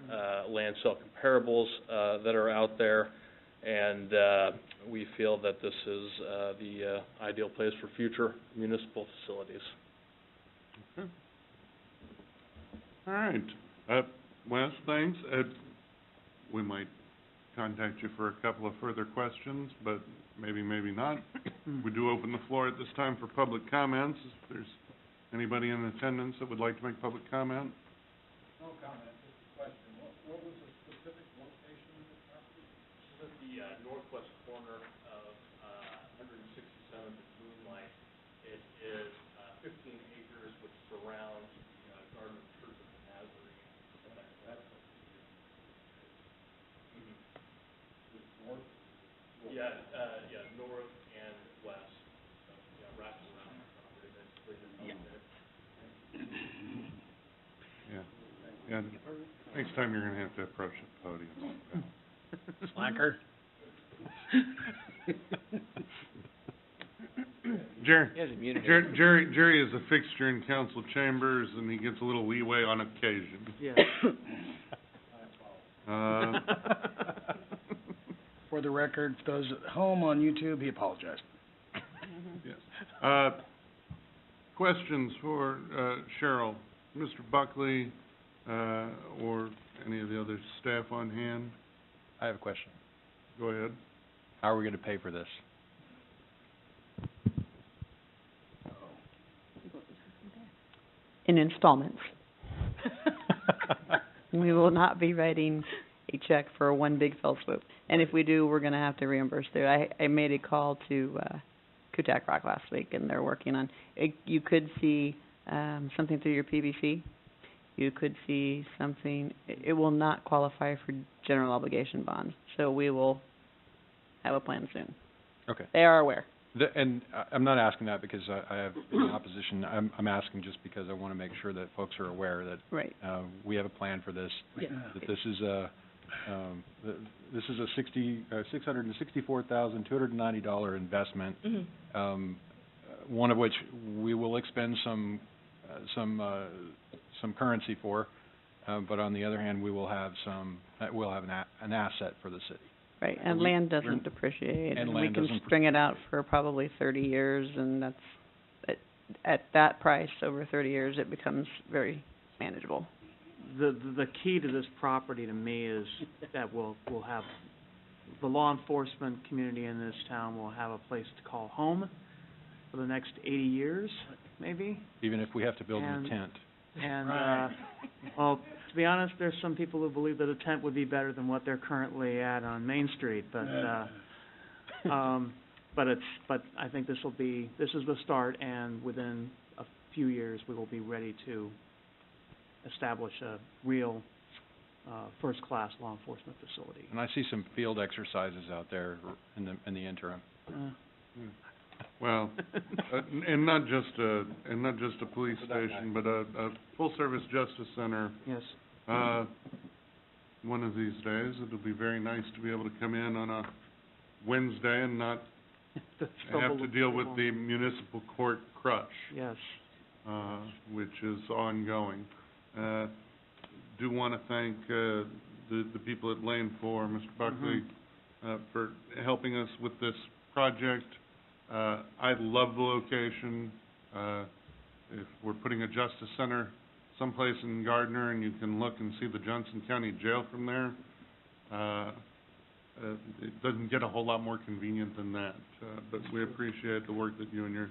land sale comparables that are out there, and we feel that this is the ideal place for future municipal facilities. Okay. All right. Wes, thanks. We might contact you for a couple of further questions, but maybe not. We do open the floor at this time for public comments. If there's anybody in attendance that would like to make public comment? No comment, just a question. What was the specific location of the property? It's at the northwest corner of 167th and Moonlight. It is 15 acres which surrounds the Gardner Church of the Nazarene. North? Yeah, north and west. So, wraps around the property, basically. Yeah. Next time you're gonna have to approach the podium. Slacker. Jerry is a fixture in council chambers, and he gets a little leeway on occasion. Yeah. For the record, those at home on YouTube, he apologized. Yes. Questions for Cheryl, Mr. Buckley, or any of the other staff on hand? I have a question. Go ahead. How are we gonna pay for this? In installments. We will not be writing a check for one big fell swoop. And if we do, we're gonna have to reimburse there. I made a call to, Kutak Rock last week, and they're working on, you could see, something through your PVC. You could see something, it will not qualify for general obligation bonds, so we will have a plan soon. Okay. They are aware. And I'm not asking that because I have any opposition. I'm asking just because I want to make sure that folks are aware that Right. We have a plan for this. Yeah. That this is a $664,290 investment. One of which we will expend some currency for, but on the other hand, we'll have an asset for the city. Right, and land doesn't depreciate, and and we land can doesn't string it out for probably 30 years, and that's, at that price, over 30 years, it becomes very manageable. The key to this property to me is that we'll have, the law enforcement community in this town will have a place to call home for the next 80 years, maybe. Even if we have to build And- a tent. And, well, to be honest, there's some people who believe that a tent would be better than what they're currently at on Main Street, but I think this is the start, and within a few years, we will be ready to establish a real, first-class law enforcement facility. And I see some field exercises out there in the interim. Well, and not just a police station, but a full-service justice center. Yes. One of these days, it'll be very nice to be able to come in on a Wednesday and not have to deal with the municipal court crush. Yes. Which is ongoing. Do want to thank, the people at Lane 4, Mr. Buckley, for helping us with this project. I love the location. If we're putting a justice center someplace in Gardner and you can look and see the Johnson County Jail from there, it doesn't get a whole lot more convenient than that. But we appreciate the work that you and your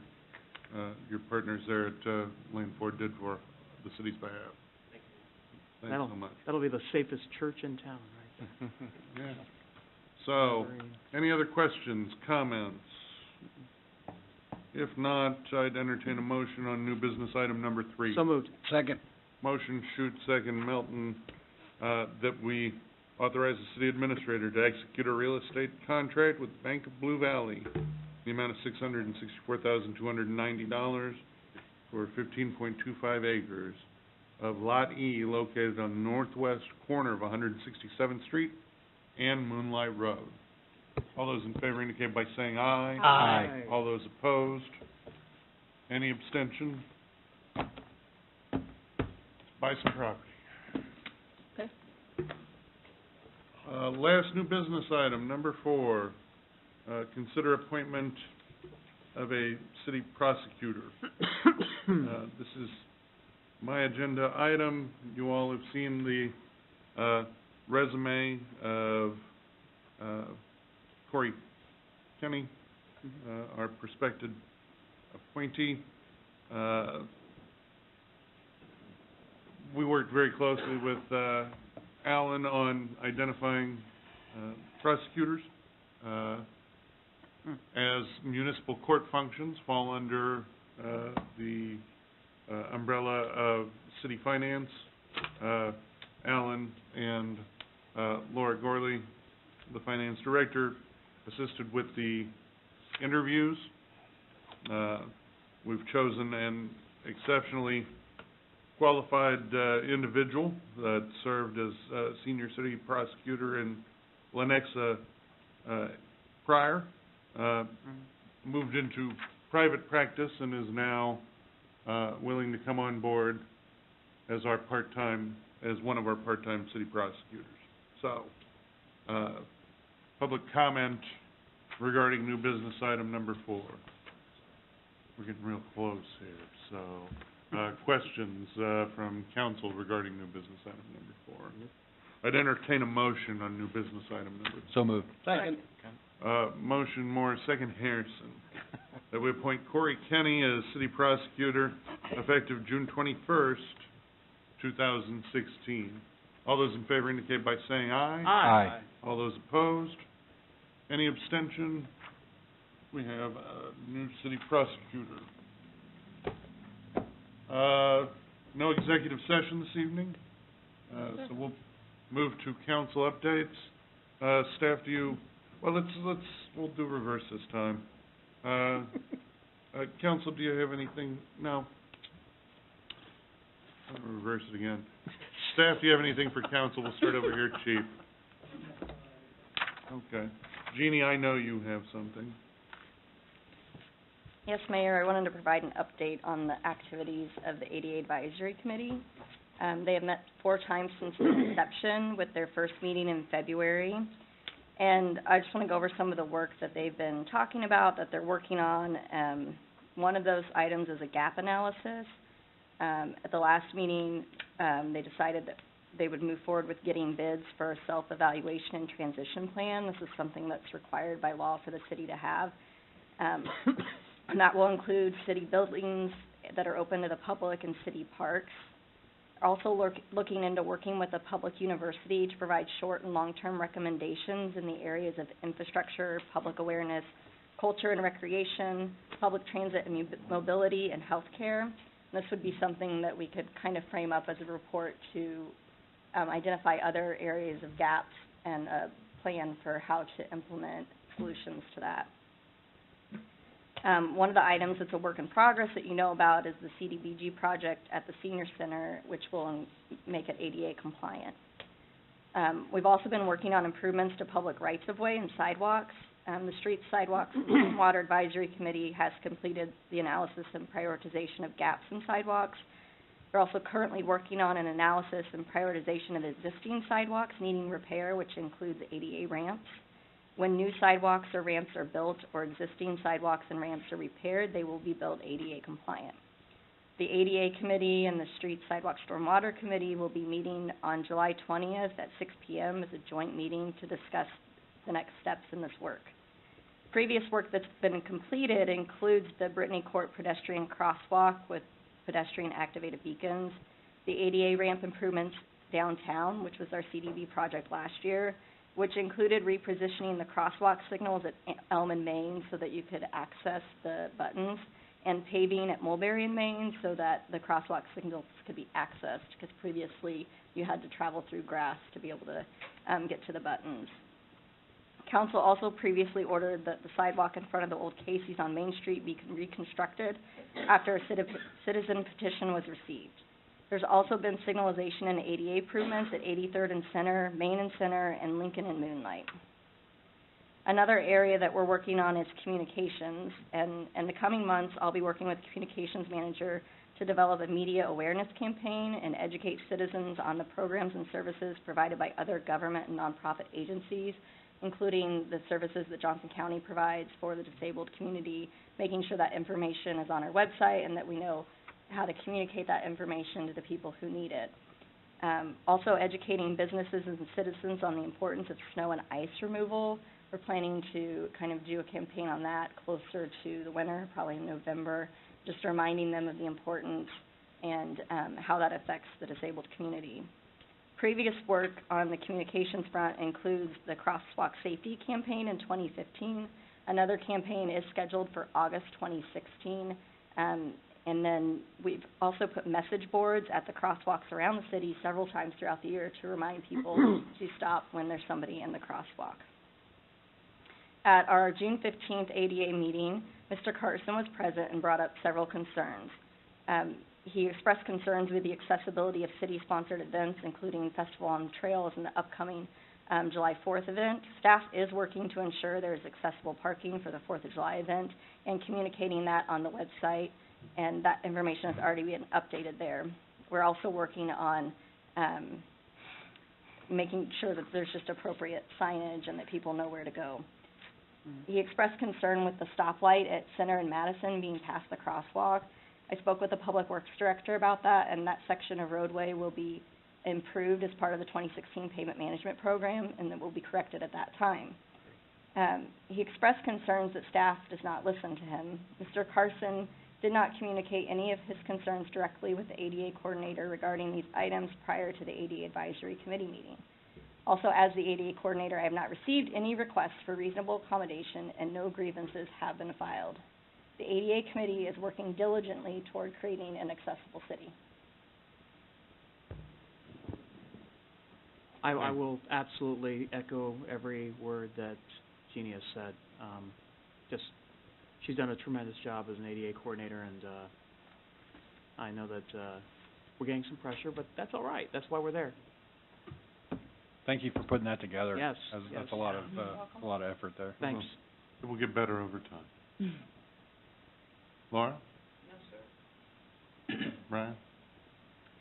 partners there at Lane 4 did for the city's behalf. Thanks so much. That'll be the safest church in town, right? Yeah. So, any other questions, comments? If not, I'd entertain a motion on new business item number 3. So moved. Second. Motion, Shute, second, Melton, that we authorize the city administrator to execute a real estate contract with Bank of Blue Valley, the amount of $664,290 for 15.25 acres of Lot E located on the northwest corner of 167th Street and Moonlight Road. All those in favor indicate by saying aye. Aye. All those opposed? Any abstention? Buy some property. Okay. Last new business item, number 4, consider appointment of a city prosecutor. This is my agenda item. You all have seen the resume of Corey Kenny, our prospective appointee. We worked very closely with Alan on identifying prosecutors, as municipal court functions fall under the umbrella of city finance. Alan and Laura Gorley, the finance director, assisted with the interviews. We've chosen an exceptionally qualified individual that served as senior city prosecutor in Lenexa prior, moved into private practice and is now willing to come on board as one of our part-time city prosecutors. So, public comment regarding new business item number 4. We're getting real close here, so, questions from council regarding new business item number 4. I'd entertain a motion on new business item number 4. So moved. Second. Motion Moore, second Harrison, that we appoint Corey Kenny as city prosecutor effective June 21st, 2016. All those in favor indicate by saying aye. Aye. All those opposed? Any abstention? We have a new city prosecutor. No executive session this evening, so we'll move to council updates. Staff, do you, well, we'll do reverse this time. Council, do you have anything? No? I'll reverse it again. Staff, do you have anything for council? We'll start over here, Chief. Okay. Jeannie, I know you have something. Yes, Mayor, I wanted to provide an update on the activities of the ADA Advisory Committee. They have met 4 times since its inception, with their first meeting in February. And I just want to go over some of the work that they've been talking about, that they're working on. One of those items is a gap analysis. At the last meeting, they decided that they would move forward with getting bids for a self-evaluation and transition plan. This is something that's required by law for the city to have. And that will include city buildings that are open to the public and city parks. Also looking into working with a public university to provide short and long-term recommendations in the areas of infrastructure, public awareness, culture and recreation, public transit and mobility, and healthcare. This would be something that we could kind of frame up as a report to identify other areas of gaps and a plan for how to implement solutions to that. One of the items that's a work in progress that you know about is the CDBG project at the Senior Center, which will make it ADA compliant. We've also been working on improvements to public rights-of-way and sidewalks. The Streets, Sidewalks, and Water Advisory Committee has completed the analysis and prioritization of gaps in sidewalks. We're also currently working on an analysis and prioritization of existing sidewalks needing repair, which includes ADA ramps. When new sidewalks or ramps are built or existing sidewalks and ramps are repaired, they will be built ADA compliant. The ADA Committee and the Streets, Sidewalk, Stormwater Committee will be meeting on July 20th at 6 p.m. as a joint meeting to discuss the next steps in this work. Previous work that's been completed includes the Brittany Court pedestrian crosswalk with pedestrian activated beacons, the ADA ramp improvements downtown, which was our CDB project last year, which included repositioning the crosswalk signals at Elm and Main so that you could access the buttons, and paving at Mulberry and Main so that the crosswalk signals could be accessed, because previously you had to travel through grass to be able to get to the buttons. Council also previously ordered that the sidewalk in front of the old Casey's on Main Street be reconstructed after a citizen petition was received. There's also been signalization and ADA improvements at 83rd and Center, Main and Center, and Lincoln and Moonlight. Another area that we're working on is communications, and in the coming months, I'll be working with the communications manager to develop a media awareness campaign and educate citizens on the programs and services provided by other government and nonprofit agencies, including the services that Johnson County provides for the disabled community, making sure that information is on our website and that we know how to communicate that information to the people who need it. Also educating businesses and citizens on the importance of snow and ice removal. We're planning to kind of do a campaign on that closer to the winter, probably in November, just reminding them of the importance and how that affects the disabled community. Previous work on the communications front includes the Crosswalk Safety Campaign in 2015. Another campaign is scheduled for August 2016. And then we've also put message boards at the crosswalks around the city several times throughout the year to remind people to stop when there's somebody in the crosswalk. At our June 15th ADA meeting, Mr. Carson was present and brought up several concerns. He expressed concerns with the accessibility of city-sponsored events, including Festival on the Trails and the upcoming July 4th event. Staff is working to ensure there is accessible parking for the 4th of July event and communicating that on the website, and that information has already been updated there. We're also working on making sure that there's just appropriate signage and that people know where to go. He expressed concern with the stoplight at Center and Madison being past the crosswalk. I spoke with the Public Works Director about that, and that section of roadway will be improved as part of the 2016 Pavement Management Program, and that will be corrected at that time. He expressed concerns that staff does not listen to him. Mr. Carson did not communicate any of his concerns directly with the ADA coordinator regarding these items prior to the ADA advisory committee meeting. Also, as the ADA coordinator, I have not received any requests for reasonable accommodation and no grievances have been filed. The ADA committee is working diligently toward creating an accessible city. I will absolutely echo every word that Jeannie has said. She's done a tremendous job as an ADA coordinator, and I know that we're getting some pressure, but that's all right. That's why we're there. Thank you for putting that together. Yes, That's a lot of effort there. Thanks. It will get better over time. Laura? No, sir. Brian?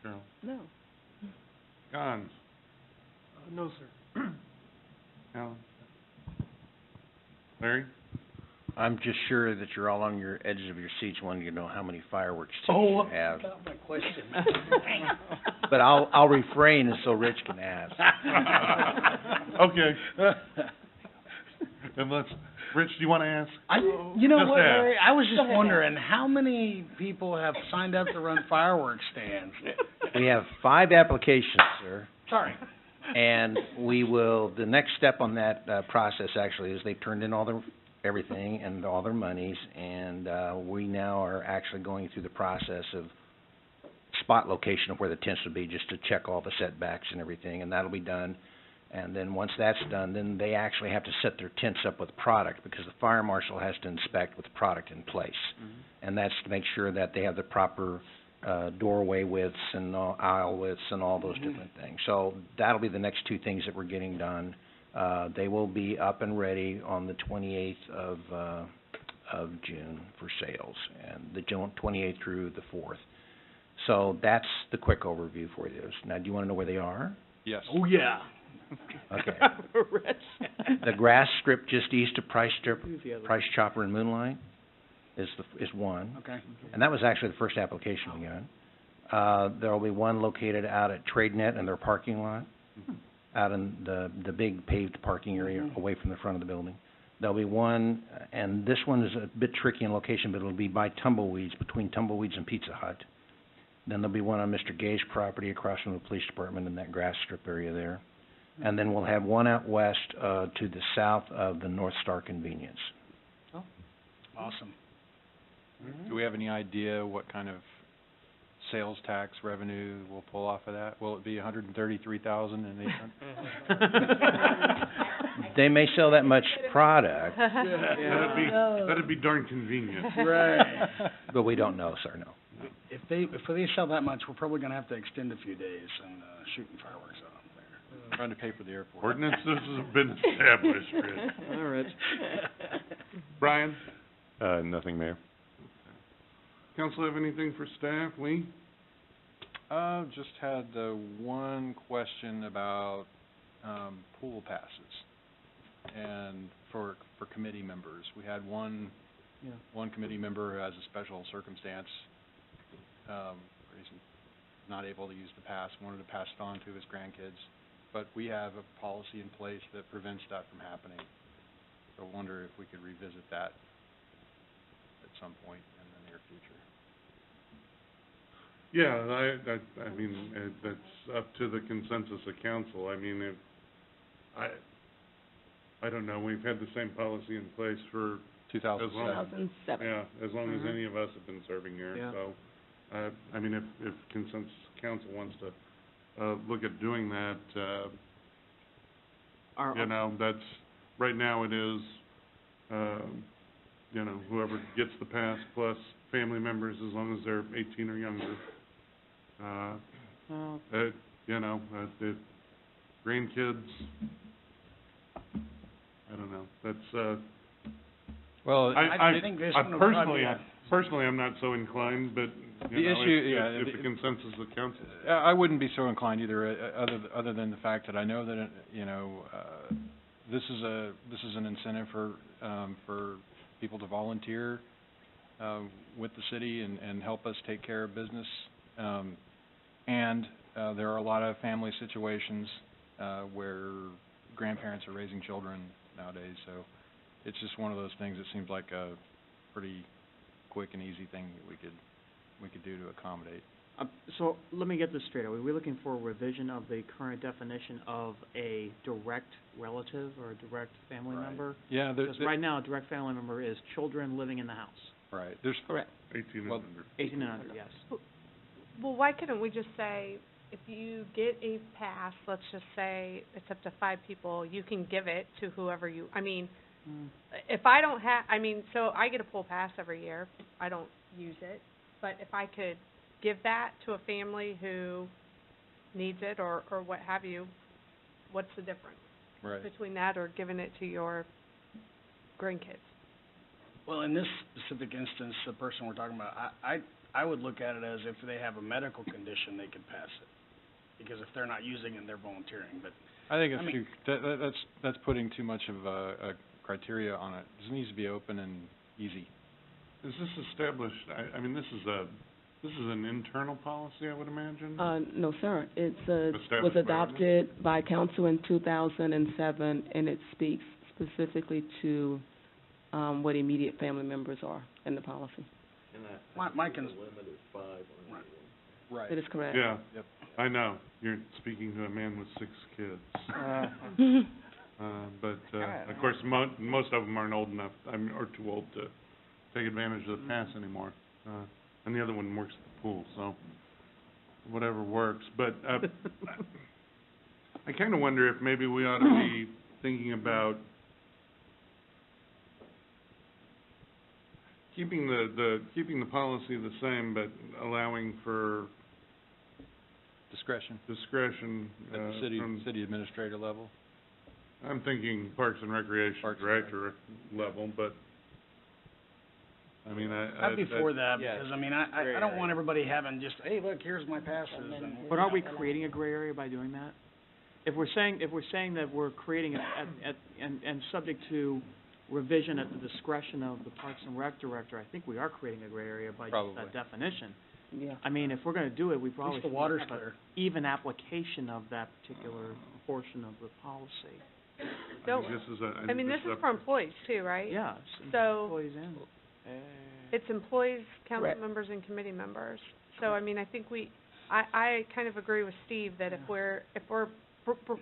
Cheryl? No. Gons? No, sir. Alan? Larry? I'm just sure that you're all on your edges of your seats wanting to know how many fireworks tickets you have. That's my question. But I'll refrain so Rich can ask. Okay. And Rich, do you want to ask? You know Just what, ask. Larry? I was just wondering, how many people have signed up to run fireworks stands? We have 5 applications, sir. Sorry. And the next step on that process actually is they've turned in all their everything and all their monies, and we now are actually going through the process of spot location of where the tents will be, just to check all the setbacks and everything, and that'll be done. And then once that's done, then they actually have to set their tents up with product, because the fire marshal has to inspect with product in place. Mm-hmm. And that's to make sure that they have the proper doorway widths and aisle widths and all those different things. So that'll be the next 2 things that we're getting done. They will be up and ready on the 28th of June for sales, and the 28th through the 4th. So that's the quick overview for you. Now, do you want to know where they are? Yes. Oh, yeah. Okay. The grass strip just east of Price Enthusiasm. Chopper and Moonlight is one. Okay. And that was actually the first application we got. There will be one located out at TradeNet in their parking lot, out in the big paved parking area away from the front of the building. There'll be one, and this one is a bit tricky in location, but it'll be by Tumbleweeds, between Tumbleweeds and Pizza Hut. Then there'll be one on Mr. Gay's property across from the police department in that grass strip area there. And then we'll have one out west to the south of the North Star Convenience. Oh, awesome. Do we have any idea what kind of sales tax revenue we'll pull off of that? Will it be $133,800? They may sell that much product. That'd be darn convenient. Right. But we don't know, sir, no. If they sell that much, we're probably going to have to extend a few days and shooting fireworks out there. Trying to pay for the airport. Ordinances have been established, Rich. All right. Brian? Nothing, Mayor. Council have anything for staff? Lee? Just had one question about pool passes and for committee members. We had one committee member who has a special circumstance, he's not able to use the pass, wanted to pass it on to his grandkids. But we have a policy in place that prevents that from happening. So I wonder if we could revisit that at some point in the near future. Yeah, I mean, that's up to the consensus of council. I mean, I don't know, we've had the same policy in place for 2007. Yeah, as long as any of us have been serving here, Yeah. so, I mean, if consensus council wants to, look at doing that, that's, right now it is, whoever gets the pass plus family members as long as they're 18 or younger. The grandkids, I don't know, that's, well, I think this one will probably personally, I'm not so inclined, but, if the consensus of the council. I wouldn't be so inclined either, other than the fact that I know that, this is an incentive for people to volunteer, with the city and help us take care of business. And there are a lot of family situations, where grandparents are raising children nowadays, so it's just one of those things that seems like a pretty quick and easy thing that we could do to accommodate. So, let me get this straight. Are we looking for a revision of the current definition of a direct relative or a direct family member? Yeah, Because right now, a direct family member is children living in the house. Right, there's. Correct. 18 and Well, under. 18 and under, yes. Well, why couldn't we just say, if you get a pass, let's just say it's up to 5 people, you can give it to whoever you, I mean, if I don't so I get a pool pass every year. I don't use it. But if I could give that to a family who needs it or what have you, what's the difference Right. between that or giving it to your grandkids? Well, in this specific instance, the person we're talking about, I would look at it as if they have a medical condition, they could pass it. Because if they're not using it, they're volunteering, but. I think that's putting too much of a criteria on it. This needs to be open and easy. Is this established, I mean, this is an internal policy, I would imagine? No, sir. It's, was Established by adopted by council in 2007, and it speaks specifically to, what immediate family members are in the policy. My limit is 5 on Right. That is correct. Yeah, I know. You're speaking to a man with 6 kids. But of course, most of them aren't old enough, or too old to take advantage of the pass anymore. And the other one works at the pool, so whatever works. But I kind of wonder if maybe we ought to be thinking about keeping the policy the same, but allowing for Discretion at the from, city administrator level. I'm thinking Parks and Recreation Director level, but I mean, I'd be for that, because, I mean, I don't want everybody having just, hey, look, here's my passes, and. But aren't we creating a gray area by doing that? If we're saying that we're creating it and subject to revision at the discretion of the Parks and Rec Director, I think we are creating a gray area by just that definition. Yeah. I mean, if we're gonna do it, we probably the should water's have clear. an even application of that particular portion of the policy. So, this is this is for employees too, right? Yeah, So- employees in. It's employees, council Correct. members, and committee members. So, I mean, I think I kind of agree with Steve that if we're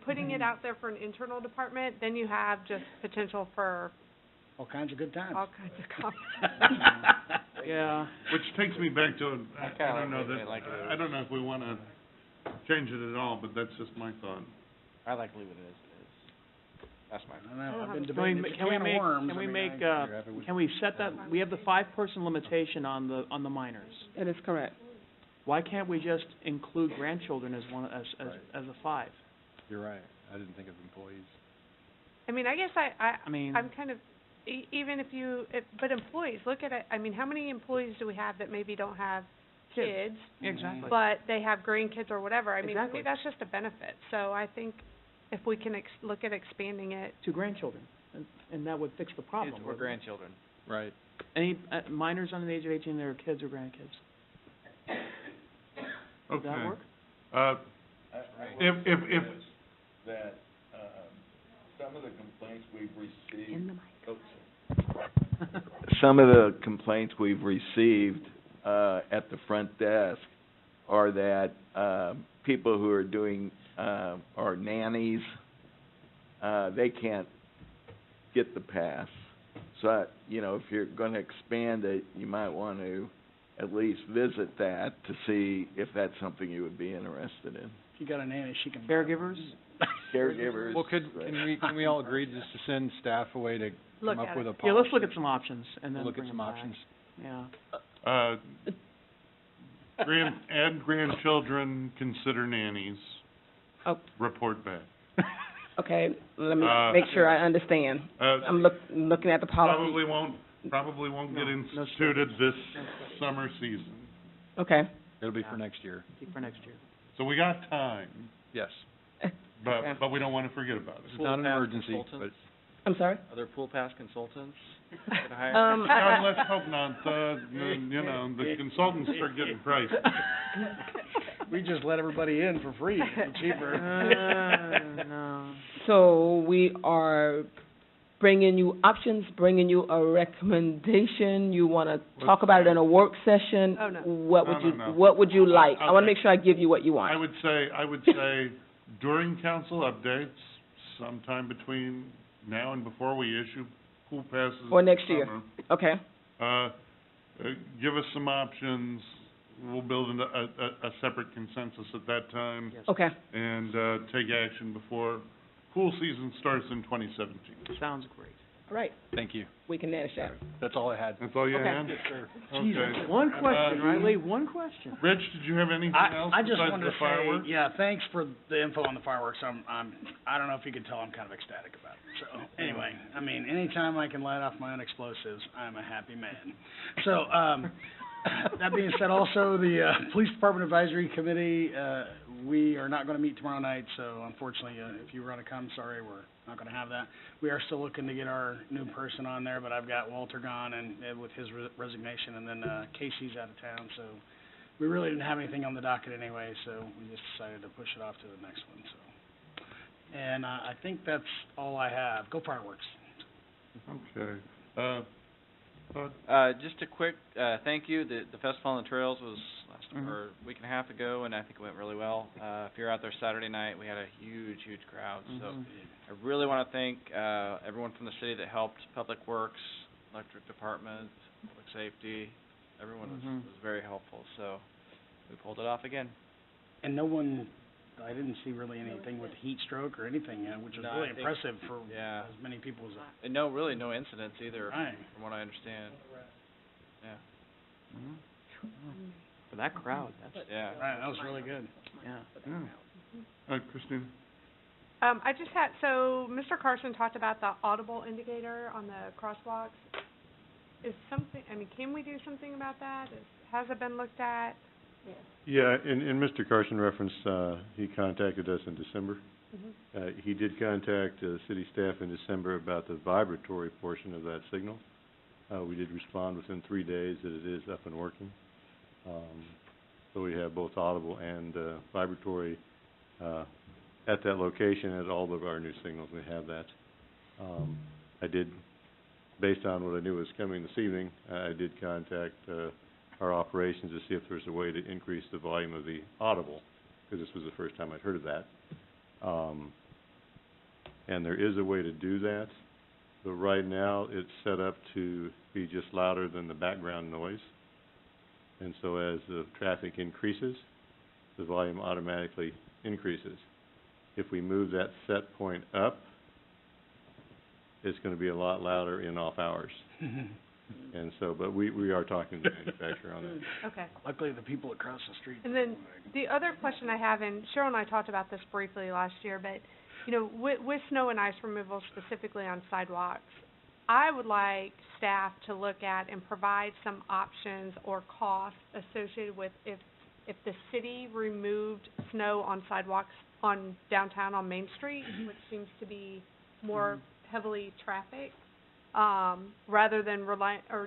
putting it out there for an internal department, then you have just potential for All kinds of good times. all kinds of conflicts. Yeah. which takes me back to, I don't know like it I don't know if we want to change it at all, but that's just my thought. I like to leave it as it is. That's my. I don't know, I've been Can we debating, it's a can of worms. I mean, can we set that, we have the 5-person limitation on the minors. That is correct. Why can't we just include grandchildren as one, as a 5? You're right. I didn't think of employees. I mean, I guess I'm kind of, even but employees, look at it, I mean, how many employees do we have that maybe don't have kids? Exactly. But they have grandkids or whatever? I mean, to Exactly. me, that's just a benefit. So I think if we can look at expanding it. To grandchildren, and that would fix the problem. Kids or grandchildren. Right. Any minors under the age of 18, they're kids or grandkids. Does Okay. that work? If that, some of the complaints we've received. In the mic. Some of the complaints we've received, at the front desk are that, people who are doing, are nannies, they can't get the pass. So, if you're gonna expand it, you might want to at least visit that to see if that's something you would be interested in. If you got a nanny, she can. Caregivers? Caregivers. Well, can we all agree just to send staff away to Look come up at with it. a policy? Yeah, let's look at some options and then Look at bring some them back. options. Yeah. add grandchildren, consider nannies. Oh. Report back. Okay, let me make sure I understand. I'm looking at the policy. Probably won't get instituted this summer season. Okay. It'll be for next year. For next year. So we got time, Yes. but we don't want to forget about it. It's not an emergency, but I'm sorry? Are there pool pass consultants? God, let's hope not. The consultants start getting pricey. We just let everybody in for free, it's cheaper. No. So we are bringing you options, bringing you a recommendation? You wanna talk about it in a work session? Oh, no. What would No. what would you like? I wanna Okay. make sure I give you what you want. I would say during council updates, sometime between now and before we issue pool passes. Or next year. summer, Okay, give us some options. We'll build a separate consensus at that time. okay. And, take action before pool season starts in 2017. Sounds great. All right, Thank you. we can manage that. That's all I had. That's all you Okay. had? Yes, sir. Okay. One question, right, Lee? One question. Rich, did you have anything else I just besides wanted the to say, fireworks? yeah, thanks for the info on the fireworks. I don't know if you can tell, I'm kind of ecstatic about it. So, anyway, I mean, anytime I can light off my own explosives, I'm a happy man. So, that being said, also, the, Police Department Advisory Committee, we are not gonna meet tomorrow night, so unfortunately, if you wanna come, sorry, we're not gonna have that. We are still looking to get our new person on there, but I've got Walter gone and with his resignation, and then, Casey's out of town, so we really didn't have anything on the docket anyway, so we just decided to push it off to the next one, so. And, I think that's all I have. Go fireworks. Okay. Just a quick, thank you. The Festival on the Trails was or a week and a half ago, and I think it went really well. If you're out there Saturday night, we had a huge crowd. So I really want to thank, everyone from the city that helped, Public Works, Electric Department, Public Safety. Everyone was very helpful, so we pulled it off again. And no one, I didn't see really anything with heat stroke or anything, which was No, really I think- impressive for yeah. as many people as. And no incidents either, Right. from what I understand. Yeah. For that crowd, that's, Yeah. Right, that was really good. yeah. Christine? I just had, so Mr. Carson talked about the audible indicator on the crosswalks. Is something, I mean, can we do something about that? Has it been looked at? Yeah, and Mr. Carson referenced, he contacted us in December. He did contact, city staff in December about the vibratory portion of that signal. We did respond within 3 days that it is up and working. So we have both audible and, vibratory, at that location, at all of our new signals, we have that. I did, based on what I knew was coming this evening, I did contact, our operations to see if there's a way to increase the volume of the audible, because this was the first time I'd heard of that. And there is a way to do that, but right now it's set up to be just louder than the background noise. And so as the traffic increases, the volume automatically increases. If we move that set point up, it's gonna be a lot louder in off hours. And so, but we are talking to the manufacturer on that. Okay. Luckily, the people across the street. And then the other question I have, and Cheryl and I talked about this briefly last year, but, you know, with snow and ice removal specifically on sidewalks, I would like staff to look at and provide some options or costs associated with if the city removed snow on sidewalks on downtown on Main Street, which seems to be more heavily trafficked, rather than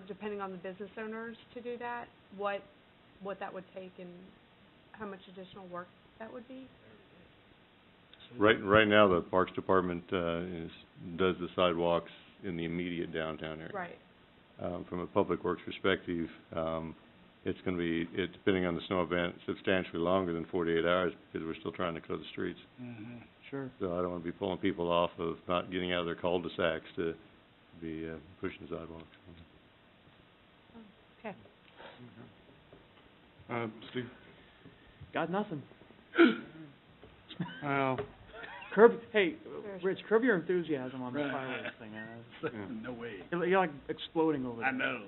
depending on the business owners to do that, what that would take and how much additional work that would be? Right now, the Parks Department, does the sidewalks in the immediate downtown area. Right. From a Public Works perspective, it's gonna be, depending on the snow event, substantially longer than 48 hours because we're still trying to clear the streets. Sure. So I don't wanna be pulling people off of not getting out of their cul-de-sacs to be, pushing the sidewalks. Okay. Steve? Got nothing. Well, Rich, curb your enthusiasm on the Right. fireworks thing. No way. You're like exploding over there. I know.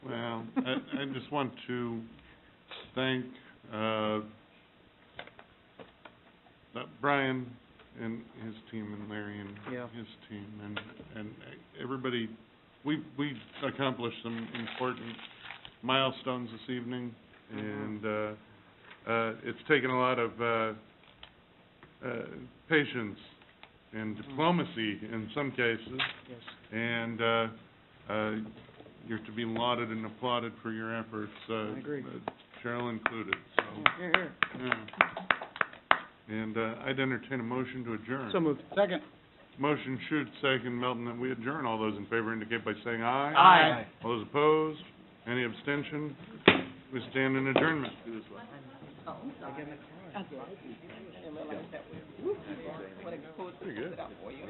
well, I just want to thank, Brian and his team and Larry and Yeah. his team and everybody. We accomplished some important milestones this evening, and it's taken a lot of patience and diplomacy in some cases, Yes. and you're to be lauded and applauded for your efforts, I agree. Cheryl included, so, Here. yeah. And I'd entertain a motion to adjourn. So moved. Second. Motion Schutz, second Melton, that we adjourn. All those in favor indicate by saying aye. Aye. All those opposed? Any abstention? We stand in adjournment. I didn't realize that was, what it, Pretty good. out for you.